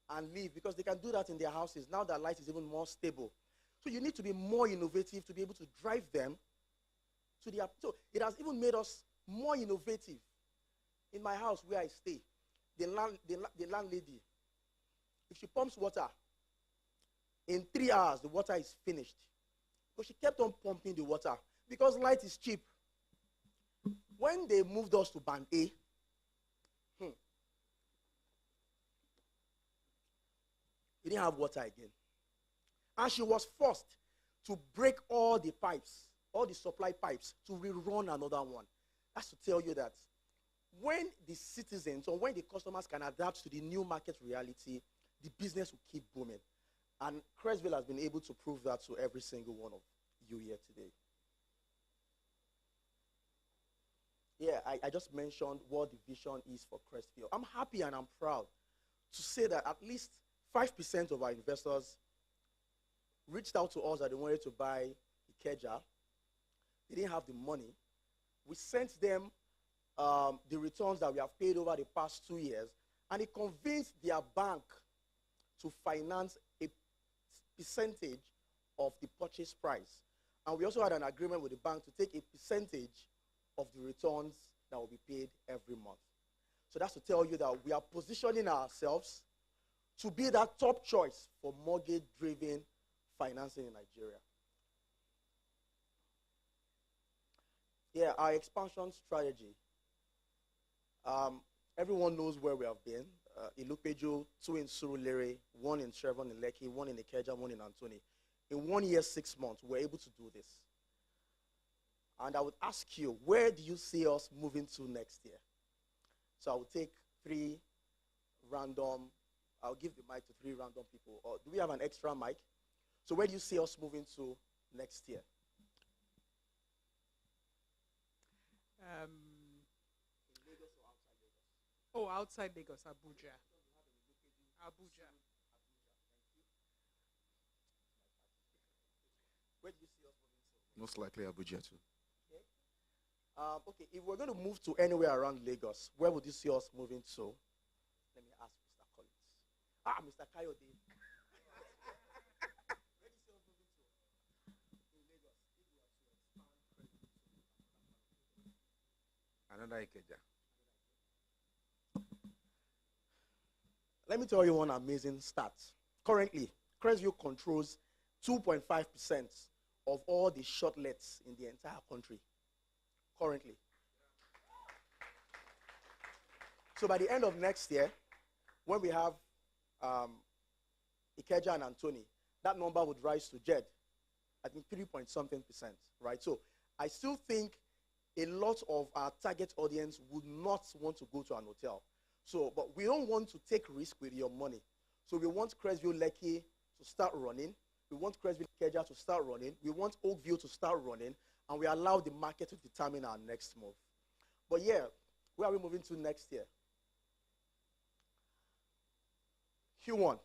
Speaker 13: and leave, because they can do that in their houses. Now that life is even more stable. So you need to be more innovative to be able to drive them to the, so it has even made us more innovative. In my house where I stay, the landlady, if she pumps water, in 3 hours the water is finished. But she kept on pumping the water because light is cheap. When they moved us to Band A, we didn't have water again. And she was forced to break all the pipes, all the supply pipes, to rerun another one. That's to tell you that when the citizens or when the customers can adapt to the new market reality, the business will keep booming. And Crestville has been able to prove that to every single one of you here today. Yeah, I just mentioned what the vision is for Crestville. I'm happy and I'm proud to say that at least 5% of our investors reached out to us that they wanted to buy Ikeja. They didn't have the money. We sent them the returns that we have paid over the past 2 years, and it convinced their bank to finance a percentage of the purchase price. And we also had an agreement with the bank to take a percentage of the returns that will be paid every month. So that's to tell you that we are positioning ourselves to be that top choice for mortgage-driven financing in Nigeria. Yeah, our expansion strategy. Everyone knows where we have been. Ilupeju, 2 in Surulere, 1 in Chevron in Lekki, 1 in Ikeja, 1 in Anthony. In 1 year, 6 months, we're able to do this. And I would ask you, where do you see us moving to next year? So I will take 3 random, I'll give the mic to 3 random people. Or do we have an extra mic? So where do you see us moving to next year?
Speaker 14: In Lagos or outside Lagos? Oh, outside Lagos, Abuja. Abuja.
Speaker 13: Where do you see us moving to?
Speaker 15: Most likely Abuja too.
Speaker 13: Okay. Okay, if we're going to move to anywhere around Lagos, where would you see us moving to? Let me ask Mr. Collins. Mr. Kayode. Where do you see us moving to? In Lagos, if we are to expand credit to
Speaker 15: Another Ikeja.
Speaker 13: Let me tell you one amazing stat. Currently, Crestview controls 2.5% of all the shortlets in the entire country. Currently. So by the end of next year, when we have Ikeja and Anthony, that number would rise to Jed, I think 3-point-something%, right? So I still think a lot of our target audience would not want to go to an hotel. So, but we don't want to take risk with your money. So we want Crestview Lekki to start running. We want Crestview Ikeja to start running. We want Oakville to start running. And we allow the market to determine our next move. But yeah, where are we moving to next year? Q1.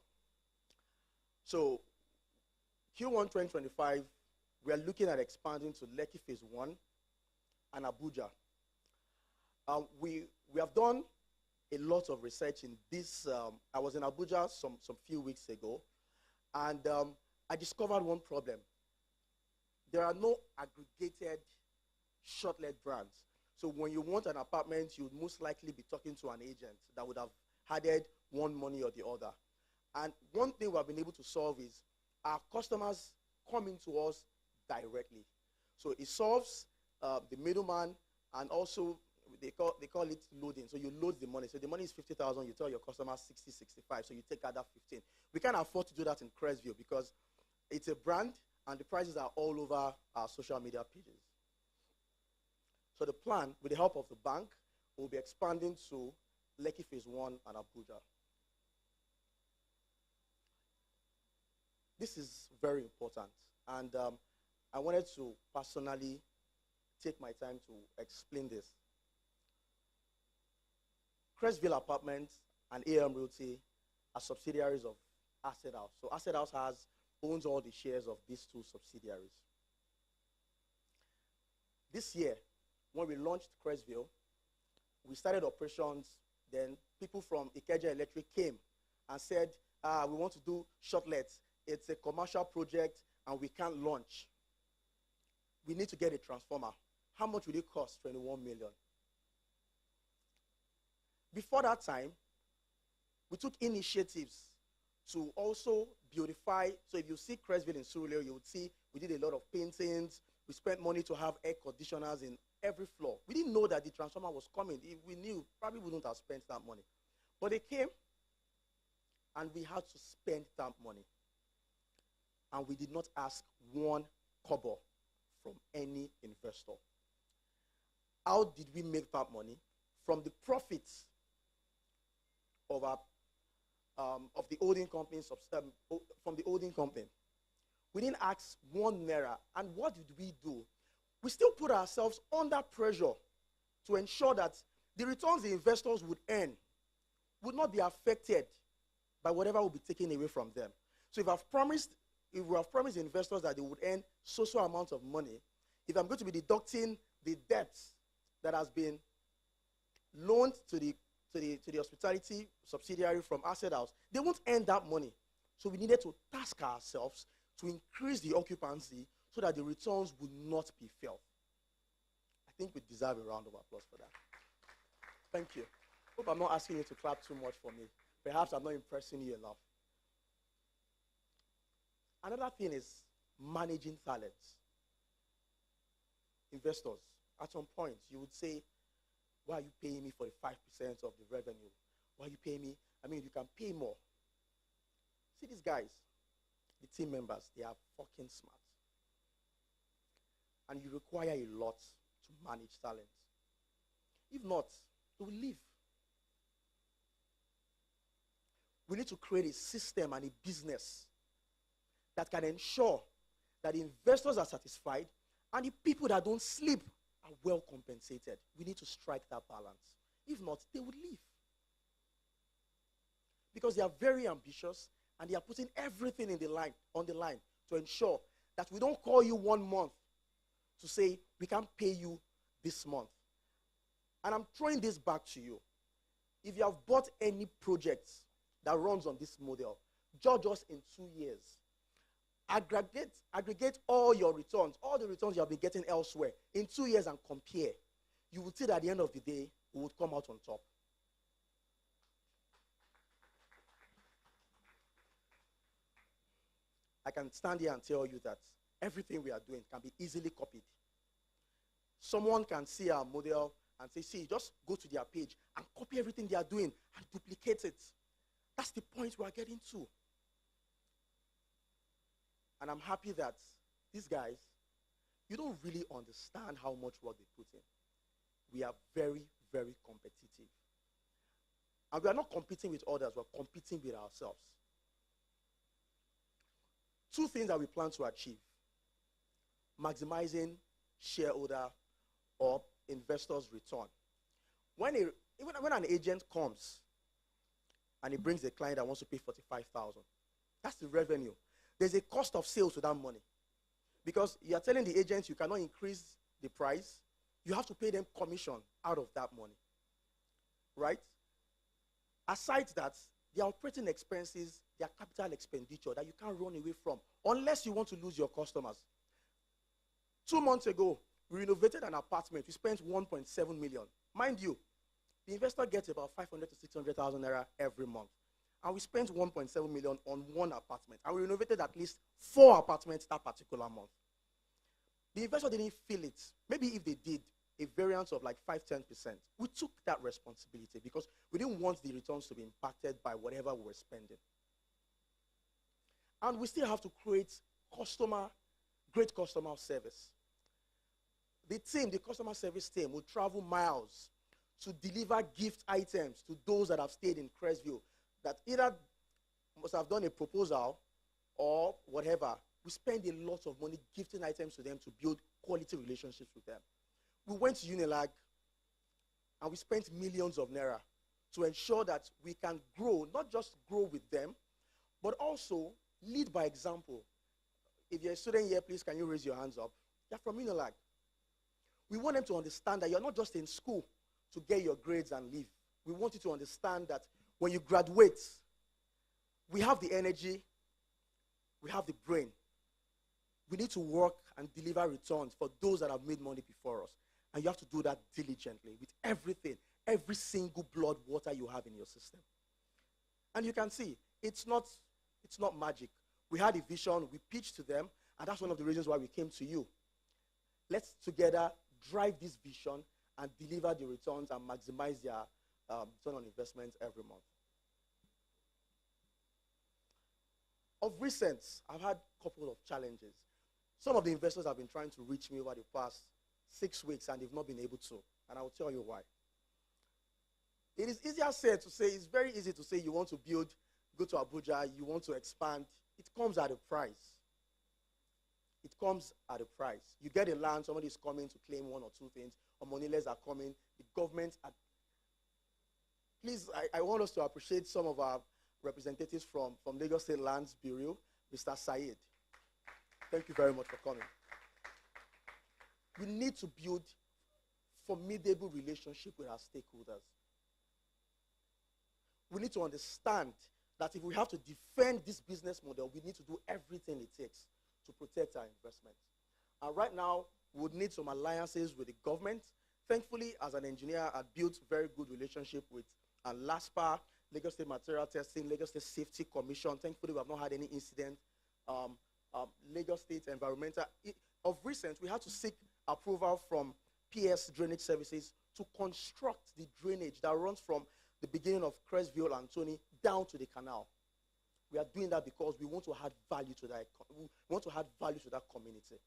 Speaker 13: So Q1 2025, we are looking at expanding to Lekki Phase 1 and Abuja. We have done a lot of research in this. I was in Abuja some few weeks ago, and I discovered one problem. There are no aggregated short-let brands. So when you want an apartment, you would most likely be talking to an agent that would have added one money or the other. And one thing we have been able to solve is our customers coming to us directly. So it solves the middleman, and also they call it loading. So you load the money. So the money is 50,000. You tell your customer 60, 65. So you take out that 15. We can't afford to do that in Crestview because it's a brand, and the prices are all over our social media pages. So the plan, with the help of the bank, will be expanding to Lekki Phase 1 and Abuja. This is very important, and I wanted to personally take my time to explain this. Crestville Apartments and AM Realty are subsidiaries of Asset House. So Asset House owns all the shares of these 2 subsidiaries. This year, when we launched Crestville, we started operations. Then people from Ikeja Electric came and said, we want to do shortlets. It's a commercial project and we can't launch. We need to get a transformer. How much will it cost? 21 million. Before that time, we took initiatives to also beautify. So if you see Crestville in Surulere, you would see we did a lot of paintings. We spent money to have air conditioners in every floor. We didn't know that the transformer was coming. If we knew, probably wouldn't have spent that money. But they came, and we had to spend that money. And we did not ask 1 kobo from any investor. How did we make that money? From the profits of our of the holding company, from the holding company. We didn't ask 1 naira. And what did we do? We still put ourselves under pressure to ensure that the returns the investors would earn would not be affected by whatever will be taken away from them. So if we have promised investors that they would earn so amount of money, if I'm going to be deducting the debts that has been loaned to the hospitality subsidiary from Asset House, they won't earn that money. So we needed to task ourselves to increase the occupancy so that the returns would not be felt. I think we deserve a round of applause for that. Thank you. Hope I'm not asking you to clap too much for me. Perhaps I'm not impressing you enough. Another thing is managing talents. Investors, at some point, you would say, why are you paying me 45% of the revenue? Why are you paying me? I mean, you can pay more. See these guys, the team members, they are fucking smart. And you require a lot to manage talent. If not, they will leave. We need to create a system and a business that can ensure that the investors are satisfied and the people that don't sleep are well compensated. We need to strike that balance. If not, they would leave. Because they are very ambitious and they are putting everything on the line to ensure that we don't call you 1 month to say, we can't pay you this month. And I'm throwing this back to you. If you have bought any projects that runs on this model, judge us in 2 years. Aggregate all your returns, all the returns you have been getting elsewhere in 2 years and compare. You will see that at the end of the day, we would come out on top. I can stand here and tell you that everything we are doing can be easily copied. Someone can see our model and say, see, just go to their page and copy everything they are doing and duplicate it. That's the point we are getting to. And I'm happy that these guys, you don't really understand how much work they put in. We are very, very competitive. And we are not competing with others, we're competing with ourselves. 2 things that we plan to achieve: maximizing shareholder or investors' return. When an agent comes and he brings a client that wants to pay $45,000, that's the revenue. There's a cost of sales to that money. Because you are telling the agent you cannot increase the price, you have to pay them commission out of that money. Right? Aside that, their operating expenses, their capital expenditure that you can't run away from unless you want to lose your customers. 2 months ago, we renovated an apartment. We spent 1.7 million. Mind you, the investor gets about 500 to 600,000 naira every month. And we spent 1.7 million on one apartment. And we renovated at least 4 apartments that particular month. The investor didn't feel it. Maybe if they did, a variance of like 5-10%. We took that responsibility because we didn't want the returns to be impacted by whatever we were spending. And we still have to create great customer service. The customer service team, will travel miles to deliver gift items to those that have stayed in Crestview that either must have done a proposal or whatever. We spend a lot of money gifting items to them to build quality relationships with them. We went to Unilag and we spent millions of naira to ensure that we can grow, not just grow with them, but also lead by example. If you're a student here, please, can you raise your hands up? You're from Unilag. We want them to understand that you're not just in school to get your grades and leave. We want you to understand that when you graduate, we have the energy, we have the brain. We need to work and deliver returns for those that have made money before us. And you have to do that diligently with everything, every single blood water you have in your system. And you can see, it's not magic. We had a vision, we pitched to them, and that's one of the reasons why we came to you. Let's together drive this vision and deliver the returns and maximize their return on investment every month. Of recent, I've had a couple of challenges. Some of the investors have been trying to reach me over the past 6 weeks and they've not been able to, and I will tell you why. It is easier said to say, it's very easy to say you want to build, go to Abuja, you want to expand. It comes at a price. It comes at a price. You get a land, somebody is coming to claim 1 or 2 things, or moneyless are coming, the government are... Please, I want us to appreciate some of our representatives from Lagos State Lands Bureau, Mr. Said. Thank you very much for coming. We need to build formidable relationship with our stakeholders. We need to understand that if we have to defend this business model, we need to do everything it takes to protect our investment. And right now, we would need some alliances with the government. Thankfully, as an engineer, I built very good relationship with LASPA, Lagos State Material Testing, Lagos State Safety Commission. Thankfully, we have not had any incident. Lagos State Environmental. Of recent, we had to seek approval from PS Drainage Services to construct the drainage that runs from the beginning of Crestville and Tony down to the canal. We are doing that because we want to add value to that. We want to add value to that community.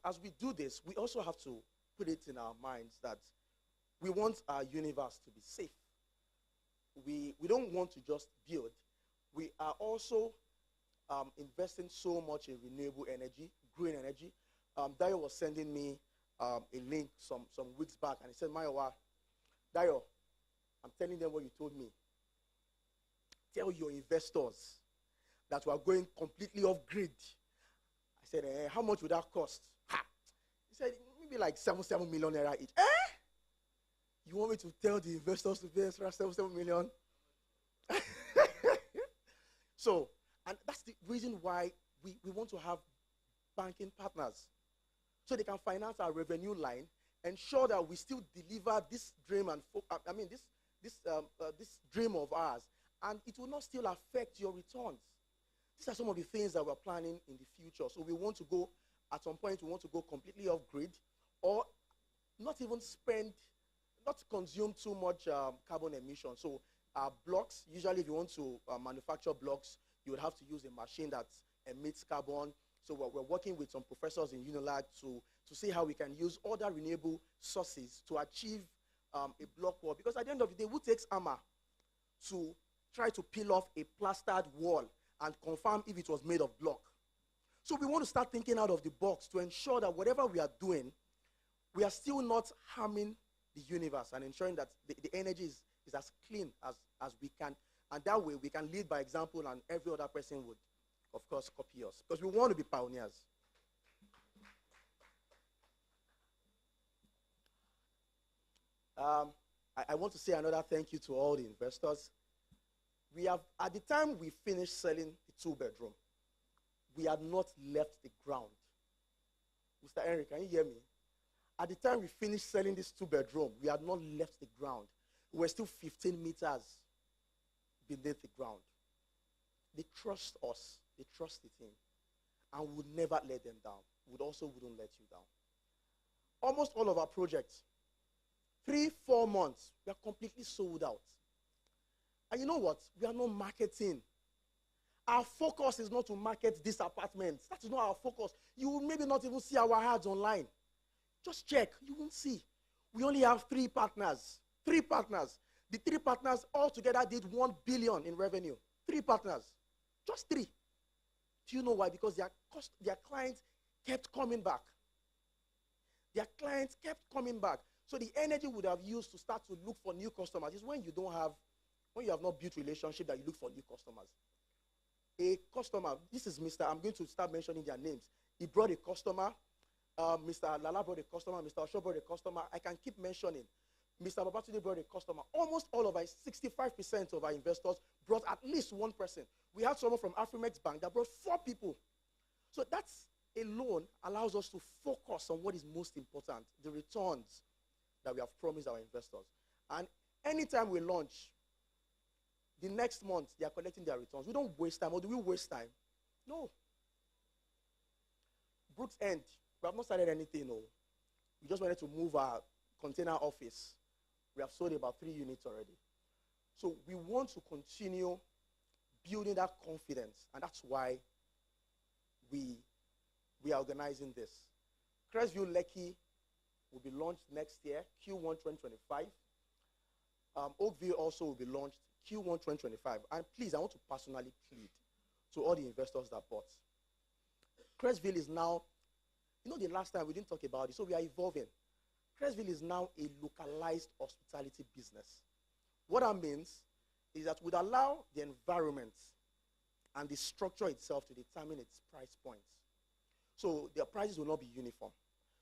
Speaker 13: As we do this, we also have to put it in our minds that we want our universe to be safe. We don't want to just build. We are also investing so much in renewable energy, green energy. Dayo was sending me a link some weeks back, and he said, Mayowa, Dayo, I'm telling them what you told me. Tell your investors that we are going completely off grid. I said, how much would that cost? Ha. He said, maybe like 7 million naira each. You want me to tell the investors to pay extra 7 million? So, and that's the reason why we want to have banking partners, so they can finance our revenue line, ensure that we still deliver this dream and this dream of ours, and it will not still affect your returns. These are some of the things that we're planning in the future. So we want to go, at some point, we want to go completely off grid, or not even not consume too much carbon emission. So blocks, usually if you want to manufacture blocks, you would have to use a machine that emits carbon. So we're working with some professors in Unilag to see how we can use other renewable sources to achieve a block wall. Because at the end of the day, who takes hammer to try to peel off a plastered wall and confirm if it was made of block? So we want to start thinking out of the box to ensure that whatever we are doing, we are still not harming the universe, and ensuring that the energy is as clean as we can. And that way we can lead by example, and every other person would, of course, copy us, because we want to be pioneers. I want to say another thank you to all the investors. We have, at the time we finished selling the 2-bedroom, we had not left the ground. Mr. Henry, can you hear me? At the time we finished selling this 2-bedroom, we had not left the ground. We were still 15 meters beneath the ground. They trust us. They trust the team. And we would never let them down. We also wouldn't let you down. Almost all of our projects, 3-4 months, we are completely sold out. And you know what? We are not marketing. Our focus is not to market these apartments. That is not our focus. You will maybe not even see our ads online. Just check. You won't see. We only have 3 partners. 3 partners. The 3 partners all together did 1 billion in revenue. 3 partners. Just 3. Do you know why? Because their clients kept coming back. Their clients kept coming back. So the energy would have used to start to look for new customers is when you have not built relationship, that you look for new customers. A customer, this is Mr. I'm going to start mentioning their names. He brought a customer. Mr. Lala brought a customer. Mr. Osho brought a customer. I can keep mentioning. Mr. Babatunde brought a customer. Almost all of our 65% of our investors brought at least one person. We had someone from Afrimex Bank that brought 4 people. So that's alone allows us to focus on what is most important, the returns that we have promised our investors. And anytime we launch, the next month they are collecting their returns. We don't waste time. Or do we waste time? No. Brooks End, we have not started anything. No. We just wanted to move our container office. We have sold about 3 units already. So we want to continue building that confidence, and that's why we are organizing this. Crestview Lekki will be launched next year, Q1 2025. Oakville also will be launched Q1 2025. And please, I want to personally plead to all the investors that bought. Crestville is now, you know, the last time we didn't talk about it, so we are evolving. Cresville is now a localized hospitality business. What that means is that would allow the environment and the structure itself to determine its price points. So their prices will not be uniform.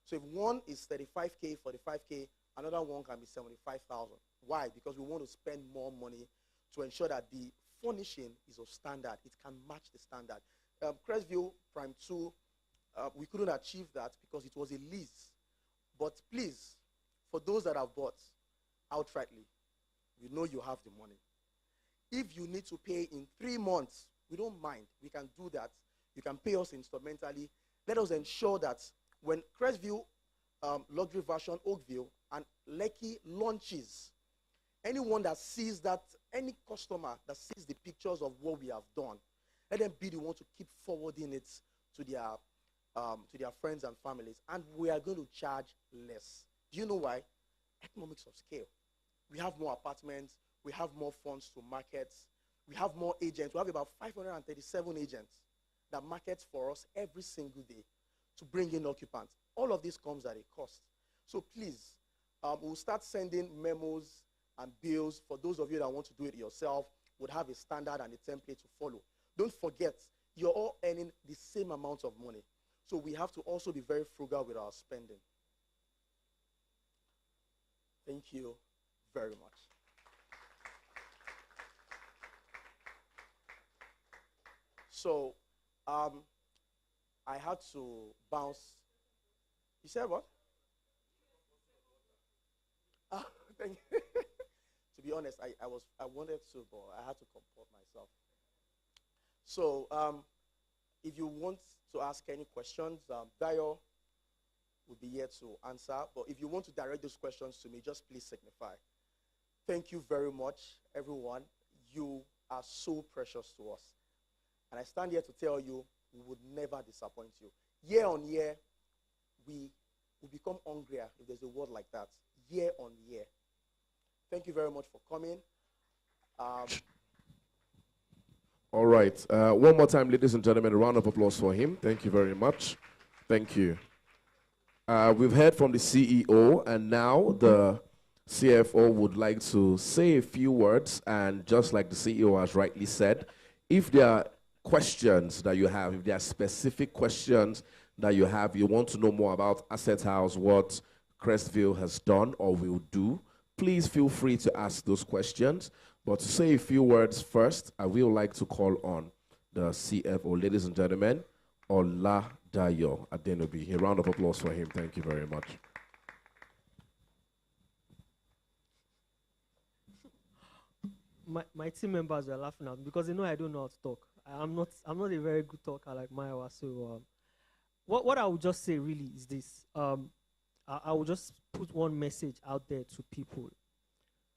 Speaker 13: So if one is 35K, 45K, another one can be 75,000. Why? Because we want to spend more money to ensure that the furnishing is of standard. It can match the standard. Cresville Prime 2, we couldn't achieve that because it was a lease. But please, for those that have bought outrightly, we know you have the money. If you need to pay in 3 months, we don't mind. We can do that. You can pay us instrumentally. Let us ensure that when Cresville luxury version Oakville and Lekki launches, anyone that sees that, any customer that sees the pictures of what we have done, let them be the one to keep forwarding it to their friends and families. And we are going to charge less. Do you know why? Economics of scale. We have more apartments. We have more funds to market. We have more agents. We have about 537 agents that market for us every single day to bring in occupants. All of this comes at a cost. So please, we'll start sending memos and bills. For those of you that want to do it yourself, would have a standard and a template to follow. Don't forget, you're all earning the same amount of money. So we have to also be very frugal with our spending. Thank you very much. So, I had to bounce. You said what? Thank you. To be honest, I wanted to, but I had to comport myself. So, if you want to ask any questions, Dayo will be here to answer. But if you want to direct those questions to me, just please signify. Thank you very much, everyone. You are so precious to us. And I stand here to tell you, we would never disappoint you. Year on year, we will become hungrier, if there's a word like that, year on year. Thank you very much for coming.
Speaker 1: All right. One more time, ladies and gentlemen, a round of applause for him. Thank you very much. Thank you. We've heard from the CEO, and now the CFO would like to say a few words. And just like the CEO has rightly said, if there are questions that you have, if there are specific questions that you have, you want to know more about Asset House, what Cresville has done or will do, please feel free to ask those questions. But to say a few words first, I will like to call on the CFO, ladies and gentlemen, Oladayo Adenobi. A round of applause for him. Thank you very much.
Speaker 15: My team members are laughing at me because they know I don't know how to talk. I'm not a very good talker like Maiwa. So what I would just say really is this. I will just put one message out there to people,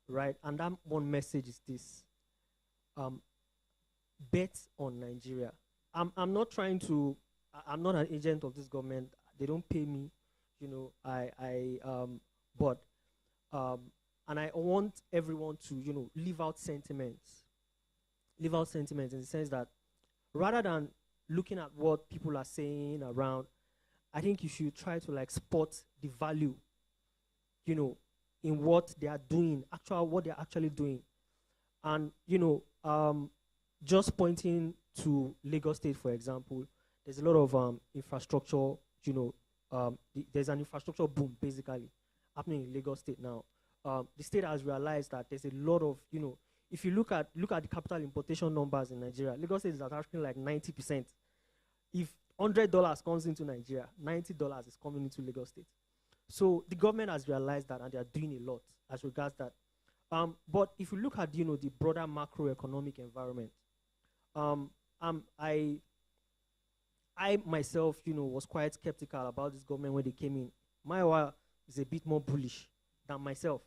Speaker 15: right? And that one message is this. Bet on Nigeria. I'm not trying to, I'm not an agent of this government. They don't pay me, you know, and I want everyone to, you know, leave out sentiments. Leave out sentiments in the sense that rather than looking at what people are saying around, I think you should try to like spot the value, you know, in what they are doing, what they're actually doing. And, you know, just pointing to Lagos State, for example, there's a lot of infrastructure, you know, there's an infrastructure boom basically happening in Lagos State now. The state has realized that there's a lot of, you know, if you look at the capital importation numbers in Nigeria, Lagos State is attracting like 90%. If $100 comes into Nigeria, $90 is coming into Lagos State. So the government has realized that, and they are doing a lot as regards that. But if you look at, you know, the broader macroeconomic environment, I myself, you know, was quite skeptical about this government when they came in. Maiwa is a bit more bullish than myself,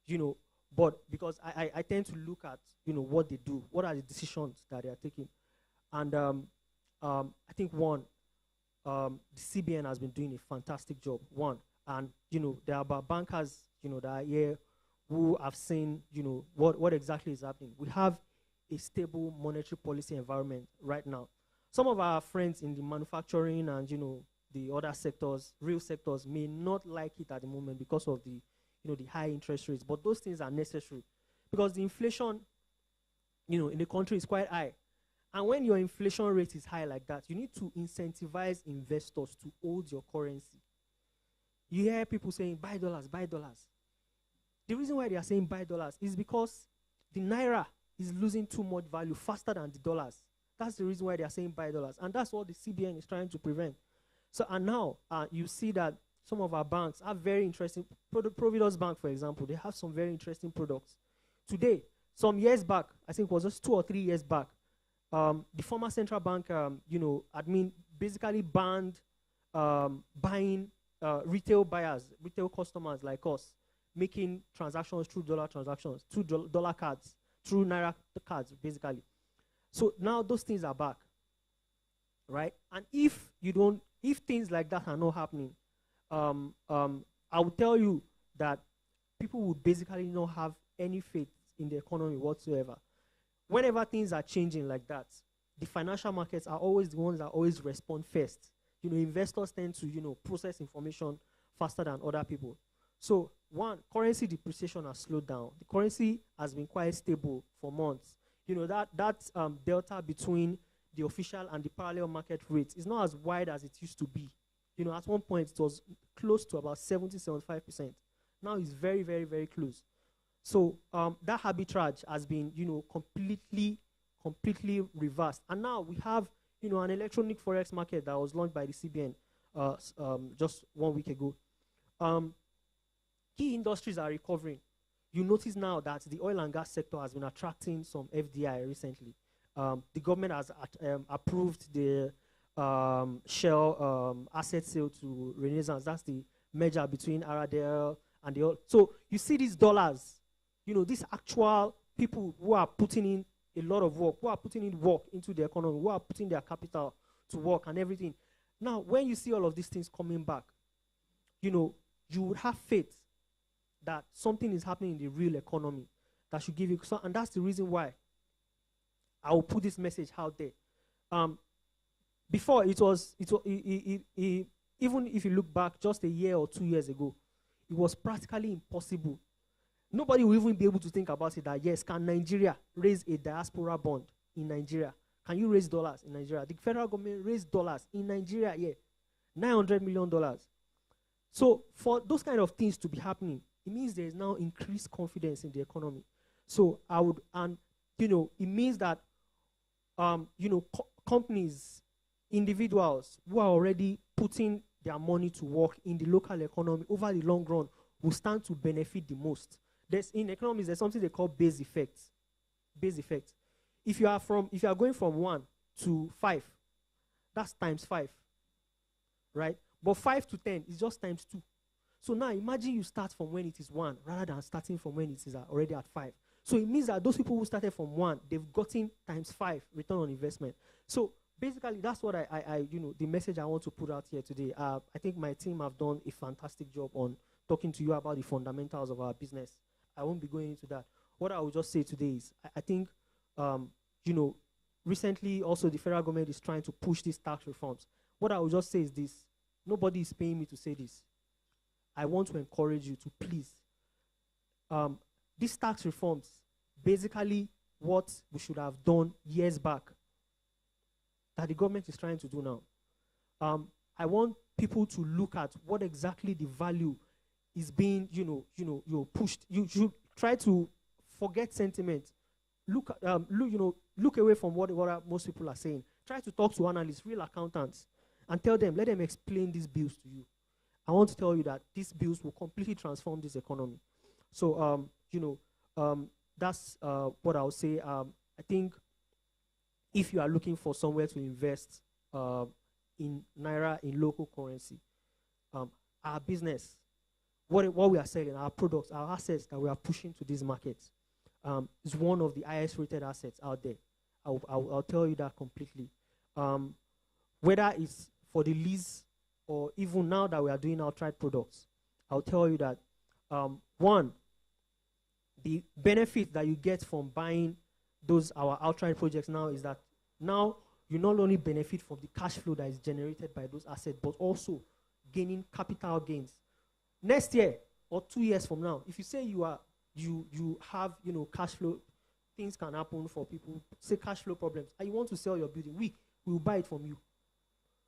Speaker 15: you know, but because I tend to look at, you know, what they do, what are the decisions that they are taking. And I think the CBN has been doing a fantastic job, and, you know, there are about bankers, you know, that are here who have seen, you know, what exactly is happening. We have a stable monetary policy environment right now. Some of our friends in the manufacturing and, you know, the other sectors, real sectors, may not like it at the moment because of the, the high interest rates. But those things are necessary because the inflation, in the country is quite high. And when your inflation rate is high like that, you need to incentivize investors to hold your currency. You hear people saying, buy dollars, buy dollars. The reason why they are saying buy dollars is because the naira is losing too much value faster than the dollars. That's the reason why they are saying buy dollars. And that's what the CBN is trying to prevent. So, and now you see that some of our banks have very interesting, Providence Bank, for example, they have some very interesting products. Today, some years back, I think it was just 2 or 3 years back, the former central bank, admin basically banned buying retail buyers, retail customers like us, making transactions through dollar transactions, through dollar cards, through naira cards, basically. So now those things are back, right? And if things like that are not happening, I will tell you that people would basically not have any faith in the economy whatsoever. Whenever things are changing like that, the financial markets are always the ones that always respond first. Investors tend to, process information faster than other people. So, one, currency depreciation has slowed down. The currency has been quite stable for months. That delta between the official and the parallel market rates is not as wide as it used to be. At one point, it was close to about 70-75%. Now it's very, very, very close. So that arbitrage has been, completely reversed. And now we have, an electronic forex market that was launched by the CBN just 1 week ago. Key industries are recovering. You notice now that the oil and gas sector has been attracting some FDI recently. The government has approved the Shell asset sale to Renaissance. That's the merger between Aradel and the oil. So you see these dollars, these actual people who are putting in a lot of work, who are putting in work into the economy, who are putting their capital to work and everything. Now, when you see all of these things coming back, you would have faith that something is happening in the real economy that should give you, and that's the reason why I will put this message out there. Before even if you look back just a year or 2 years ago, it was practically impossible. Nobody will even be able to think about it that, yes, can Nigeria raise a diaspora bond in Nigeria? Can you raise dollars in Nigeria? The federal government raised dollars in Nigeria, yeah, $900 million. So for those kind of things to be happening, it means there is now increased confidence in the economy. So it means that, companies, individuals who are already putting their money to work in the local economy over the long run will stand to benefit the most. In economics, there's something they call base effect. Base effect. If you are going from 1 to 5, that's times 5, right? But 5 to 10 is just times 2. So now imagine you start from when it is 1 rather than starting from when it is already at 5. So it means that those people who started from 1, they've gotten times 5 return on investment. So basically, that's what the message I want to put out here today. I think my team have done a fantastic job on talking to you about the fundamentals of our business. I won't be going into that. What I will just say today is, I think, recently also the federal government is trying to push these tax reforms. What I will just say is this. Nobody is paying me to say this. I want to encourage you to please. These tax reforms, basically what we should have done years back, that the government is trying to do now. I want people to look at what exactly the value is being, pushed. You should try to forget sentiment. Look away from what most people are saying. Try to talk to analysts, real accountants, and let them explain these bills to you. I want to tell you that these bills will completely transform this economy. So, that's what I'll say. I think if you are looking for somewhere to invest in naira, in local currency, our business, what we are selling, our products, our assets that we are pushing to these markets, is one of the highest rated assets out there. I'll tell you that completely. Whether it's for the lease or even now that we are doing outright products, I'll tell you that, one, the benefit that you get from buying our outright projects now is that now you not only benefit from the cash flow that is generated by those assets, but also gaining capital gains. Next year or 2 years from now, if you say you have cash flow, things can happen for people, say cash flow problems, and you want to sell your building, we will buy it from you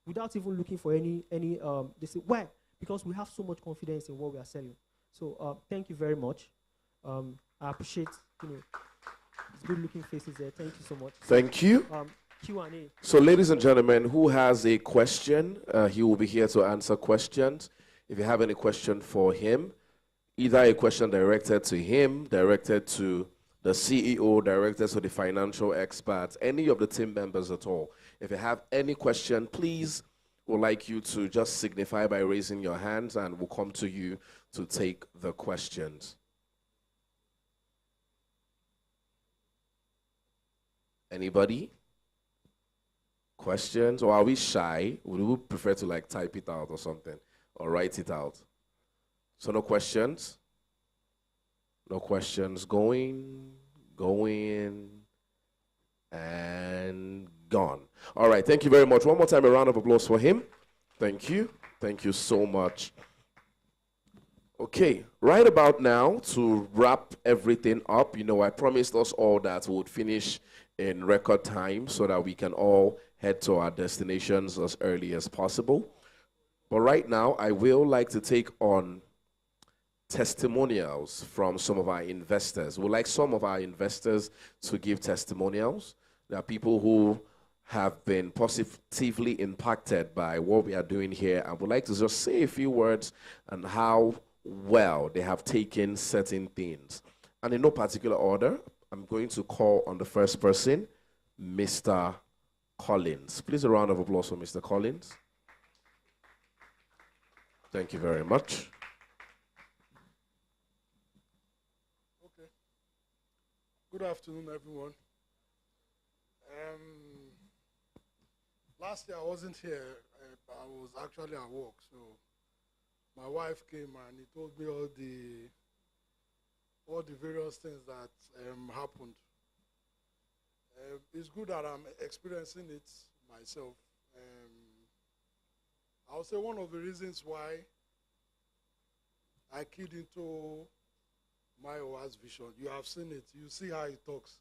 Speaker 15: without even looking for any they say, why? Because we have so much confidence in what we are selling. So thank you very much. I appreciate, it's good looking faces there. Thank you so much.
Speaker 1: Thank you.
Speaker 15: Q&A.
Speaker 1: So ladies and gentlemen, who has a question, he will be here to answer questions. If you have any question for him, either a question directed to him, directed to the CEO, directed to the financial experts, any of the team members at all. If you have any question, please, we'd like you to just signify by raising your hands and we'll come to you to take the questions. Anybody? Questions? Or are we shy? Would we prefer to like type it out or something? Or write it out? So no questions? No questions. Going, and gone. All right, thank you very much. One more time, a round of applause for him. Thank you. Thank you so much. Okay, right about now, to wrap everything up, I promised us all that we would finish in record time so that we can all head to our destinations as early as possible. But right now, I will like to take on testimonials from some of our investors. We'd like some of our investors to give testimonials. There are people who have been positively impacted by what we are doing here, and would like to just say a few words on how well they have taken certain things. And in no particular order, I'm going to call on the first person, Mr. Collins. Please, a round of applause for Mr. Collins. Thank you very much.
Speaker 16: Okay. Good afternoon, everyone. Last year I wasn't here. I was actually at work, so my wife came and he told me all the various things that happened. It's good that I'm experiencing it myself. I'll say one of the reasons why I keyed into my OAS vision. You have seen it. You see how he talks.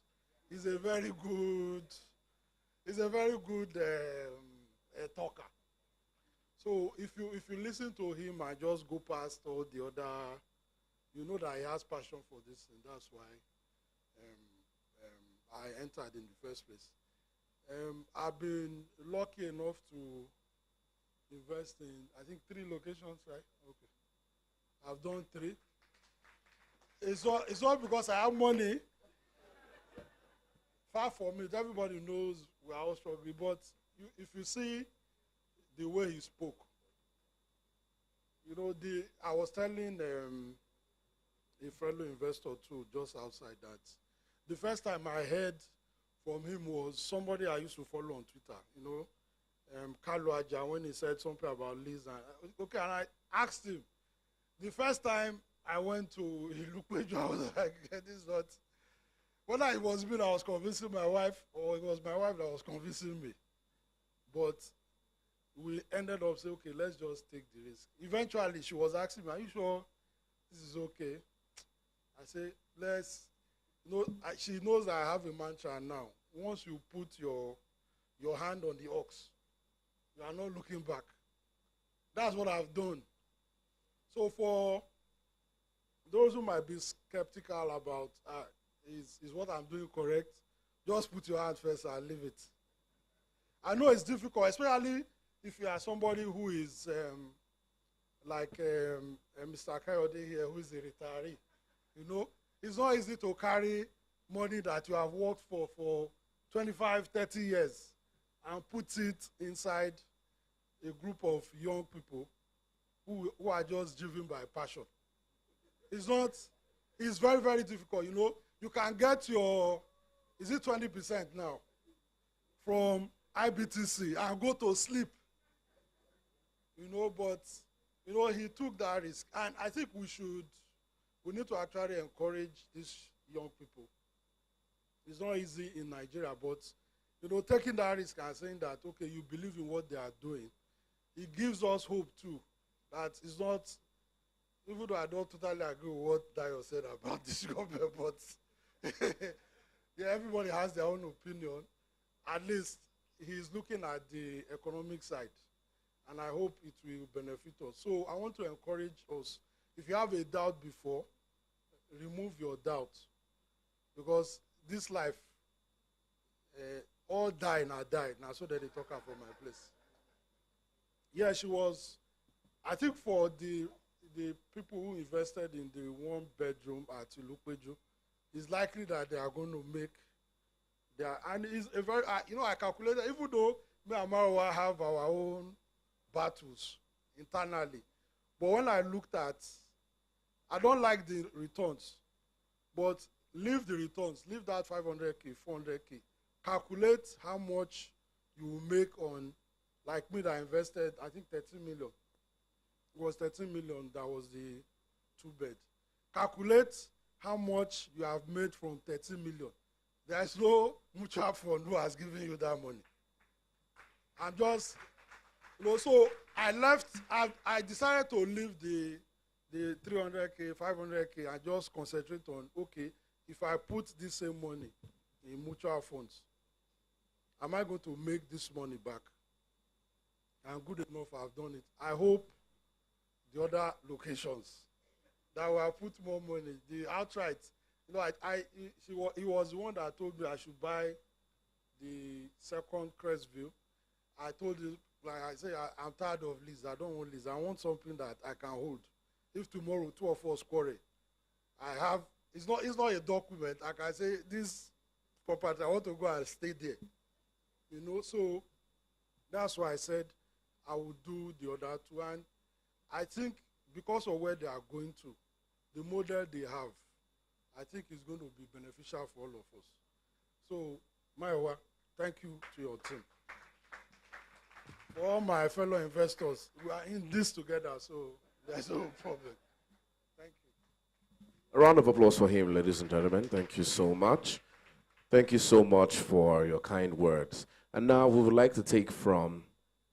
Speaker 16: He's a very good talker. So if you listen to him and just go past all the other, you know that he has passion for this, and that's why I entered in the first place. I've been lucky enough to invest in, I think, 3 locations, right? Okay. I've done 3. It's not because I have money. Far from it. Everybody knows we are all struggling. But if you see the way he spoke, I was telling a fellow investor too, just outside, that the first time I heard from him was somebody I used to follow on Twitter, Carlo Aja, when he said something about Liz. And I asked him, the first time I went to Ilupeju, I was like, this is not, whether it was me that was convincing my wife or it was my wife that was convincing me. But we ended up saying, okay, let's just take the risk. Eventually, she was asking me, are you sure this is okay? I say, she knows that I have a mantra now. Once you put your hand on the ox, you are not looking back. That's what I've done. So for those who might be skeptical about, is what I'm doing correct? Just put your hand first and leave it. I know it's difficult, especially if you are somebody who is like Mr. Kayode here, who is a retiree. It's not easy to carry money that you have worked for 25, 30 years and put it inside a group of young people who are just driven by passion. It's very, very difficult. You can get your, is it 20% now, from IBTC and go to sleep. But he took that risk. And I think we need to actually encourage these young people. It's not easy in Nigeria, but taking that risk and saying that, okay, you believe in what they are doing, it gives us hope too. That it's not, even though I don't totally agree with what Dayo said about this government, but yeah, everybody has their own opinion. At least he's looking at the economic side, and I hope it will benefit us. So I want to encourage us, if you have a doubt before, remove your doubt. Because this life, all die now died. Now so that they talk from my place. Yeah, she was, I think for the people who invested in the 1-bedroom at Ilupeju, it's likely that they are going to make their, and it's a very, I calculated, even though me and Marwa have our own battles internally, but when I looked at, I don't like the returns, but leave the returns, leave that 500K, 400K, calculate how much you will make on, like me that invested, I think 13 million. It was 13 million, that was the 2-bed. Calculate how much you have made from 13 million. There is no mutual fund who has given you that money. And just, so I left, I decided to leave the 300K, 500K, and just concentrate on, okay, if I put this same money in mutual funds, am I going to make this money back? And good enough, I've done it. I hope the other locations that will put more money, the outright, he was the one that told me I should buy the second Crestview. I told him, like I say, I'm tired of lease. I don't want lease. I want something that I can hold. If tomorrow 2 of us quarrel, I have, it's not a document. I can say, this property, I want to go and stay there. So that's why I said I would do the other two. And I think because of where they are going to, the model they have, I think it's going to be beneficial for all of us. So, Maiwa, thank you to your team. For all my fellow investors, we are in this together, so there's no problem. Thank you.
Speaker 1: A round of applause for him, ladies and gentlemen. Thank you so much. Thank you so much for your kind words. And now we would like to take from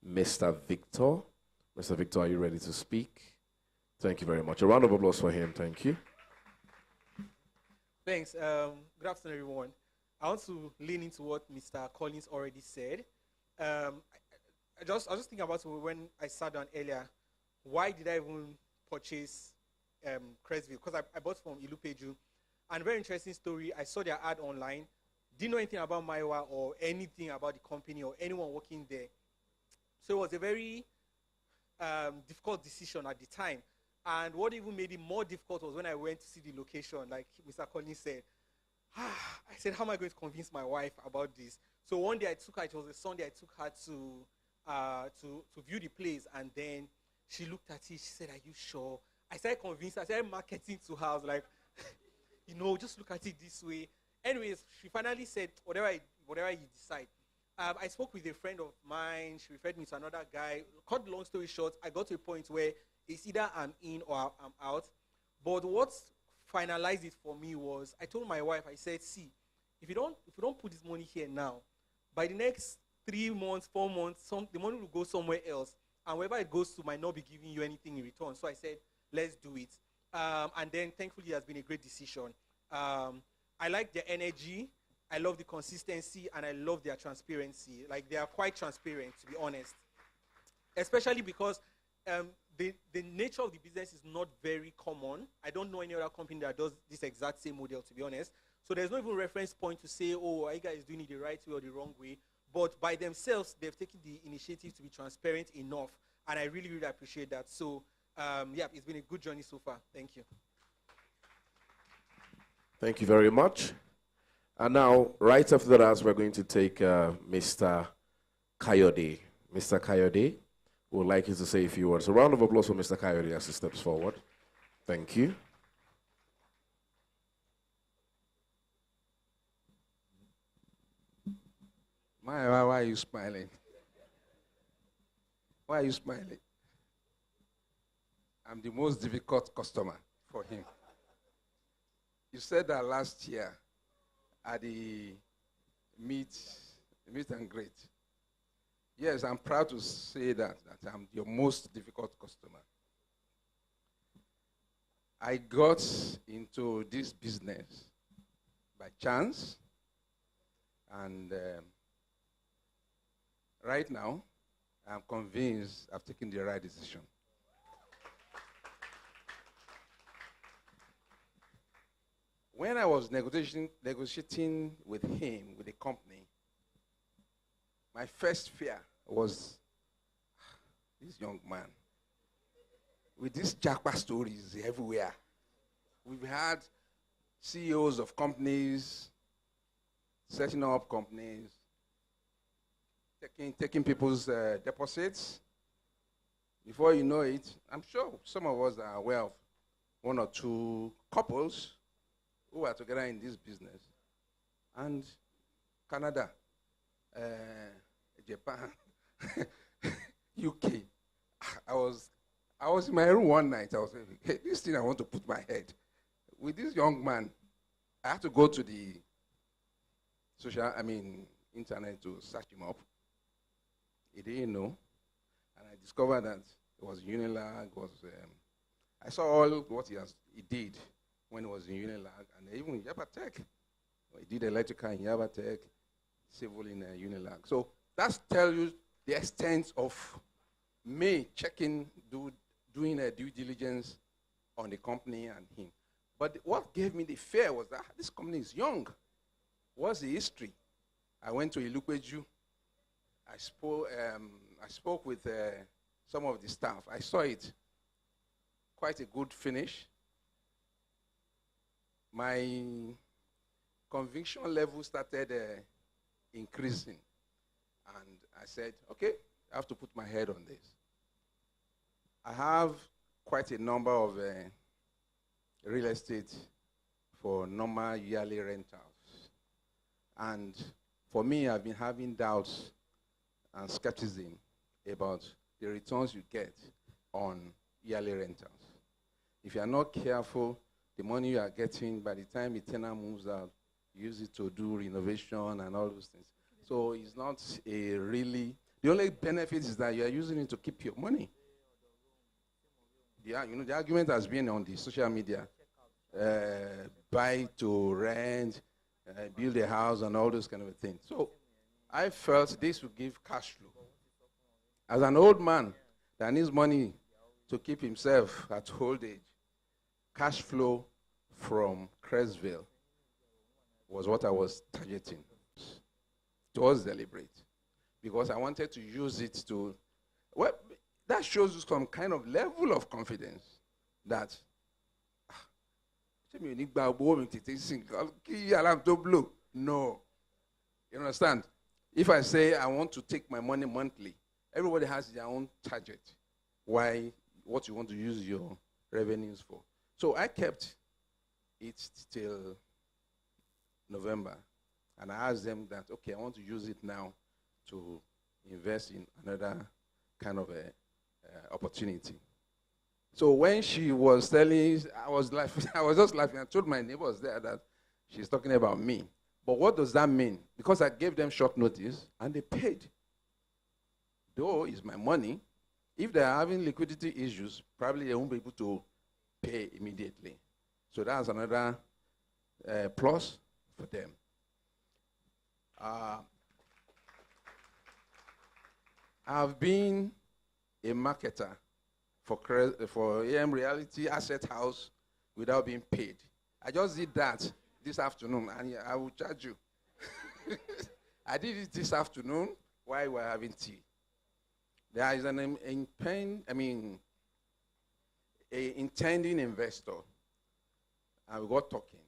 Speaker 1: Mr. Victor. Mr. Victor, are you ready to speak? Thank you very much. A round of applause for him. Thank you.
Speaker 17: Thanks. Good afternoon, everyone. I want to lean into what Mr. Collins already said. I was just thinking about when I sat down earlier, why did I even purchase Crestview? Because I bought from Ilupeju. And very interesting story, I saw their ad online, didn't know anything about Maiwa or anything about the company or anyone working there. So it was a very difficult decision at the time. And what even made it more difficult was when I went to see the location, like Mr. Collins said. I said, how am I going to convince my wife about this? So one day I took her, it was a Sunday, I took her to view the place, and then she looked at it, she said, are you sure? I started convincing, I started marketing to her. I was like, just look at it this way. Anyways, she finally said, whatever you decide. I spoke with a friend of mine, she referred me to another guy. Cut the long story short, I got to a point where it's either I'm in or I'm out. But what finalized it for me was, I told my wife, I said, see, if you don't put this money here now, by the next 3 months, 4 months, the money will go somewhere else. And wherever it goes to might not be giving you anything in return. So I said, let's do it. And then thankfully it has been a great decision. I like their energy, I love the consistency, and I love their transparency. Like, they are quite transparent, to be honest. Especially because the nature of the business is not very common. I don't know any other company that does this exact same model, to be honest. So there's no even reference point to say, oh, are you guys doing it the right way or the wrong way? But by themselves, they've taken the initiative to be transparent enough. And I really, really appreciate that. So, it's been a good journey so far. Thank you.
Speaker 1: Thank you very much. And now, right after that, we're going to take Mr. Kayode. Mr. Kayode, we would like you to say a few words. A round of applause for Mr. Kayode as he steps forward. Thank you.
Speaker 18: Why are you smiling? Why are you smiling? I'm the most difficult customer for him. You said that last year at the meet Meet and greet. Yes, I'm proud to say that I'm your most difficult customer. I got into this business by chance, and right now, I'm convinced I've taken the right decision. When I was negotiating with him, with the company, my first fear was this young man with these jackpot stories everywhere. We've had CEOs of companies setting up companies, taking people's deposits. Before you know it, I'm sure some of us are aware of one or two couples who are together in this business. And Canada, Japan, UK. I was in my room one night. I was like, hey, this thing I want to put my head. With this young man, I had to go to the internet to search him up. He didn't know. And I discovered that it was Unilag. I saw all what he did when he was in Unilag, and even in Yabatech. He did electrical in Yabatech, civil in Unilag. So that tells you the extent of me doing a due diligence on the company and him. But what gave me the fear was that this company is young. What's the history? I went to Ilupeju. I spoke with some of the staff. I saw it. Quite a good finish. My conviction level started increasing. And I said, okay, I have to put my head on this. I have quite a number of real estate for normal yearly rentals. And for me, I've been having doubts and skepticism about the returns you get on yearly rentals. If you are not careful, the money you are getting, by the time the tenant moves out, you use it to do renovation and all those things. So it's not a really, the only benefit is that you are using it to keep your money. Yeah, the argument has been on the social media, buy to rent, build a house and all those kind of things. So I felt this would give cash flow. As an old man that needs money to keep himself at old age, cash flow from Cresville was what I was targeting. It was deliberate because I wanted to use it to, well, that shows you some kind of level of confidence that no. You understand? If I say I want to take my money monthly, everybody has their own target. What you want to use your revenues for. So I kept it till November. And I asked them that, okay, I want to use it now to invest in another kind of opportunity. So when she was telling, I was laughing. I was just laughing. I told my neighbors there that she's talking about me. But what does that mean? Because I gave them short notice and they paid. Though it's my money, if they're having liquidity issues, probably they won't be able to pay immediately. So that's another plus for them. I've been a marketer for AM Reality Asset House without being paid. I just did that this afternoon, and I will charge you. I did it this afternoon while we were having tea. There is an intending investor, and we got talking.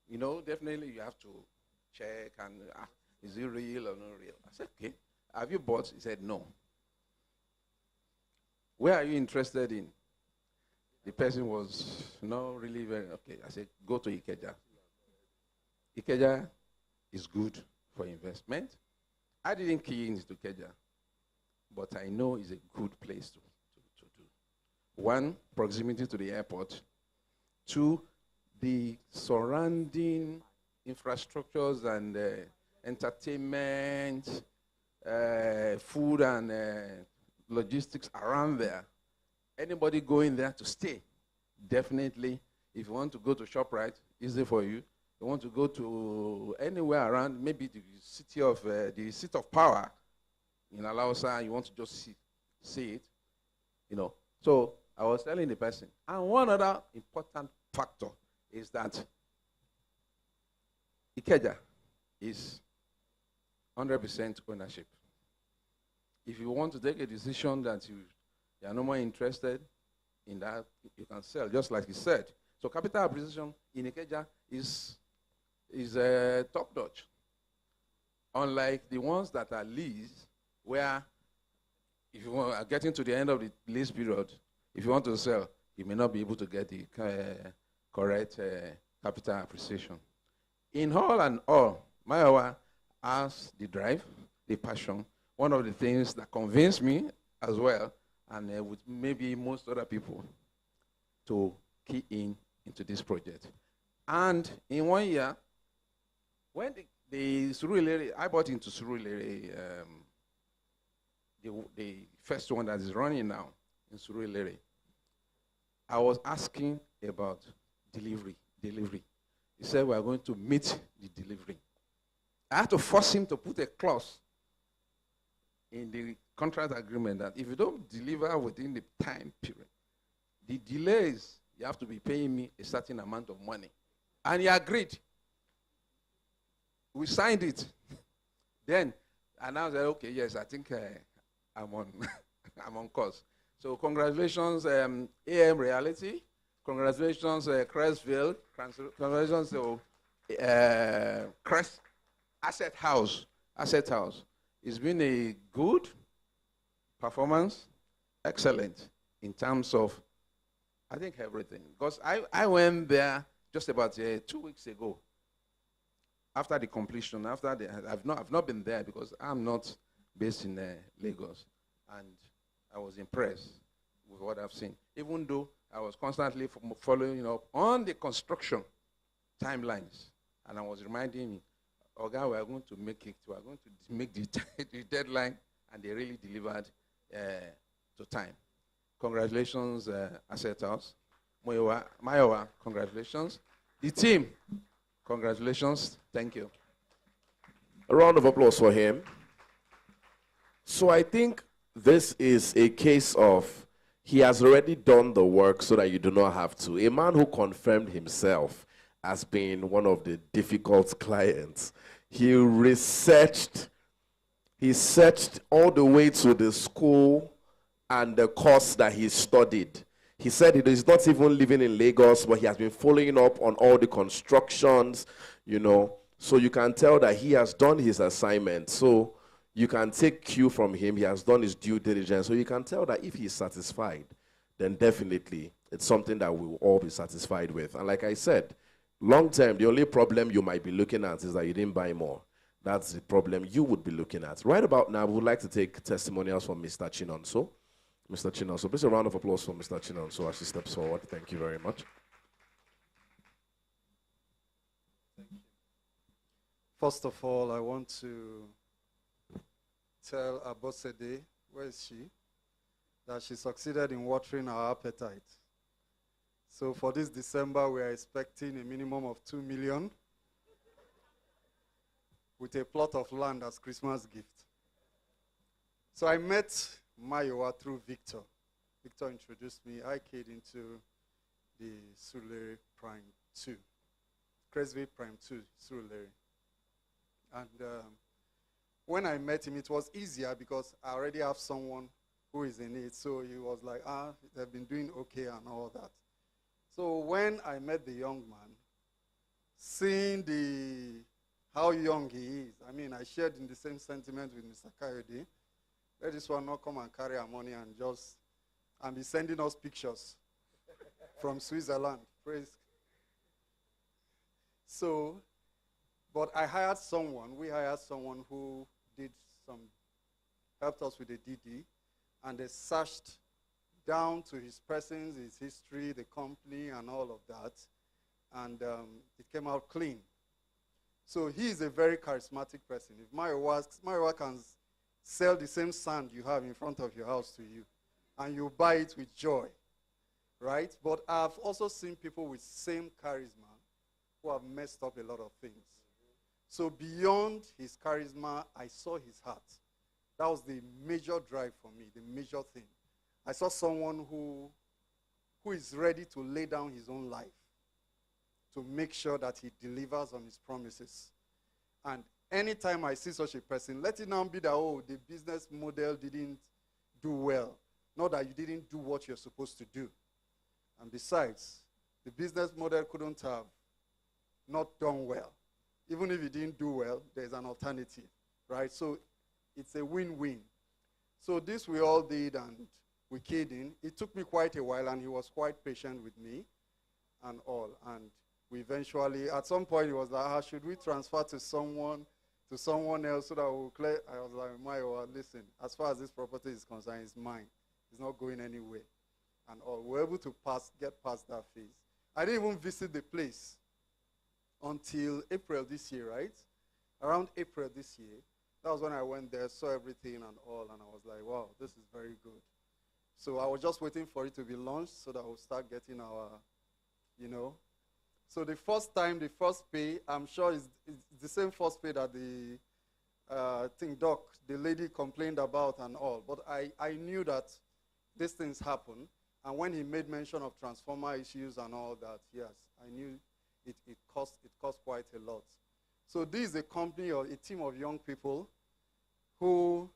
Speaker 18: You know, definitely you have to check and is it real or not real? I said, okay. Have you bought? He said, no. Where are you interested in? The person was not really very, okay. I said, go to Ikeja. Ikeja is good for investment. I didn't key into Ikeja, but I know it's a good place to do. One, proximity to the airport. Two, the surrounding infrastructures and entertainment, food and logistics around there. Anybody going there to stay, definitely. If you want to go to ShopRite, easy for you. You want to go to anywhere around, maybe the seat of power in Alausa, you want to just see it, you know. So I was telling the person, and one other important factor is that Ikeja is 100% ownership. If you want to take a decision that you are no more interested in that, you can sell, just like he said. So capital appreciation in Ikeja is top-notch. Unlike the ones that are leased, where if you are getting to the end of the lease period, if you want to sell, you may not be able to get the correct capital appreciation. In all and all, Mayowa has the drive, the passion. One of the things that convinced me as well, and with maybe most other people, to key into this project. And in 1 year, when the Surulere, I bought into Surulere, the first one that is running now in Surulere, I was asking about delivery. He said, we are going to meet the delivery. I had to force him to put a clause in the contract agreement that if you don't deliver within the time period, the delays, you have to be paying me a certain amount of money. And he agreed. We signed it. Then, and I was like, okay, yes, I think I'm on I'm on course. So congratulations, AM Reality. Congratulations, Crestville. Congratulations to Crest Asset House. It's been a good performance, excellent in terms of, I think, everything. Because I went there just about 2 weeks ago. After the completion, I've not been there because I'm not based in Lagos, and I was impressed with what I've seen. Even though I was constantly following up on the construction timelines, and I was reminding me, Oga, we are going to make it. We are going to make the deadline, and they really delivered to time. Congratulations, Asset House. Mayowa, congratulations. The team, congratulations. Thank you.
Speaker 1: A round of applause for him. So I think this is a case of he has already done the work so that you do not have to. A man who confirmed himself as being one of the difficult clients. He searched all the way to the school and the course that he studied. He said he is not even living in Lagos, but he has been following up on all the constructions, you know. So you can tell that he has done his assignment. So you can take cue from him. He has done his due diligence. So you can tell that if he's satisfied, then definitely it's something that we will all be satisfied with. And like I said, long term, the only problem you might be looking at is that you didn't buy more. That's the problem you would be looking at. Right about now, we would like to take testimonials from Mr. Chinonso. Mr. Chinonso, please a round of applause for Mr. Chinonso as he steps forward. Thank you very much.
Speaker 19: First of all, I want to tell Abosede, where is she, that she succeeded in watering our appetite. So for this December, we are expecting a minimum of 2 million with a plot of land as Christmas gift. So I met Mayowa through Victor. Victor introduced me. I keyed into the Surulere Prime 2, Crestville Prime 2, Surulere. And when I met him, it was easier because I already have someone who is in it. So he was like, they've been doing okay and all that. So when I met the young man, seeing how young he is, I mean, I shared in the same sentiment with Mr. Kayode. Let this one not come and carry our money and be sending us pictures from Switzerland. Praise. So, but we hired someone who helped us with the DD, and they searched down to his persons, his history, the company, and all of that, and it came out clean. So he is a very charismatic person. If Mayowa can sell the same sand you have in front of your house to you, and you buy it with joy, right? But I've also seen people with same charisma who have messed up a lot of things. So beyond his charisma, I saw his heart. That was the major drive for me, the major thing. I saw someone who is ready to lay down his own life to make sure that he delivers on his promises. And anytime I see such a person, let it not be that, oh, the business model didn't do well. Not that you didn't do what you're supposed to do. And besides, the business model couldn't have not done well. Even if it didn't do well, there's an alternative, right? So it's a win-win. So this we all did, and we keyed in. It took me quite a while, and he was quite patient with me and all. And we eventually, at some point, he was like, should we transfer to someone else so that we'll clear? I was like, Mayo, listen, as far as this property is concerned, it's mine. It's not going anywhere. And all. We were able to get past that phase. I didn't even visit the place until April this year, right? Around April this year, that was when I went there, saw everything and all, and I was like, wow, this is very good. So I was just waiting for it to be launched so that we'll start getting our, So the first time, the first pay, I'm sure it's the same first pay that the the lady complained about and all. But I knew that these things happen. And when he made mention of transformer issues and all that, yes, I knew it cost quite a lot. So this is a company or a team of young people who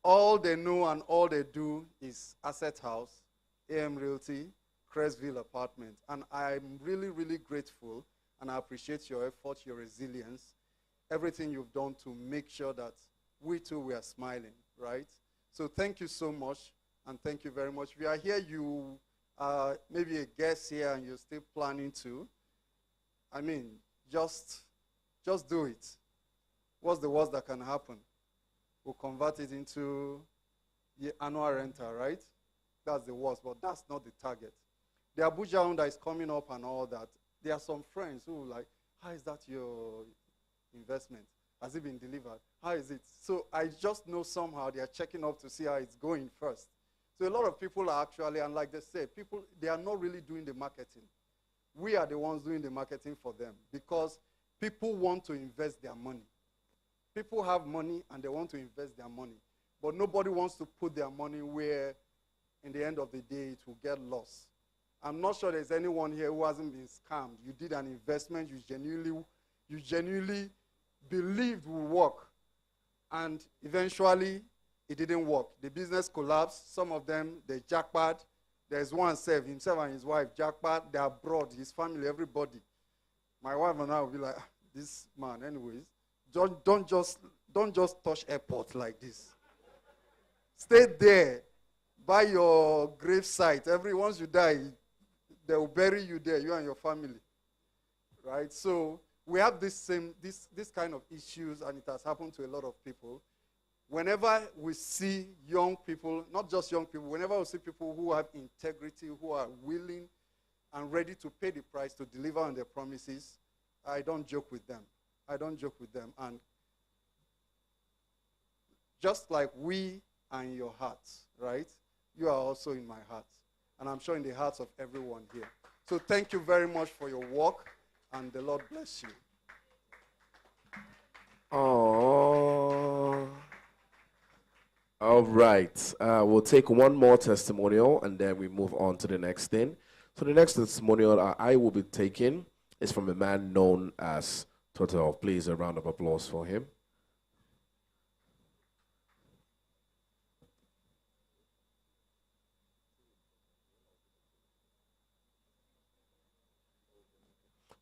Speaker 19: all they know and all they do is Asset House, AM Realty, Crestville Apartment. And I'm really, really grateful, and I appreciate your effort, your resilience, everything you've done to make sure that we too, we are smiling, right? So thank you so much, and thank you very much. We are here, you are maybe a guest here, and you're still planning to. I mean, just do it. What's the worst that can happen? We'll convert it into the annual rental, right? That's the worst, but that's not the target. The Abuja one that is coming up and all that, there are some friends who are like, how is that your investment? Has it been delivered? How is it? So I just know somehow they are checking up to see how it's going first. So a lot of people are actually, and like they say, people, they are not really doing the marketing. We are the ones doing the marketing for them because people want to invest their money. People have money and they want to invest their money. But nobody wants to put their money where, in the end of the day, it will get lost. I'm not sure there's anyone here who hasn't been scammed. You did an investment you genuinely believed would work. And eventually, it didn't work. The business collapsed. Some of them, they jackpot. There's one himself and his wife jackpot. They're abroad, his family, everybody. My wife and I will be like, this man, anyways, don't just touch airport like this. Stay there. By your grave site. Once you die, they will bury you there, you and your family. Right? So we have this kind of issues, and it has happened to a lot of people. Whenever we see young people, not just young people, whenever we see people who have integrity, who are willing and ready to pay the price to deliver on their promises, I don't joke with them. And just like we are in your hearts, right? You are also in my heart. And I'm sure in the hearts of everyone here. So thank you very much for your work, and the Lord bless you.
Speaker 1: Oh. All right. We'll take one more testimonial, and then we move on to the next thing. So the next testimonial I will be taking is from a man known as Total. Please, a round of applause for him.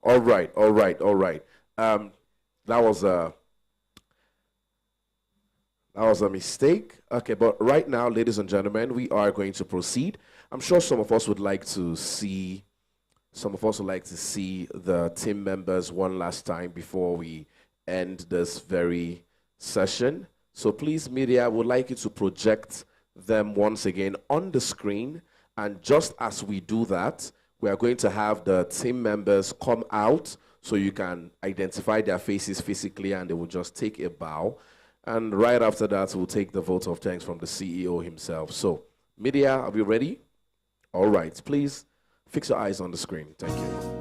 Speaker 1: All right. That was a mistake. Okay, but right now, ladies and gentlemen, we are going to proceed. I'm sure some of us would like to see the team members one last time before we end this very session. So please, media, I would like you to project them once again on the screen. And just as we do that, we are going to have the team members come out So you can identify their faces physically and they will just take a bow. And right after that, we'll take the vote of thanks from the CEO himself. So, media, are we ready? All right, please fix your eyes on the screen. Thank you.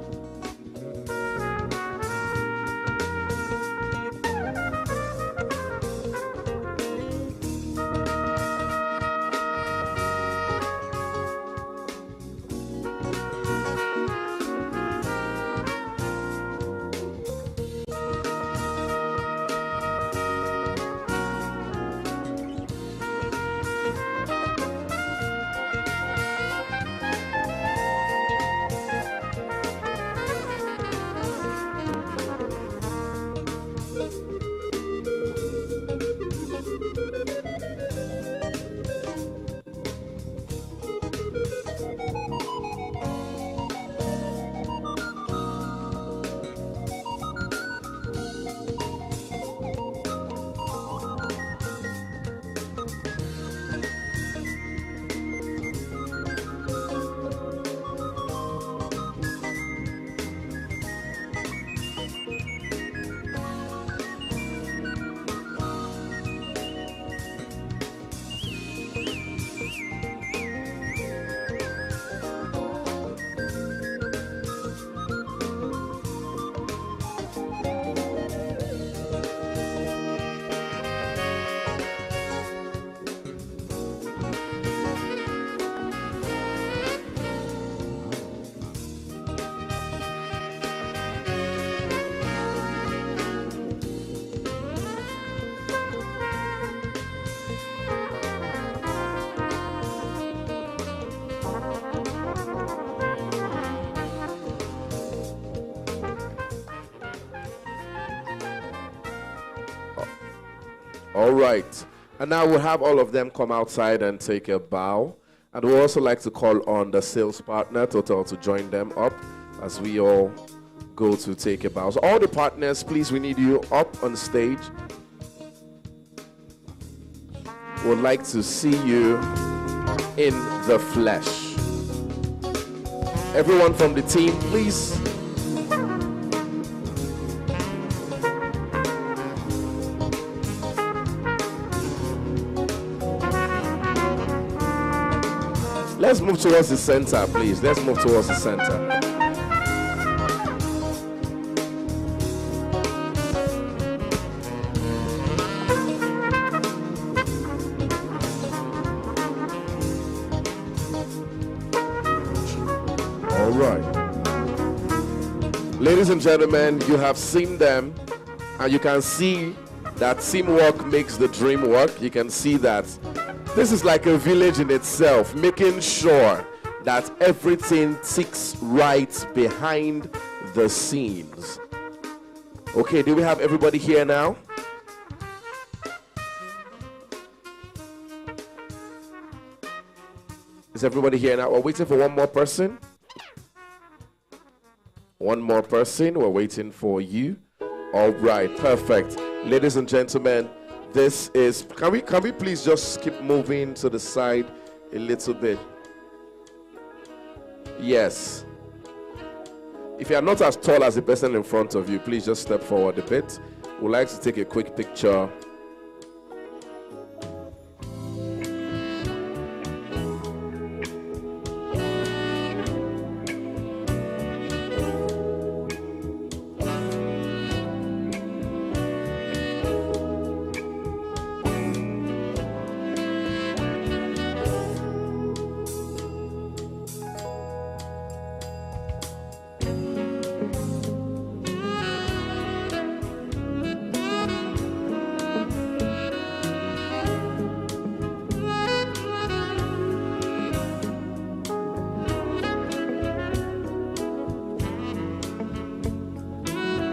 Speaker 1: All right. And now we'll have all of them come outside and take a bow. And we'll also like to call on the sales partner, Total, to join them up as we all go to take a bow. So all the partners, please, we need you up on stage. Would like to see you in the flesh. Everyone from the team, please. Let's move towards the center, please. Let's move towards the center. All right. Ladies and gentlemen, you have seen them, and you can see that teamwork makes the dream work. You can see that this is like a village in itself, making sure that everything ticks right behind the scenes. Okay, do we have everybody here now? Is everybody here now? We're waiting for one more person. One more person. We're waiting for you. All right, perfect. Ladies and gentlemen, this is, can we please just keep moving to the side a little bit? Yes. If you are not as tall as the person in front of you, please just step forward a bit. We'd like to take a quick picture.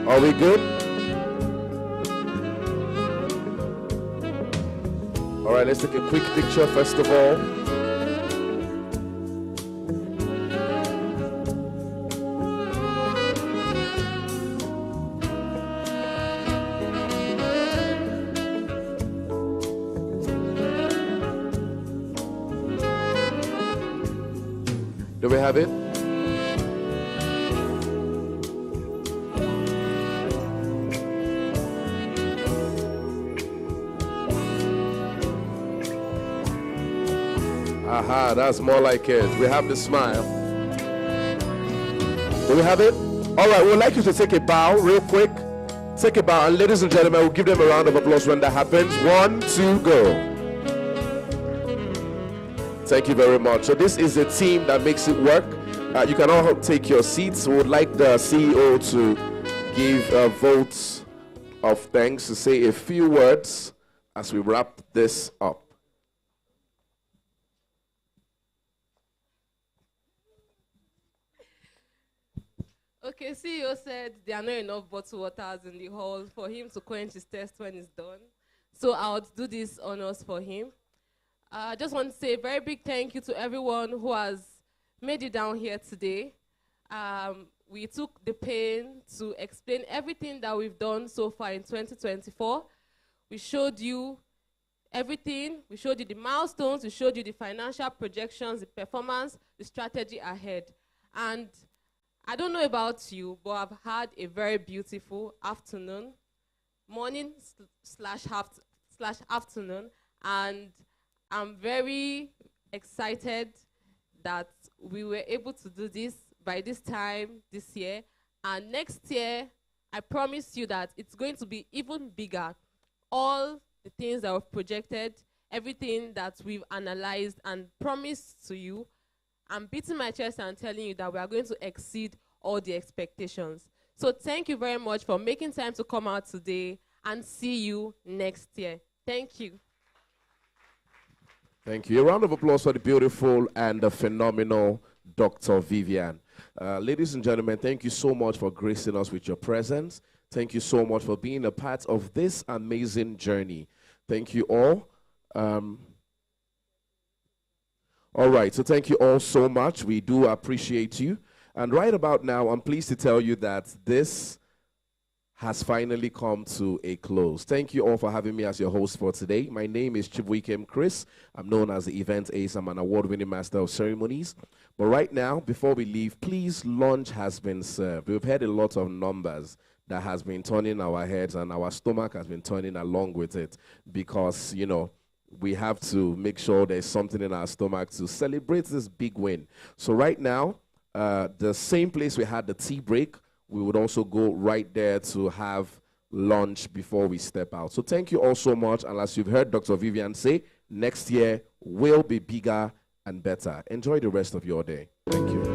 Speaker 1: Are we good? All right, let's take a quick picture first of all. Do we have it? Aha, that's more like it. We have the smile. Do we have it? All right, we'd like you to take a bow real quick. Take a bow, and ladies and gentlemen, we'll give them a round of applause when that happens. 1, 2, go. Thank you very much. So this is a team that makes it work. You can all take your seats. We would like the CEO to give votes of thanks, to say a few words as we wrap this up.
Speaker 3: Okay, CEO said there are not enough bottled waters in the hall for him to quench his thirst when it's done. So I'll do this honors for him. I just want to say a very big thank you to everyone who has made it down here today. We took the pain to explain everything that we've done so far in 2024. We showed you everything. We showed you the milestones. We showed you the financial projections, the performance, the strategy ahead. And I don't know about you, but I've had a very beautiful afternoon, morning slash afternoon, and I'm very excited that we were able to do this by this time this year. And next year, I promise you that it's going to be even bigger. All the things that we've projected, everything that we've analyzed and promised to you, I'm beating my chest and telling you that we are going to exceed all the expectations. So thank you very much for making time to come out today, and see you next year. Thank you.
Speaker 1: Thank you. A round of applause for the beautiful and the phenomenal Dr. Vivian. Ladies and gentlemen, thank you so much for gracing us with your presence. Thank you so much for being a part of this amazing journey. Thank you all. All right, so thank you all so much. We do appreciate you. And right about now, I'm pleased to tell you that this has finally come to a close. Thank you all for having me as your host for today. My name is Chibuikem Chris. I'm known as the event ace. I'm an award-winning master of ceremonies. But right now, before we leave, please, lunch has been served. We've had a lot of numbers that has been turning our heads, and our stomach has been turning along with it, because, you know, we have to make sure there's something in our stomach to celebrate this big win. So right now, the same place we had the tea break, we would also go right there to have lunch before we step out. So thank you all so much. And as you've heard Dr. Vivian say, next year will be bigger and better. Enjoy the rest of your day. Thank you.